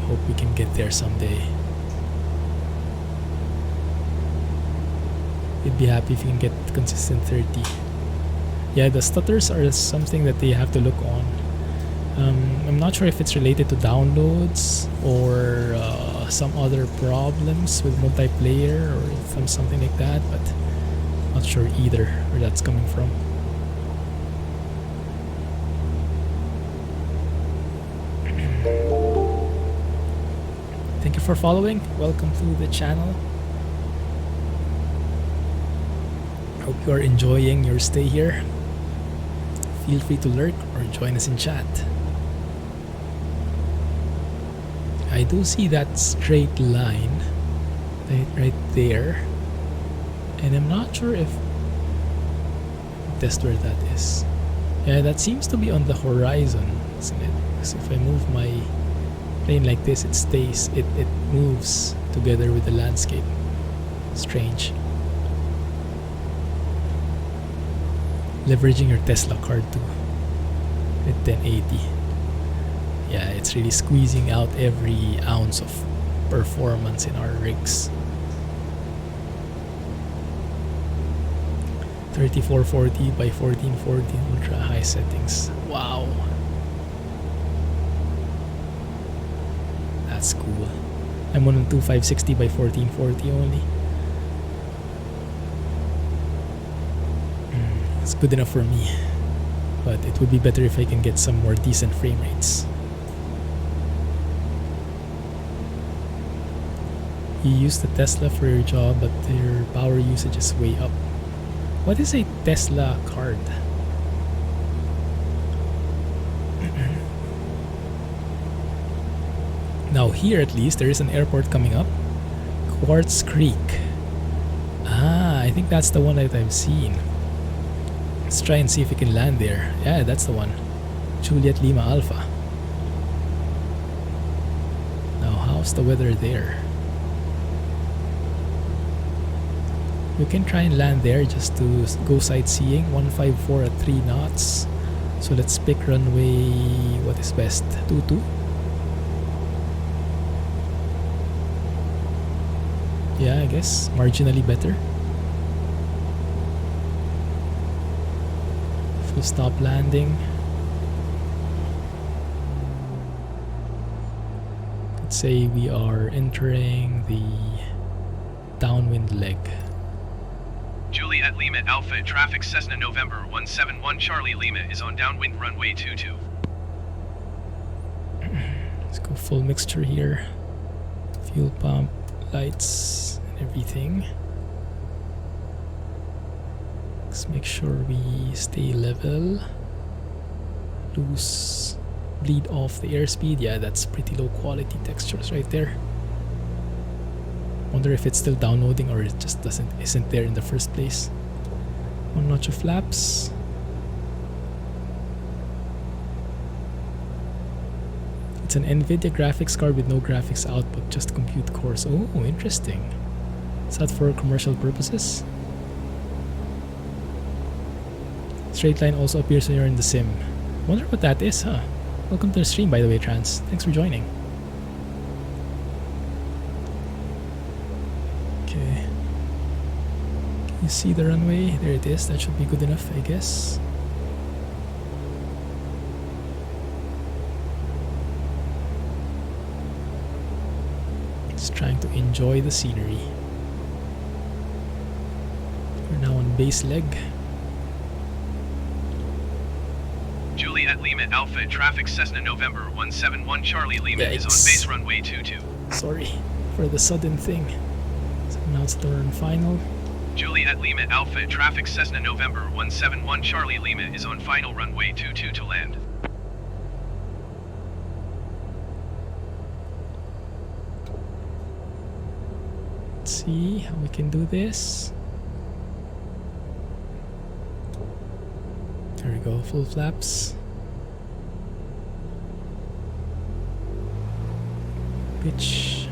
Hope we can get there someday. You'd be happy if you can get consistent 30. Yeah, the stutters are something that they have to look on. I'm not sure if it's related to downloads or some other problems with multiplayer or something like that, but not sure either where that's coming from. Thank you for following. Welcome to the channel. Hope you are enjoying your stay here. Feel free to lurk or join us in chat. I do see that straight line right there, and I'm not sure if test where that is. Yeah, that seems to be on the horizon, isn't it? Because if I move my plane like this, it stays, it moves together with the landscape. Strange. Leveraging your Tesla card too with 1080. Yeah, it's really squeezing out every ounce of performance in our rigs. 3440 by 1440 ultra high settings. Wow. That's cool. I'm on 2560 by 1440 only. It's good enough for me, but it would be better if I can get some more decent frame rates. You use the Tesla for your job, but your power usage is way up. What is a Tesla card? Now here at least there is an airport coming up. Quartz Creek. Ah, I think that's the one that I've seen. Let's try and see if we can land there. Yeah, that's the one. Juliet Lima Alpha. Now, how's the weather there? We can try and land there just to go sightseeing. 154 at 3 knots. So let's pick runway, what is best? 22? Yeah, I guess marginally better. Full stop landing. Let's say we are entering the downwind leg. Juliet Lima Alpha traffic Cessna November 171 Charlie Lima is on downwind runway 22. Let's go full mixture here. Fuel pump, lights, and everything. Let's make sure we stay level. Loose, bleed off the airspeed. Yeah, that's pretty low quality textures right there. Wonder if it's still downloading or it just isn't there in the first place. One notch of flaps. It's an NVIDIA graphics card with no graphics output, just compute cores. Oh, interesting. Is that for commercial purposes? Straight line also appears when you're in the sim. Wonder what that is, huh? Welcome to the stream, by the way, Trans. Thanks for joining. Okay. Can you see the runway? There it is. That should be good enough, I guess. Just trying to enjoy the scenery. We're now on base leg. Alpha traffic Cessna November 171 Charlie Lima is on Yikes. base runway 22. Sorry for the sudden thing. So now it's turn final. Juliet Lima Alpha traffic Cessna November 171 Charlie Lima is on final runway 22 to land. Let's see how we can do this. There we go, full flaps. Pitch.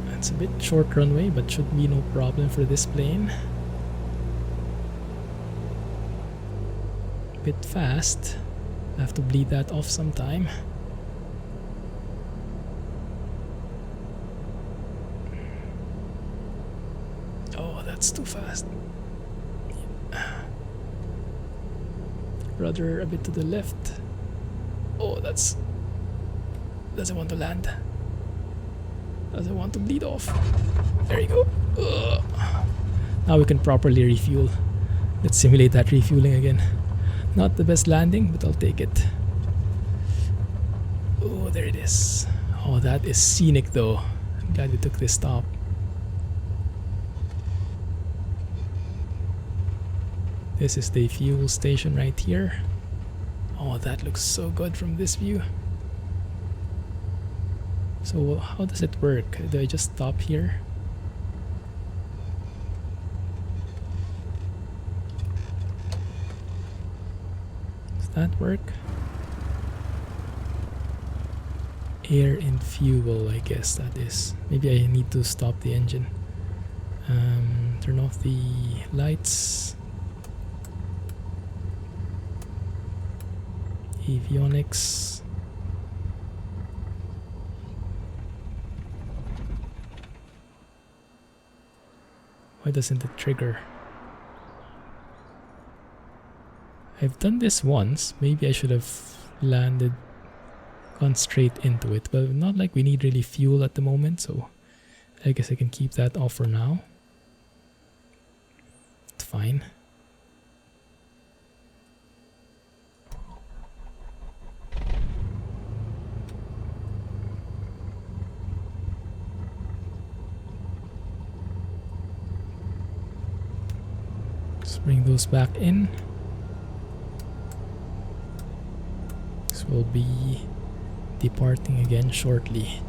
That's a bit short runway, but should be no problem for this plane. Bit fast. I have to bleed that off sometime. Oh, that's too fast. Rudder a bit to the left. Oh, that's... doesn't want to land. Doesn't want to bleed off. There you go. Ugh. Now we can properly refuel. Let's simulate that refueling again. Not the best landing, but I'll take it. Oh, there it is. Oh, that is scenic though. I'm glad we took this stop. This is the fuel station right here. Oh, that looks so good from this view. So how does it work? Do I just stop here? Does that work? Air and fuel, I guess that is. Maybe I need to stop the engine. Turn off the lights. Avionics. Why doesn't it trigger? I've done this once. Maybe I should have gone straight into it. But not like we need really fuel at the moment, so I guess I can keep that off for now. It's fine. Bring those back in. This will be departing again shortly.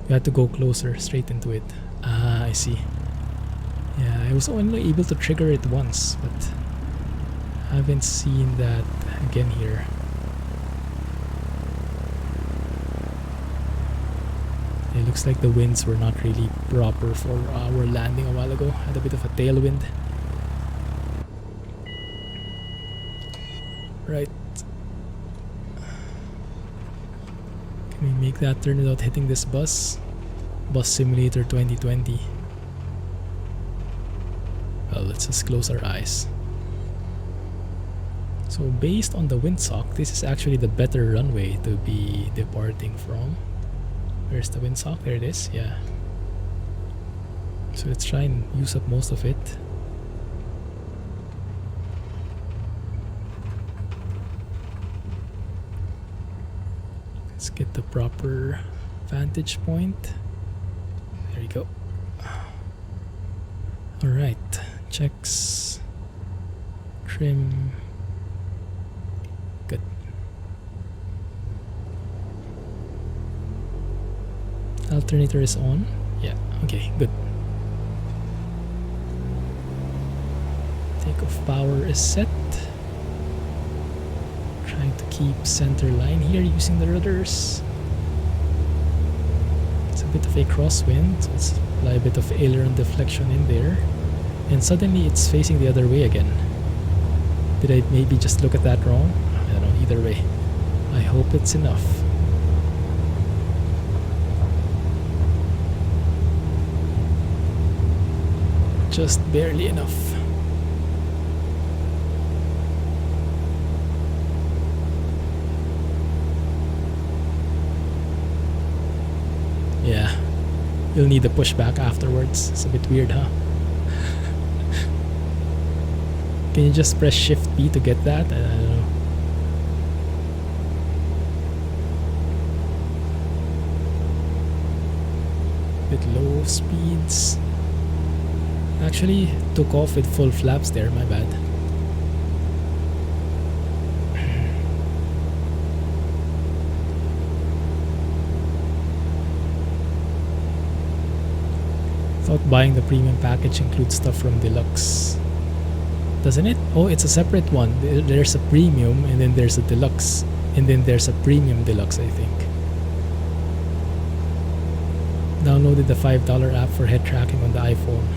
You have to go closer, straight into it. Ah, I see. Yeah, I was only able to trigger it once, but I haven't seen that again here. It looks like the winds were not really proper for our landing a while ago. Had a bit of a tailwind. Right. Can we make that turn without hitting this bus? Bus Simulator 2020. Well, let's just close our eyes. So based on the windsock, this is actually the better runway to be departing from. Where's the windsock? There it is, yeah. So let's try and use up most of it. Let's get the proper vantage point. There you go. Alright, checks, trim. Good. Alternator is on. Yeah, okay, good. Takeoff power is set. Trying to keep center line here using the rudders. It's a bit of a crosswind, so let's apply a bit of aileron deflection in there. And suddenly it's facing the other way again. Did I maybe just look at that wrong? I don't know, either way. I hope it's enough. Just barely enough. Yeah, you'll need a pushback afterwards. It's a bit weird, huh? Can you just press Shift B to get that? I don't know. With low speeds. Actually, took off with full flaps there, my bad. Thought buying the premium package includes stuff from deluxe. Doesn't it? Oh, it's a separate one. There's a premium and then there's a deluxe. And then there's a premium deluxe, I think. Downloaded the $5 app for head tracking on the iPhone.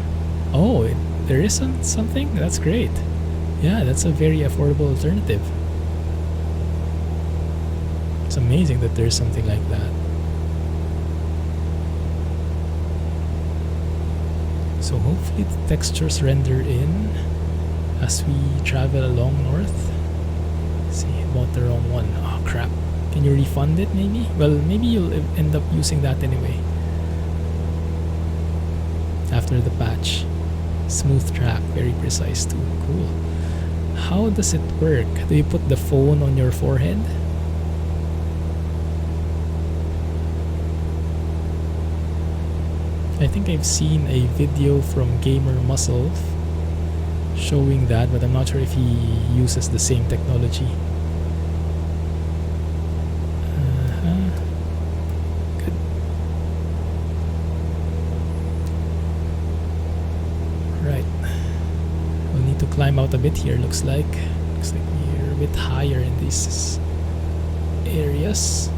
Oh, there is something? That's great. Yeah, that's a very affordable alternative. It's amazing that there's something like that. So hopefully the textures render in as we travel along north. Let's see, bought the wrong one. Oh crap. Can you refund it maybe? Well, maybe you'll end up using that anyway. After the patch. Smooth track, very precise too. Cool. How does it work? Do you put the phone on your forehead? I think I've seen a video from Gamer Muscle showing that, but I'm not sure if he uses the same technology. Good. Right. We'll need to climb out a bit here, looks like. Looks like we're a bit higher in these areas.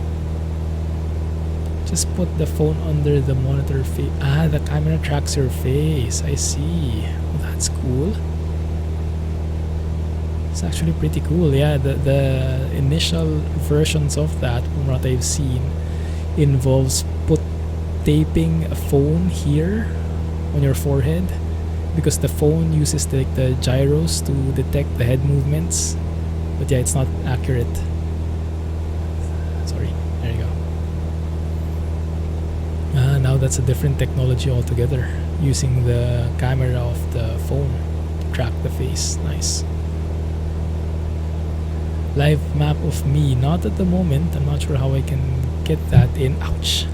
Just put the phone under the monitor face. Ah, the camera tracks your face. I see. Well, that's cool. It's actually pretty cool. Yeah, the initial versions of that, from what I've seen, involves taping a phone here on your forehead, because the phone uses the gyros to detect the head movements. But yeah, it's not accurate. Sorry. There you go. Now that's a different technology altogether, using the camera of the phone to track the face. Nice. Live map of me, not at the moment. I'm not sure how I can get that in. Ouch.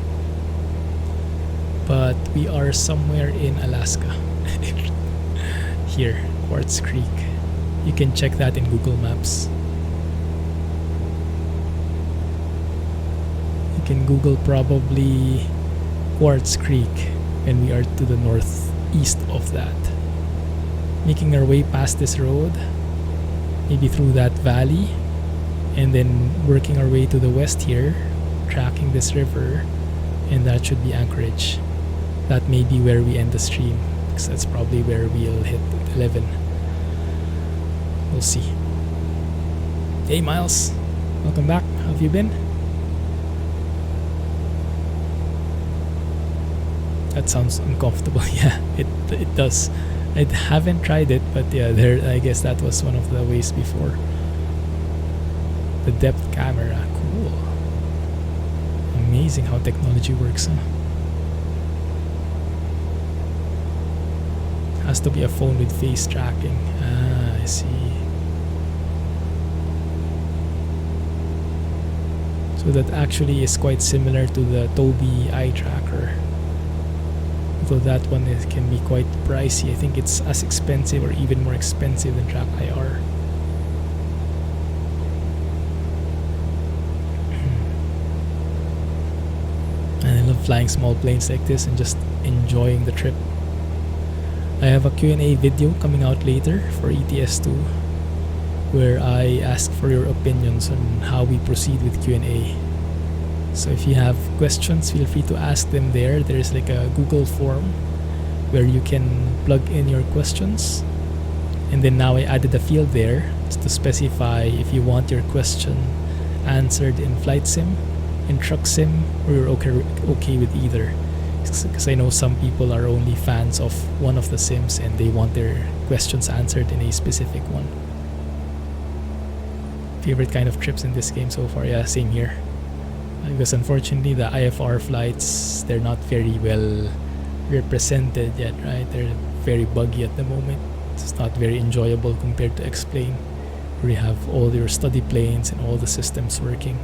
But we are somewhere in Alaska. Here, Quartz Creek. You can check that in Google Maps. You can Google probably Quartz Creek, and we are to the northeast of that. Making our way past this road, maybe through that valley, and then working our way to the west here, tracking this river, and that should be Anchorage. That may be where we end the stream, because that's probably where we'll hit 11. We'll see. Hey Miles, welcome back. How have you been? That sounds uncomfortable. Yeah, it does. I haven't tried it, but yeah, I guess that was one of the ways before. The depth camera, cool. Amazing how technology works, huh? Has to be a phone with face tracking. Ah, I see. So that actually is quite similar to the Tobii eye tracker. Though that one can be quite pricey. I think it's as expensive or even more expensive than Track IR. And I love flying small planes like this and just enjoying the trip. I have a Q&A video coming out later for ETS2, where I ask for your opinions on how we proceed with Q&A. So if you have questions, feel free to ask them there. There's like a Google form where you can plug in your questions. And then now I added a field there to specify if you want your question answered in flight sim, in truck sim, or you're okay with either. Because I know some people are only fans of one of the sims and they want their questions answered in a specific one. Favorite kind of trips in this game so far? Yeah, same here. Because unfortunately the IFR flights, they're not very well represented yet, right? They're very buggy at the moment. It's not very enjoyable compared to X-Plane, where you have all your study planes and all the systems working.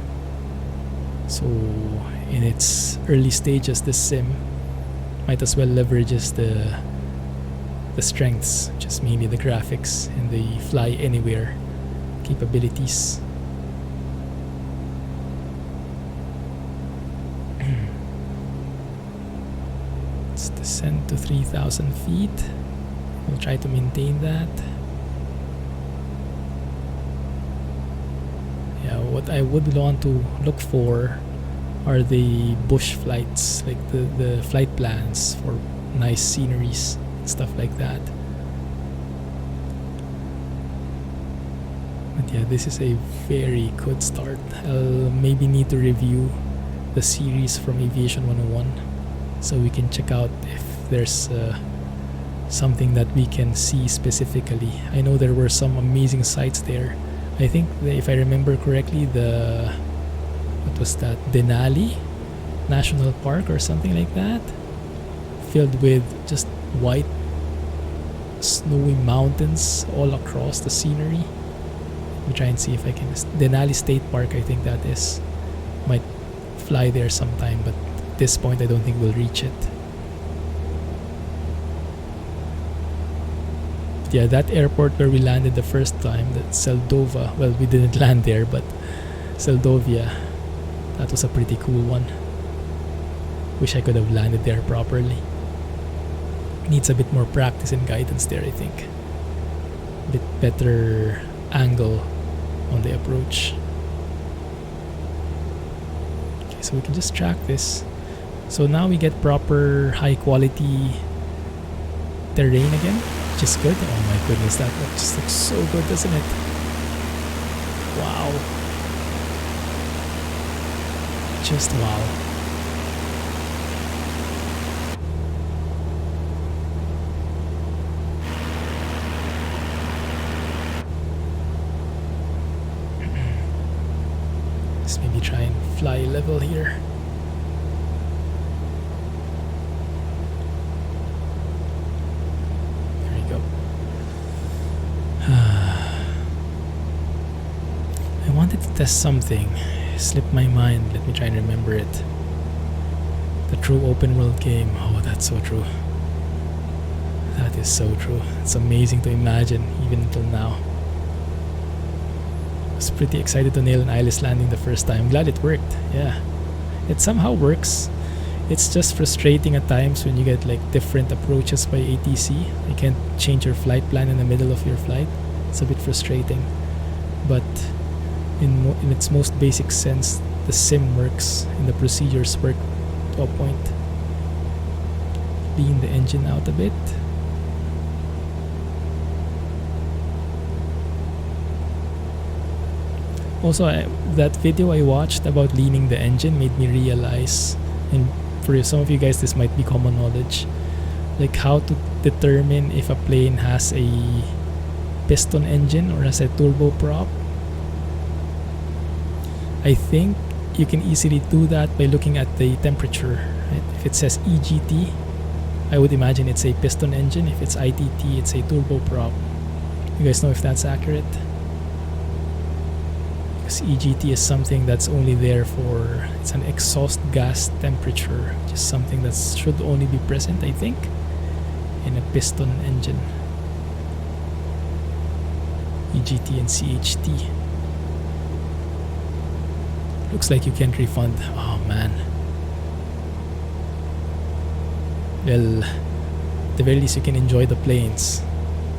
So in its early stages, this sim might as well leverages the strengths, which is mainly the graphics and the fly anywhere capabilities. Let's descend to 3,000 feet. We'll try to maintain that. Yeah, what I would want to look for are the bush flights, like the flight plans for nice sceneries and stuff like that. But yeah, this is a very good start. I'll maybe need to review the series from Aviation 101 so we can check out if there's something that we can see specifically. I know there were some amazing sites there. I think if I remember correctly, what was that, Denali National Park or something like that, filled with just white snowy mountains all across the scenery. Let me try and see if I can. Denali State Park, I think that is. Might fly there sometime, but at this point I don't think we'll reach it. Yeah, that airport where we landed the first time, that Seldova, well, we didn't land there, but Seldovia, that was a pretty cool one. Wish I could have landed there properly. Needs a bit more practice and guidance there, I think. A bit better angle on the approach. Okay, so we can just track this. So now we get proper high quality terrain again, which is good. Oh my goodness, that just looks so good, doesn't it? Wow. Just wow. Let's maybe try and fly level here. There we go. I wanted to test something. Slipped my mind. Let me try and remember it. The true open world game. Oh, that's so true. That is so true. It's amazing to imagine even until now. I was pretty excited to nail an eyeless landing the first time. Glad it worked. Yeah. It somehow works. It's just frustrating at times when you get like different approaches by ATC. You can't change your flight plan in the middle of your flight. It's a bit frustrating. But in its most basic sense, the sim works and the procedures work to a point. Lean the engine out a bit. Also, that video I watched about leaning the engine made me realize, and for some of you guys this might be common knowledge, like how to determine if a plane has a piston engine or has a turboprop. I think you can easily do that by looking at the temperature. Right? If it says EGT, I would imagine it's a piston engine. If it's ITT, it's a turboprop. You guys know if that's accurate? Because EGT is something that's only there for, it's an exhaust gas temperature, which is something that should only be present, I think, in a piston engine. EGT and CHT. Looks like you can't refund. Oh man. Well, at the very least you can enjoy the planes.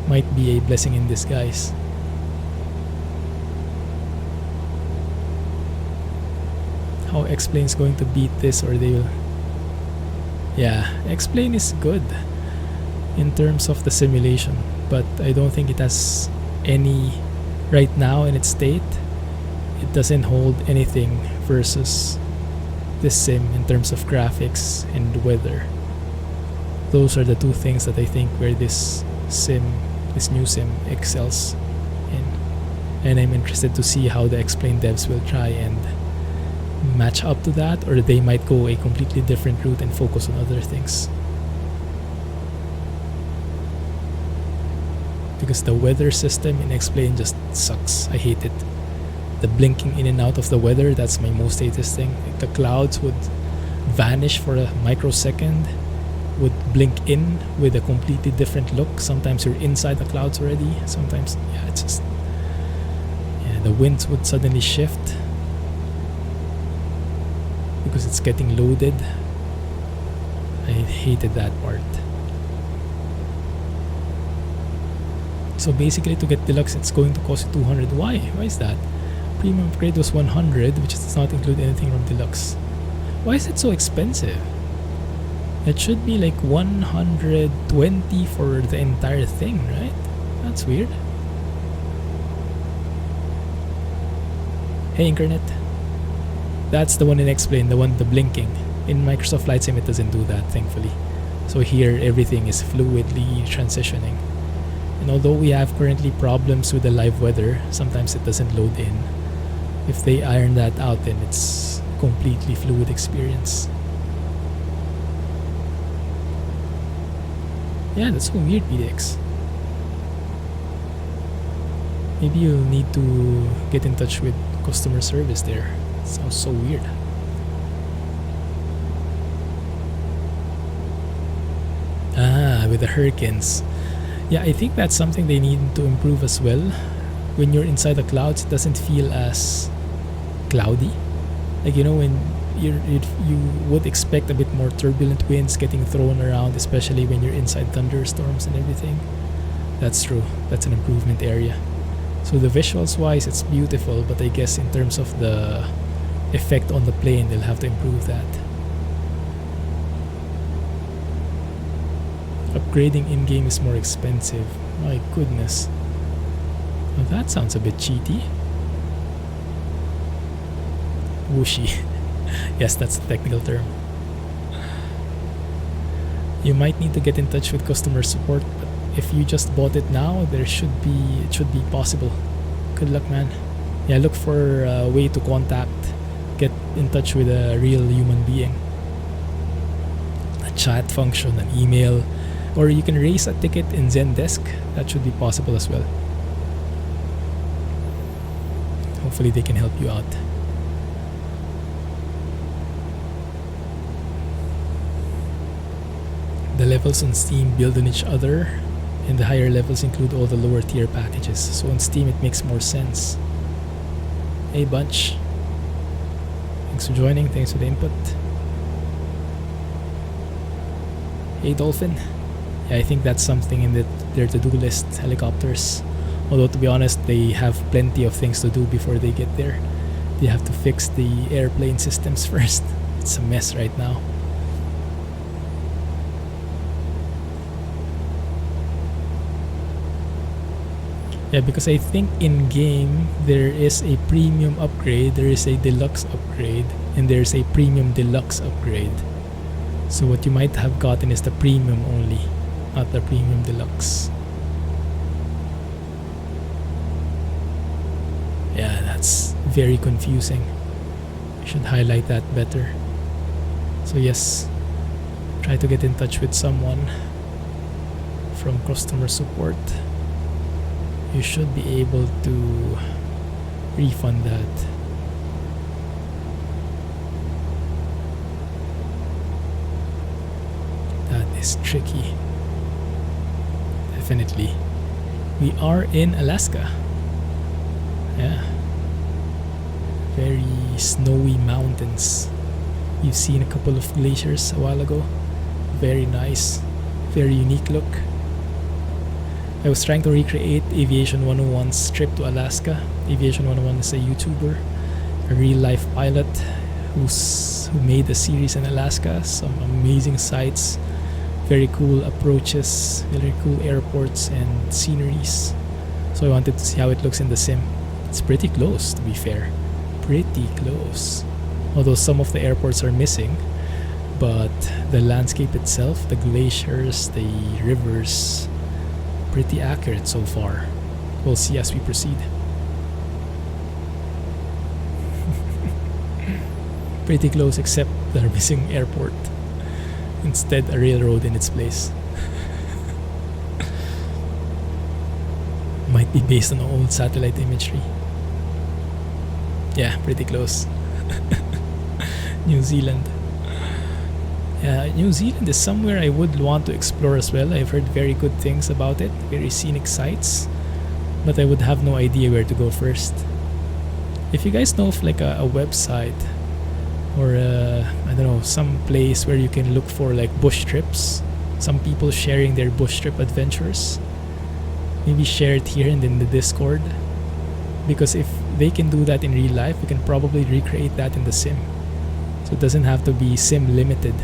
Might be a blessing in disguise. How X-Plane's going to beat this, or they will... Yeah, X-Plane is good in terms of the simulation, but I don't think it has any right now in its state. It doesn't hold anything versus this sim in terms of graphics and weather. Those are the two things that I think where this new sim excels in. And I'm interested to see how the X-Plane devs will try and match up to that, or they might go a completely different route and focus on other things. because the weather system in X-Plane just sucks. I hate it. The blinking in and out of the weather, that's my most hated thing. Like the clouds would vanish for a microsecond, would blink in with a completely different look. Sometimes you're inside the clouds already. Sometimes, yeah, it's just, yeah, the winds would suddenly shift because it's getting loaded. I hated that part. So basically, to get deluxe, it's going to cost you 200. Why? Why is that? Premium upgrade was 100, which does not include anything from deluxe. Why is it so expensive? It should be like 120 for the entire thing, right? That's weird. Hey, Internet. That's the one in X-Plane, the blinking. In Microsoft Flight Sim, it doesn't do that, thankfully. So here, everything is fluidly transitioning. And although we have currently problems with the live weather, sometimes it doesn't load in. If they iron that out, then it's a completely fluid experience. Yeah, that's so weird, PDX. Maybe you'll need to get in touch with customer service there. It sounds so weird. Ah, with the hurricanes. Yeah, I think that's something they need to improve as well. When you're inside the clouds, it doesn't feel as cloudy. Like, you know, when you would expect a bit more turbulent winds getting thrown around, especially when you're inside thunderstorms and everything. That's true. That's an improvement area. So the visuals wise, it's beautiful, but I guess in terms of the effect on the plane, they'll have to improve that. Upgrading in-game is more expensive. My goodness. Well, that sounds a bit cheaty. Whooshy. Yes, that's the technical term. You might need to get in touch with customer support, but if you just bought it now, it should be possible. Good luck, man. Yeah, look for a way to get in touch with a real human being. A chat function, an email, or you can raise a ticket in Zendesk. That should be possible as well. Hopefully they can help you out. The levels on Steam build on each other, and the higher levels include all the lower tier packages. So on Steam it makes more sense. Hey Bunch. Thanks for joining, thanks for the input. Hey Dolphin. Yeah, I think that's something in their to-do list, helicopters. Although to be honest, they have plenty of things to do before they get there. They have to fix the airplane systems first. It's a mess right now. Yeah, because I think in-game there is a premium upgrade, there is a deluxe upgrade, and there's a premium deluxe upgrade. So what you might have gotten is the premium only, not the premium deluxe. Yeah, that's very confusing. I should highlight that better. So yes, try to get in touch with someone from customer support. You should be able to refund that. That is tricky. Definitely. We are in Alaska. Yeah. Very snowy mountains. You've seen a couple of glaciers a while ago. Very nice. Very unique look. I was trying to recreate Aviation101's trip to Alaska. Aviation101 is a YouTuber, a real-life pilot who made a series in Alaska. Some amazing sights, very cool approaches, very cool airports and sceneries. So I wanted to see how it looks in the sim. It's pretty close, to be fair. Pretty close. Although some of the airports are missing, but the landscape itself, the glaciers, the rivers, pretty accurate so far. We'll see as we proceed. Pretty close, except they're missing airport. Instead, a railroad in its place. be based on old satellite imagery. Yeah, pretty close. New Zealand. New Zealand is somewhere I would want to explore as well. I've heard very good things about it, very scenic sites, but I would have no idea where to go first. If you guys know of like a website or I don't know, some place where you can look for like bush trips, some people sharing their bush trip adventures, maybe share it here and in the Discord, because if they can do that in real life, we can probably recreate that in the sim. So it doesn't have to be sim limited.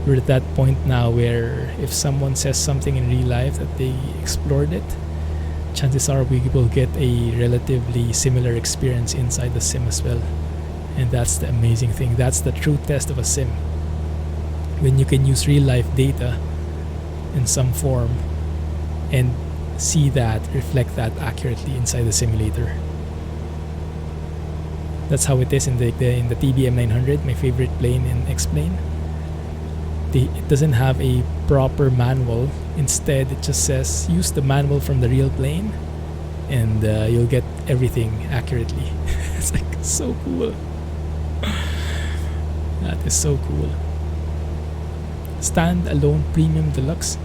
We're at that point now where if someone says something in real life that they explored it, chances are we will get a relatively similar experience inside the sim as well. And that's the amazing thing. That's the true test of a sim. When you can use real life data in some form and see that, reflect that accurately inside the simulator. That's how it is in the TBM 900, my favorite plane in X-Plane. It doesn't have a proper manual. Instead, it just says use the manual from the real plane and you'll get everything accurately. It's like so cool. That is so cool. Stand-alone premium deluxe,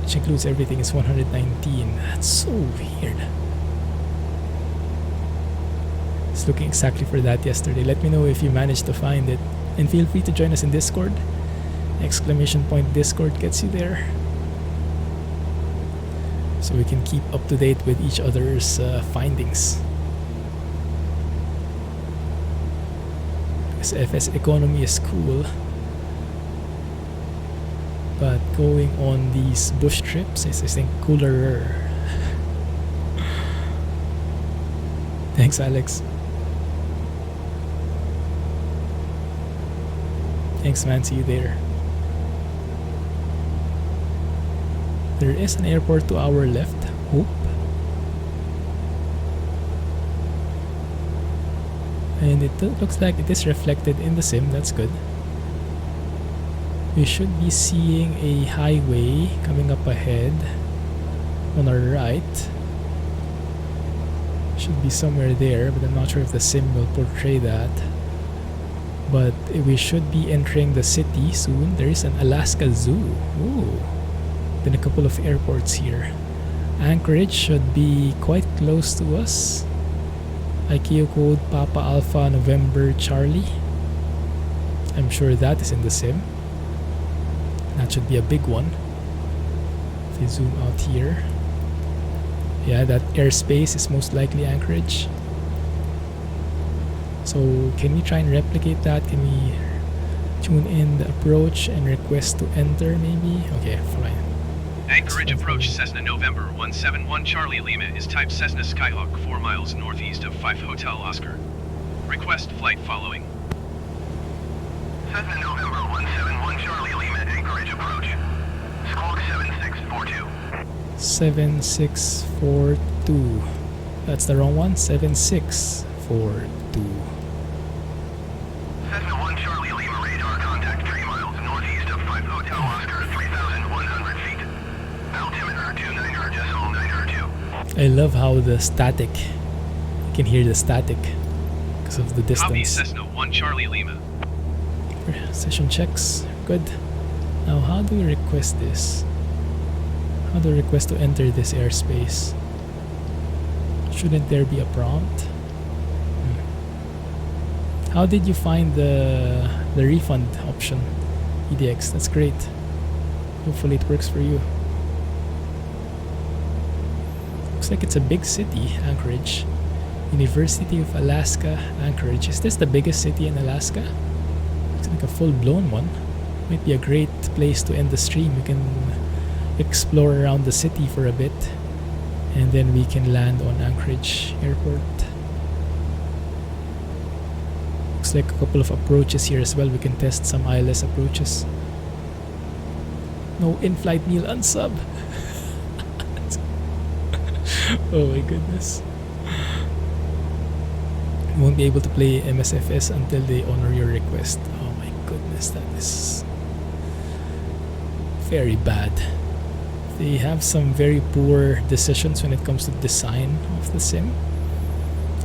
which includes everything, is 119. That's so weird. I was looking exactly for that yesterday. Let me know if you managed to find it, and feel free to join us in Discord. !Discord gets you there, so we can keep up to date with each other's findings. Because FS economy is cool, but going on these bush trips is, I think, cooler. Thanks, Alex. Thanks, man. See you there. There is an airport to our left. Hope. And it looks like it is reflected in the sim. That's good. We should be seeing a highway coming up ahead on our right. Should be somewhere there, but I'm not sure if the sim will portray that. But we should be entering the city soon. There is an Alaska Zoo. Ooh. Then a couple of airports here. Anchorage should be quite close to us. IKEA code Papa Alpha November Charlie. I'm sure that is in the sim. That should be a big one. If we zoom out here. Yeah, that airspace is most likely Anchorage. So can we try and replicate that? Can we tune in the approach and request to enter maybe? Okay, fine. Anchorage Approach Cessna November 171 Charlie Lima is type Cessna Skyhawk 4 miles northeast of 5 Hotel Oscar. Request flight following. Cessna November 171 Charlie Lima Anchorage Approach. Squawk 7642. 7642. That's the wrong one. 7642. Cessna 1 Charlie Lima radar contact 3 miles northeast of 5 Hotel Oscar 3,100 feet. Altimeter 29.902. I love how the static, you can hear the static because of the distance. Copy Cessna 1 Charlie Lima. Session checks, good. Now how do we request this? How do we request to enter this airspace? Shouldn't there be a prompt? How did you find the refund option, EDX? That's great. Hopefully it works for you. Looks like it's a big city, Anchorage. University of Alaska, Anchorage. Is this the biggest city in Alaska? Looks like a full-blown one. Might be a great place to end the stream. We can explore around the city for a bit, and then we can land on Anchorage Airport. Looks like a couple of approaches here as well. We can test some ILS approaches. No in-flight meal unsub. Oh my goodness. You won't be able to play MSFS until they honor your request. Oh my goodness, that is very bad. They have some very poor decisions when it comes to design of the sim.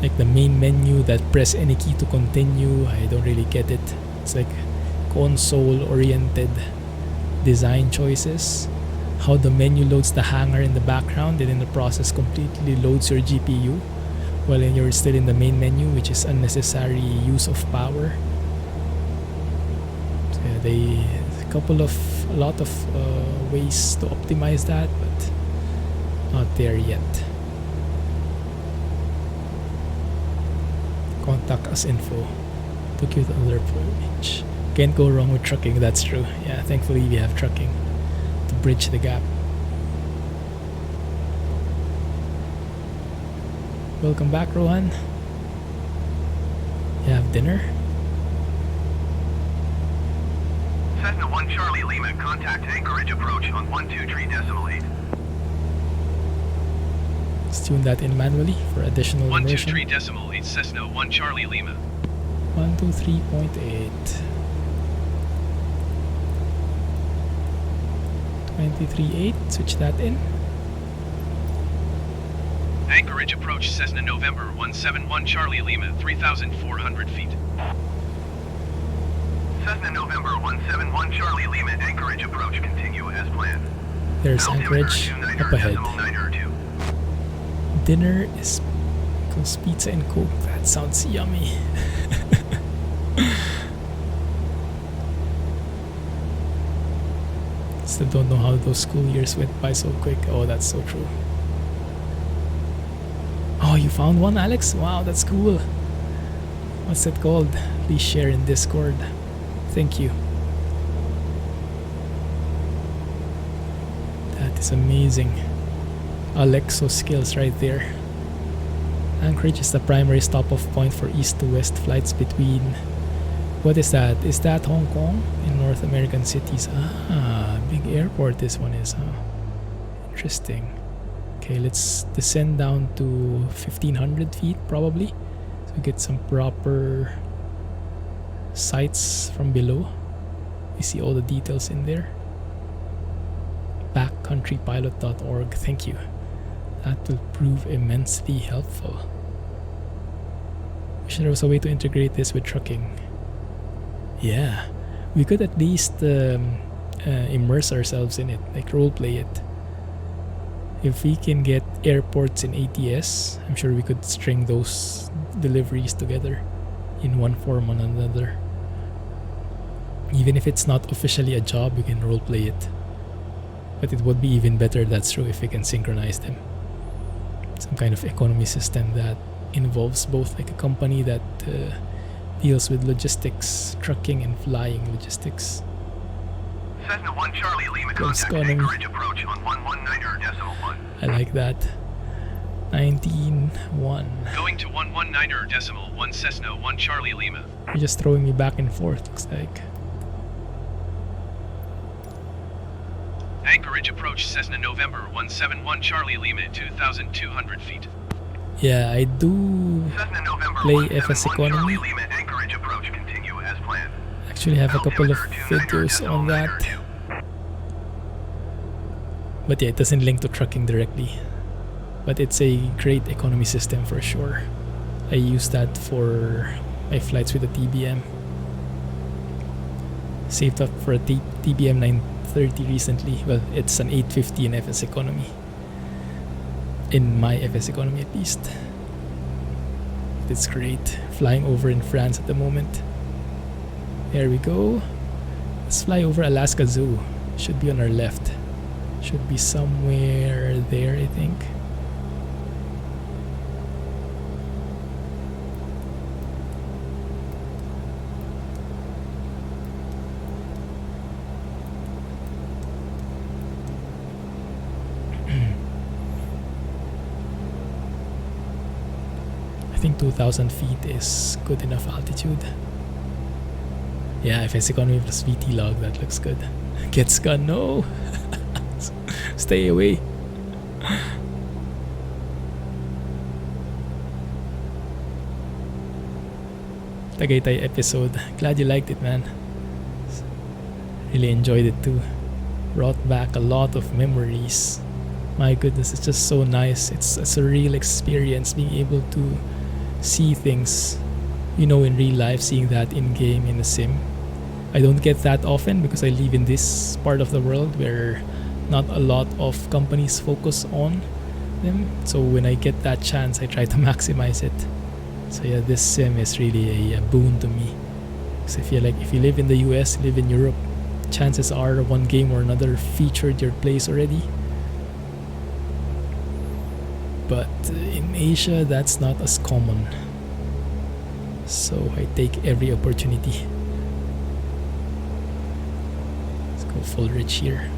Like the main menu, that press any key to continue, I don't really get it. It's like console-oriented design choices. How the menu loads the hangar in the background and in the process completely loads your GPU while you're still in the main menu, which is unnecessary use of power. So yeah, a lot of ways to optimize that, but not there yet. Contact us info. Took you to another page. Can't go wrong with trucking, that's true. Yeah, thankfully we have trucking to bridge the gap. Welcome back, Rohan. You have dinner? Cessna 1 Charlie Lima, contact Anchorage Approach on 123.8. Let's tune that in manually for additional immersion. 123.8 Cessna 1 Charlie Lima. 123.8. 23.8, switch that in. Anchorage Approach Cessna November 171 Charlie Lima, 3,400 feet. Cessna November 171 Charlie Lima, Anchorage Approach, continue as planned. There's Anchorage up ahead. Dinner is Coast Pizza and Coke. That sounds yummy. Still don't know how those school years went by so quick. Oh, that's so true. Oh, you found one, Alex? Wow, that's cool. What's that called? Please share in Discord. Thank you. That is amazing. Alexo skills right there. Anchorage is the primary stop-off point for east to west flights between... What is that? Is that Hong Kong? In North American cities. Ah, big airport this one is, huh? Interesting. Okay, let's descend down to 1,500 feet probably. So we get some proper sights from below. You see all the details in there. Backcountrypilot.org. Thank you. That will prove immensely helpful. Wish there was a way to integrate this with trucking. Yeah, we could at least immerse ourselves in it, like roleplay it. If we can get airports in ATS, I'm sure we could string those deliveries together in one form or another. Even if it's not officially a job, we can roleplay it. But it would be even better, that's true, if we can synchronize them. Some kind of economy system that involves both, like a company that deals with logistics, trucking and flying logistics. Cessna 1 Charlie Lima, contact Anchorage Approach on 119.1. I like that. 19.1. Going to 119.1 Cessna 1 Charlie Lima. You're just throwing me back and forth, looks like. Anchorage Approach Cessna November 171 Charlie Lima, 2,200 feet. Yeah, I do play FS Economy. Actually have a couple of videos on that. But yeah, it doesn't link to trucking directly. But it's a great economy system for sure. I use that for my flights with the TBM. Saved up for a TBM 930 recently. Well, it's an 850 in FS Economy. In my FS Economy at least. It's great. Flying over in France at the moment. There we go. Let's fly over Alaska Zoo. Should be on our left. Should be somewhere there, I think. I think 2,000 feet is good enough altitude. Yeah, FS Economy plus VT log, that looks good. Gets gun, no! Stay away. Tagaytay episode. Glad you liked it, man. Really enjoyed it too. brought back a lot of memories. My goodness, it's just so nice. It's a surreal experience being able to see things, in real life, seeing that in game, in a sim. I don't get that often because I live in this part of the world where not a lot of companies focus on them. So when I get that chance, I try to maximize it. So yeah, this sim is really a boon to me. Because I feel like if you live in the US, live in Europe, chances are one game or another featured your place already. But in Asia, that's not as common. So I take every opportunity. Let's go full rich here.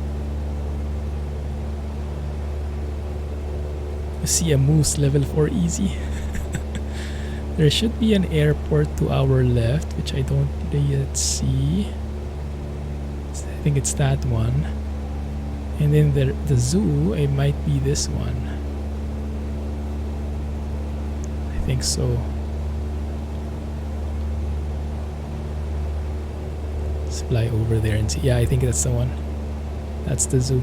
You see a moose level 4 easy. There should be an airport to our left, which I don't yet see. I think it's that one. And then the zoo, it might be this one. I think so. Let's fly over there and see. Yeah, I think that's the one. That's the zoo.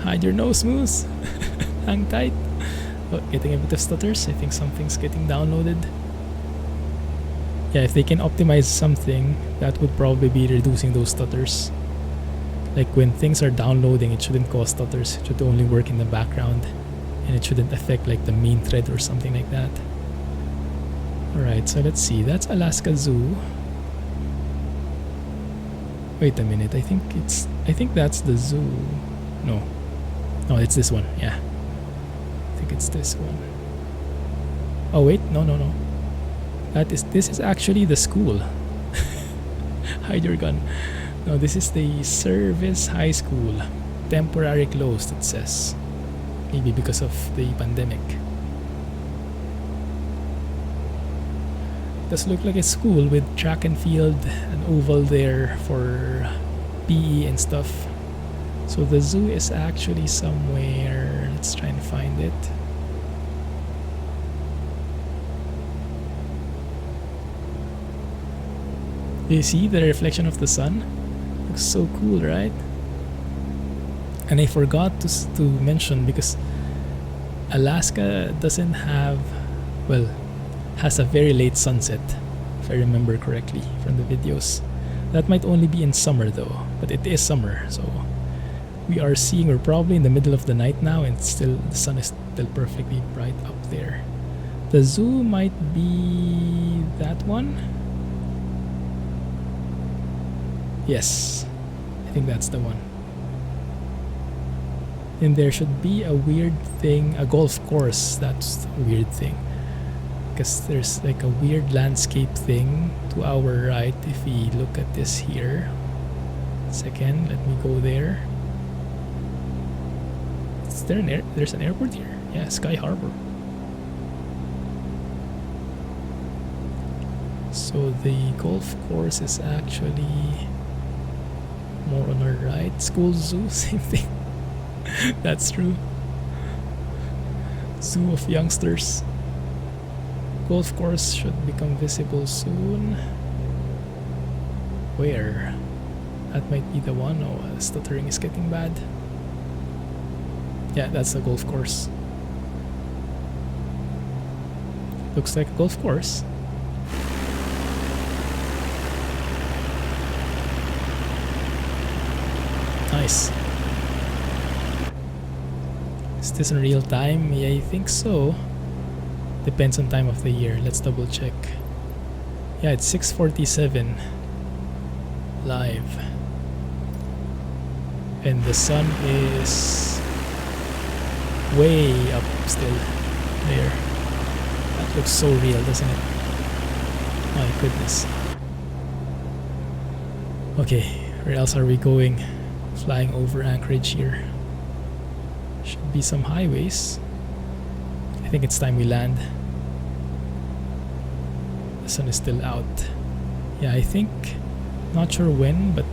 Hide your nose, moose. Hang tight. Oh, getting a bit of stutters. I think something's getting downloaded. Yeah, if they can optimize something, that would probably be reducing those stutters. Like when things are downloading, it shouldn't cause stutters. It should only work in the background, and it shouldn't affect like the main thread or something like that. Alright, so let's see. That's Alaska Zoo. Wait a minute. I think that's the zoo. No, it's this one. Yeah, I think it's this one. Oh wait, no. This is actually the school. Hide your gun. No, this is the Service High School. Temporary closed, it says. Maybe because of the pandemic. Does look like a school with track and field, an oval there for PE and stuff. So the zoo is actually somewhere. Let's try and find it. Do you see the reflection of the sun? Looks so cool, right? And I forgot to mention, because Alaska doesn't have, well, has a very late sunset, if I remember correctly from the videos. That might only be in summer though, but it is summer, so we're probably in the middle of the night now, and still the sun is still perfectly bright up there. The zoo might be that one. Yes, I think that's the one. And there should be a weird thing, a golf course. That's a weird thing, because there's like a weird landscape thing to our right. If we look at this here, second, let me go there. Is there there's an airport here? Yeah, Sky Harbor. So the golf course is actually more on our right. School, zoo, same thing. That's true. Zoo of youngsters. Golf course should become visible soon. Where? That might be the one. Oh, stuttering is getting bad. Yeah, that's the golf course. Looks like a golf course. Nice. Is this in real time? Yeah, I think so. Depends on time of the year. Let's double check. Yeah, it's 6:47 live. And the sun is way up still there. That looks so real, doesn't it? My goodness. Okay, where else are we going? Flying over Anchorage here. Should be some highways. I think it's time we land. The sun is still out. Yeah, I think, not sure when, but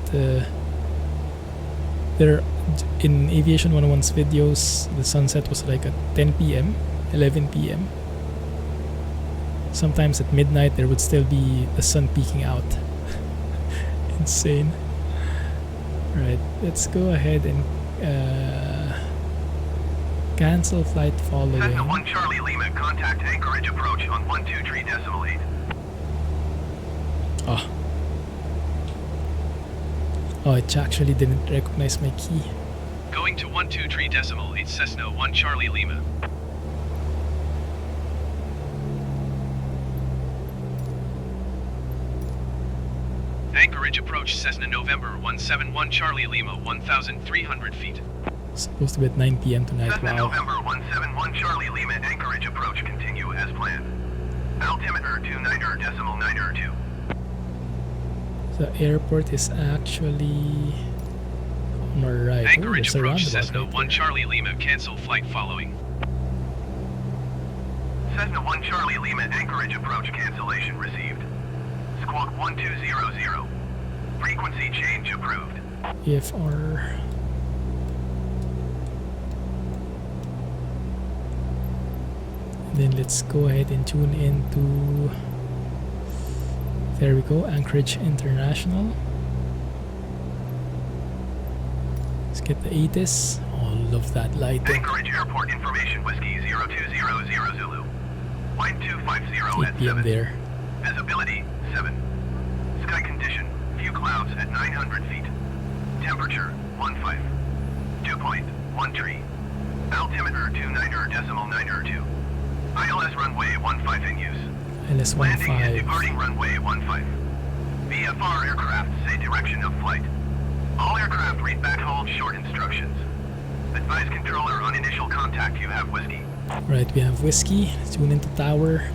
there in Aviation101's videos, the sunset was like at 10 p.m., 11 p.m. Sometimes at midnight there would still be the sun peeking out. Insane. Right, let's go ahead and cancel flight following. Cessna 1 Charlie Lima, contact Anchorage Approach on 123.8. Oh. Oh, it actually didn't recognize my key. Going to 123.8 Cessna 1 Charlie Lima. Anchorage Approach Cessna November 171 Charlie Lima 1,300 feet. Supposed to be at 9 p.m. tonight. Cessna Wow. November 171 Charlie Lima Anchorage Approach continue as planned. Altimeter 29.92. The airport is actually on our right. Anchorage There's a Approach roundabout Cessna right 1 there. Charlie Lima cancel flight following. Cessna 1 Charlie Lima Anchorage Approach cancellation received. Squawk 1200. Frequency change approved. EFR. Then let's go ahead and tune into, there we go, Anchorage International. Let's get the ATIS. Oh, love that lighting. Anchorage Airport Information Whiskey 0200 Zulu. Line 250 8 at p.m. 7. there. Visibility 7. Sky condition, few clouds at 900 feet. Temperature 15. Dew point 13. Altimeter 29.92. ILS runway 15 in use. ILS Landing and 15. departing runway 15. VFR aircraft say direction of flight. All aircraft read back hold short instructions. Advise controller on initial contact you have whiskey. Right, we have whiskey. Tune into tower.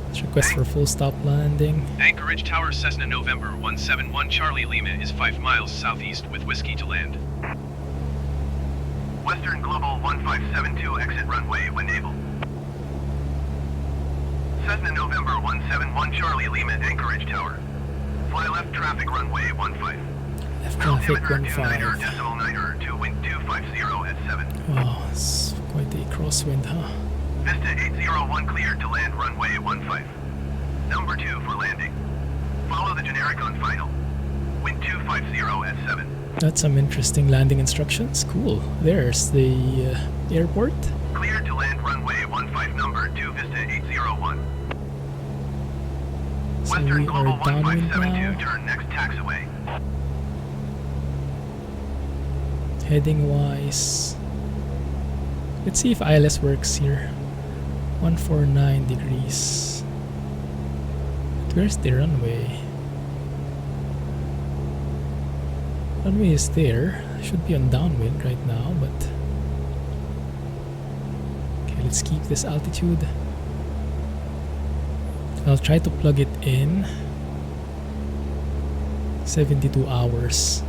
Let's request for full stop landing. Anchorage Tower Cessna November 171 Charlie Lima is 5 miles southeast with whiskey to land. Western Global 1572 exit runway when able. Cessna November 171 Charlie Lima Anchorage Tower. Fly left traffic runway 15. Left traffic 15. 29.9 wind 250 at 7. Wow, it's quite a crosswind, huh? Vista 801 cleared to land runway 15. Number 2 for landing. Follow the generic on final. Wind 250 at 7. That's some interesting landing instructions. Cool. There's the airport. Cleared to land runway 15 number 2 Vista 801. So Western we Global are downwind 1572 now. turn next taxiway. Heading wise. Let's see if ILS works here. 149 degrees. Where's the runway? Runway is there. Should be on downwind right now, but okay, let's keep this altitude. I'll try to plug it in. 72 hours.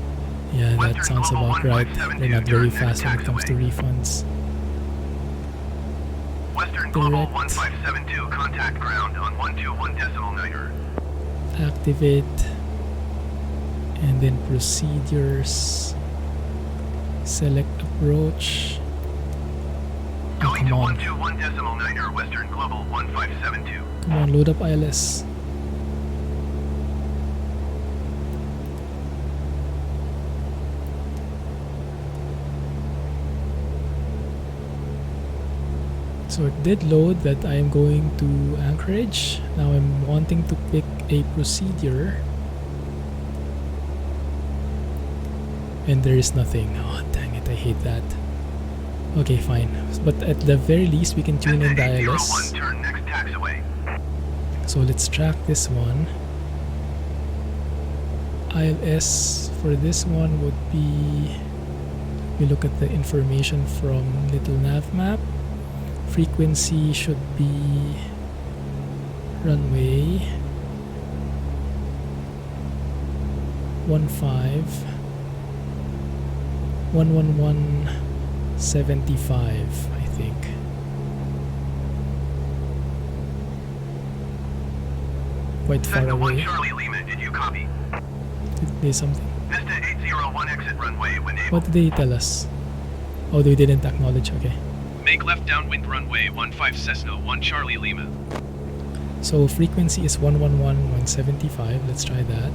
Yeah, that sounds about right. They're not very fast when it comes to refunds. Western Global Direct. 1572 contact ground on 121.9. Activate. And then procedures. Select approach. Oh, Going to come on. 121.9 Western Global 1572. Come on, load up ILS. So it did load that I am going to Anchorage. Now I'm wanting to pick a procedure. And there is nothing. Oh, dang it, I hate that. Okay, fine. But at the very least, we can tune in the ILS. Turn next taxiway. So let's track this one. ILS for this one would be, we look at the information from Little Nav Map. Frequency should be runway 11175, I think. Quite far Cessna 1 away. Charlie Lima, did you copy? Did they something? Vista 801 exit runway when able. What did they tell us? Oh, they didn't acknowledge. Okay. Make left downwind runway 15 Cessna 1 Charlie Lima. So frequency is 111.175. Let's try that.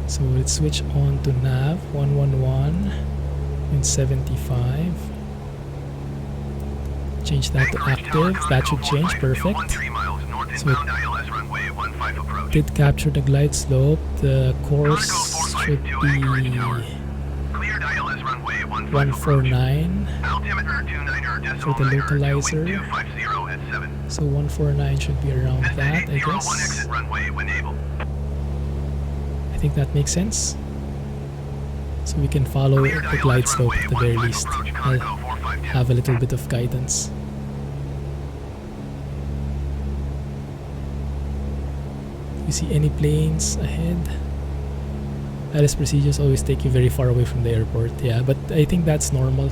So let's switch on to nav 111.75. Change that to active. That should change. Perfect. So it did capture the glide slope. The course should be 149 for the localizer. So 149 should be around that, I guess. I think that makes sense. So we can follow the glide slope at the very least. I'll have a little bit of guidance. You see any planes ahead? ILS procedures always take you very far away from the airport. Yeah, but I think that's normal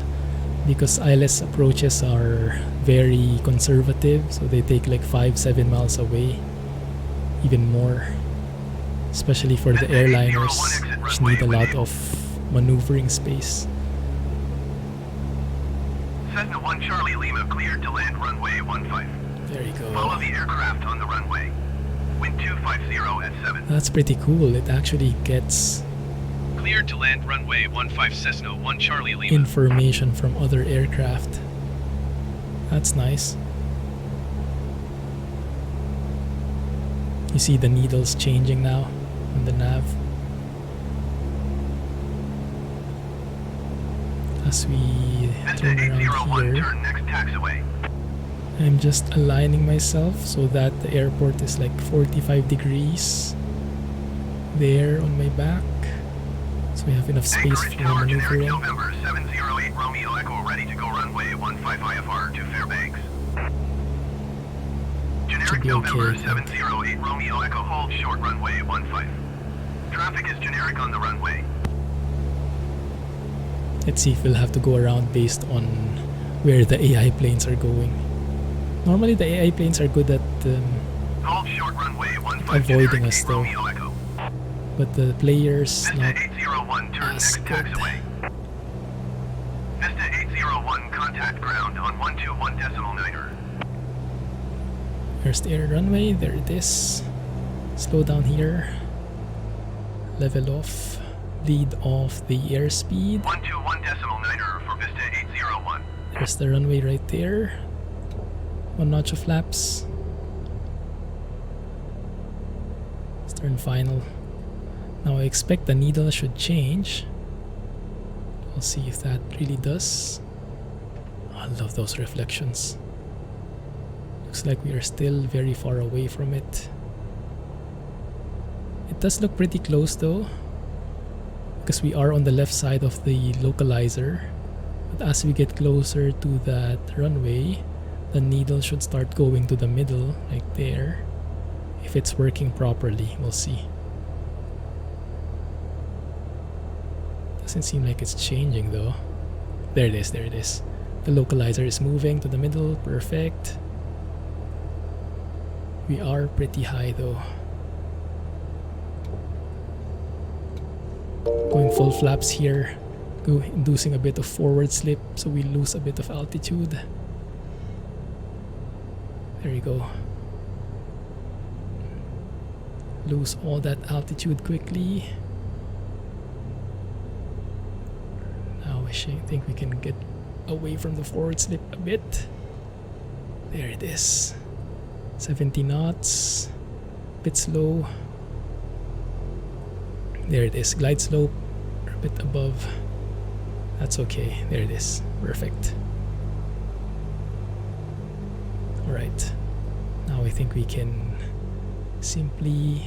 because ILS approaches are very conservative, so they take like 5-7 miles away, even more, especially for the airliners which need a lot of maneuvering space. Cessna 1 Charlie Lima cleared to land runway 15. There you go. Follow the aircraft on the runway. Wind 250 at 7. That's pretty cool. It actually gets Cleared to land runway 15 Cessna 1 Charlie Lima. information from other aircraft. That's nice. You see the needles changing now on the nav. As we turn around here, turn next taxiway. I'm just aligning myself so that the airport is like 45 degrees there on my back. So we have enough space Anchorage for Tower, maneuvering. generic November 708 Romeo Echo ready to go runway 15 IFR to Fairbanks. Generic be November okay, I think. 708 Romeo Echo hold short runway 15. Traffic is generic on the runway. Let's see if we'll have to go around based on where the AI planes are going. Normally the AI planes are good at Hold short runway 15 avoiding generic us though, Romeo Echo. but the players Vista not 801 turn as next good. taxiway. Vista 801 contact ground on 121.9er. Here's the air runway, there it is. Slow down here. Level off. Lead off the airspeed. 121.9er for Vista 801. There's the runway right there. One notch of flaps. Stern final. Now I expect the needle should change. We'll see if that really does. I love those reflections. Looks like we are still very far away from it. It does look pretty close though, because we are on the left side of the localizer. But as we get closer to that runway, the needle should start going to the middle, like there. If it's working properly, we'll see. Doesn't seem like it's changing though. There it is, there it is. The localizer is moving to the middle, perfect. We are pretty high though. Going full flaps here, inducing a bit of forward slip so we lose a bit of altitude. There you go. Lose all that altitude quickly. Now I think we can get away from the forward slip a bit. There it is. 70 knots. Bit slow. There it is. Glide slope a bit above. That's okay. There it is. Perfect. Alright. Now I think we can simply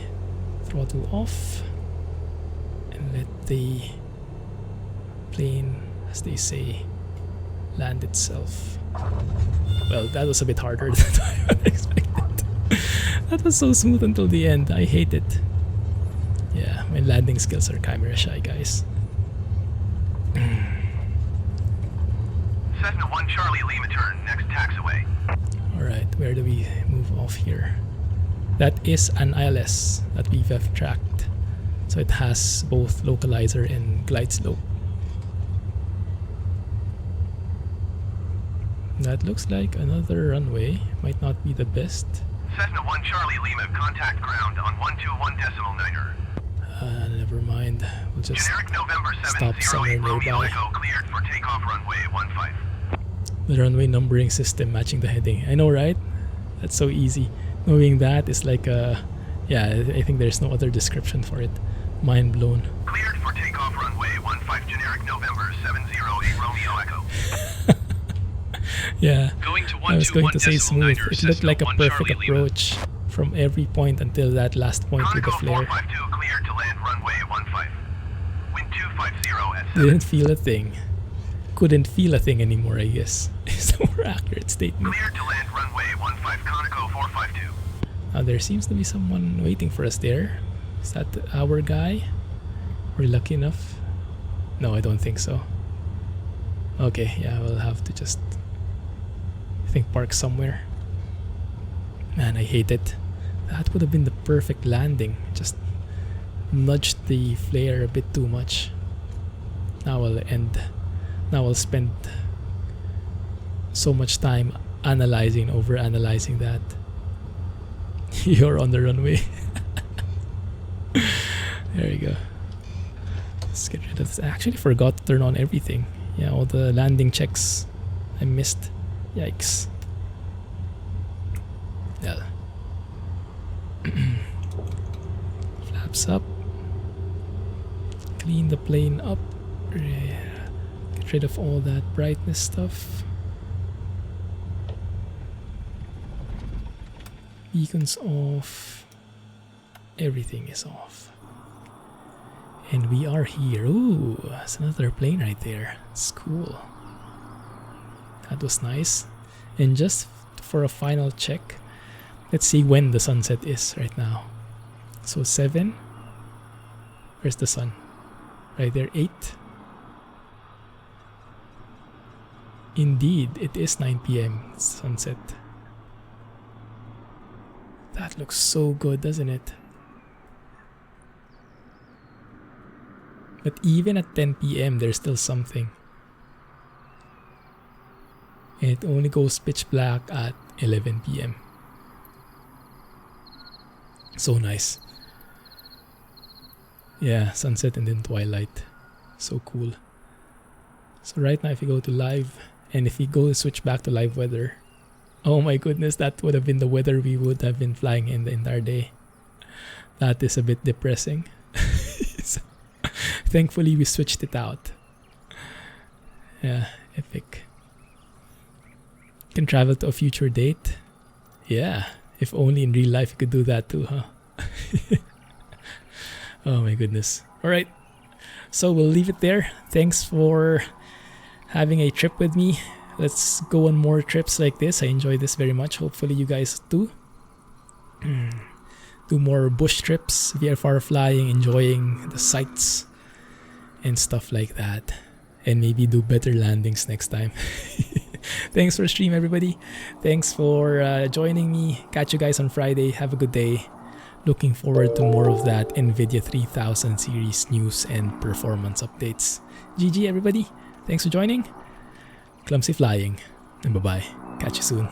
throttle off and let the plane, as they say, land itself. Well, that was a bit harder than I had expected. That was so smooth until the end. I hate it. Yeah, my landing skills are camera shy, guys. Cessna 1 Charlie Lima turn next taxiway. Alright, where do we move off here? That is an ILS that we have tracked. So it has both localizer and glide slope. That looks like another runway. Might not be the best. Cessna 1 Charlie Lima, contact ground on 121.9er. Never mind. We'll just Generic November stop 708 somewhere Romeo nearby. Echo cleared for takeoff runway 15. The runway numbering system matching the heading. I know, right? That's so easy. Knowing that is like a... Yeah, I think there's no other description for it. Mind blown. Cleared for takeoff runway 15, generic November 708 Romeo Echo. Yeah, Going to I was going to say smooth. 121.9er, It looked like a Cessna 1 perfect Charlie Lima. approach from every point until that last point with the Conoco flare. 452 cleared to land runway 15. Wind 250 at 7. Didn't feel a thing. Couldn't feel a thing anymore, I guess. It's a more accurate statement. Cleared to land runway 15, Conoco 452. There seems to be someone waiting for us there. Is that our guy? We're lucky enough? No, I don't think so. Okay, yeah, we'll have to just... I think park somewhere. Man, I hate it. That would have been the perfect landing. Just nudged the flare a bit too much. Now I'll spend so much time analyzing, over-analyzing that. You're on the runway. There you go. Let's get rid of this. I actually forgot to turn on everything. Yeah, all the landing checks I missed. Yikes. Yeah. Flaps up. Clean the plane up. Get rid of all that brightness stuff. Beacons off. Everything is off. And we are here. Ooh, that's another plane right there. It's cool. That was nice. And just for a final check, let's see when the sunset is right now. So 7. Where's the sun? Right there, 8. Indeed, it is 9 p.m. sunset. That looks so good, doesn't it? But even at 10 p.m. there's still something. And it only goes pitch black at 11 p.m. So nice. Yeah, sunset and then twilight. So cool. So right now if you go to live, and if you go switch back to live weather, oh my goodness, that would have been the weather we would have been flying in the entire day. That is a bit depressing. So, thankfully we switched it out. Yeah, epic. Can travel to a future date. Yeah, if only in real life you could do that too, huh? Oh my goodness. Alright, so we'll leave it there. Thanks for having a trip with me. Let's go on more trips like this. I enjoy this very much. Hopefully you guys too. Do more bush trips, VFR flying, enjoying the sights and stuff like that. And maybe do better landings next time. Thanks for the stream, everybody. Thanks for joining me. Catch you guys on Friday. Have a good day. Looking forward to more of that NVIDIA 3000 series news and performance updates. GG, everybody. Thanks for joining. Clumsy flying. And bye-bye. Catch you soon.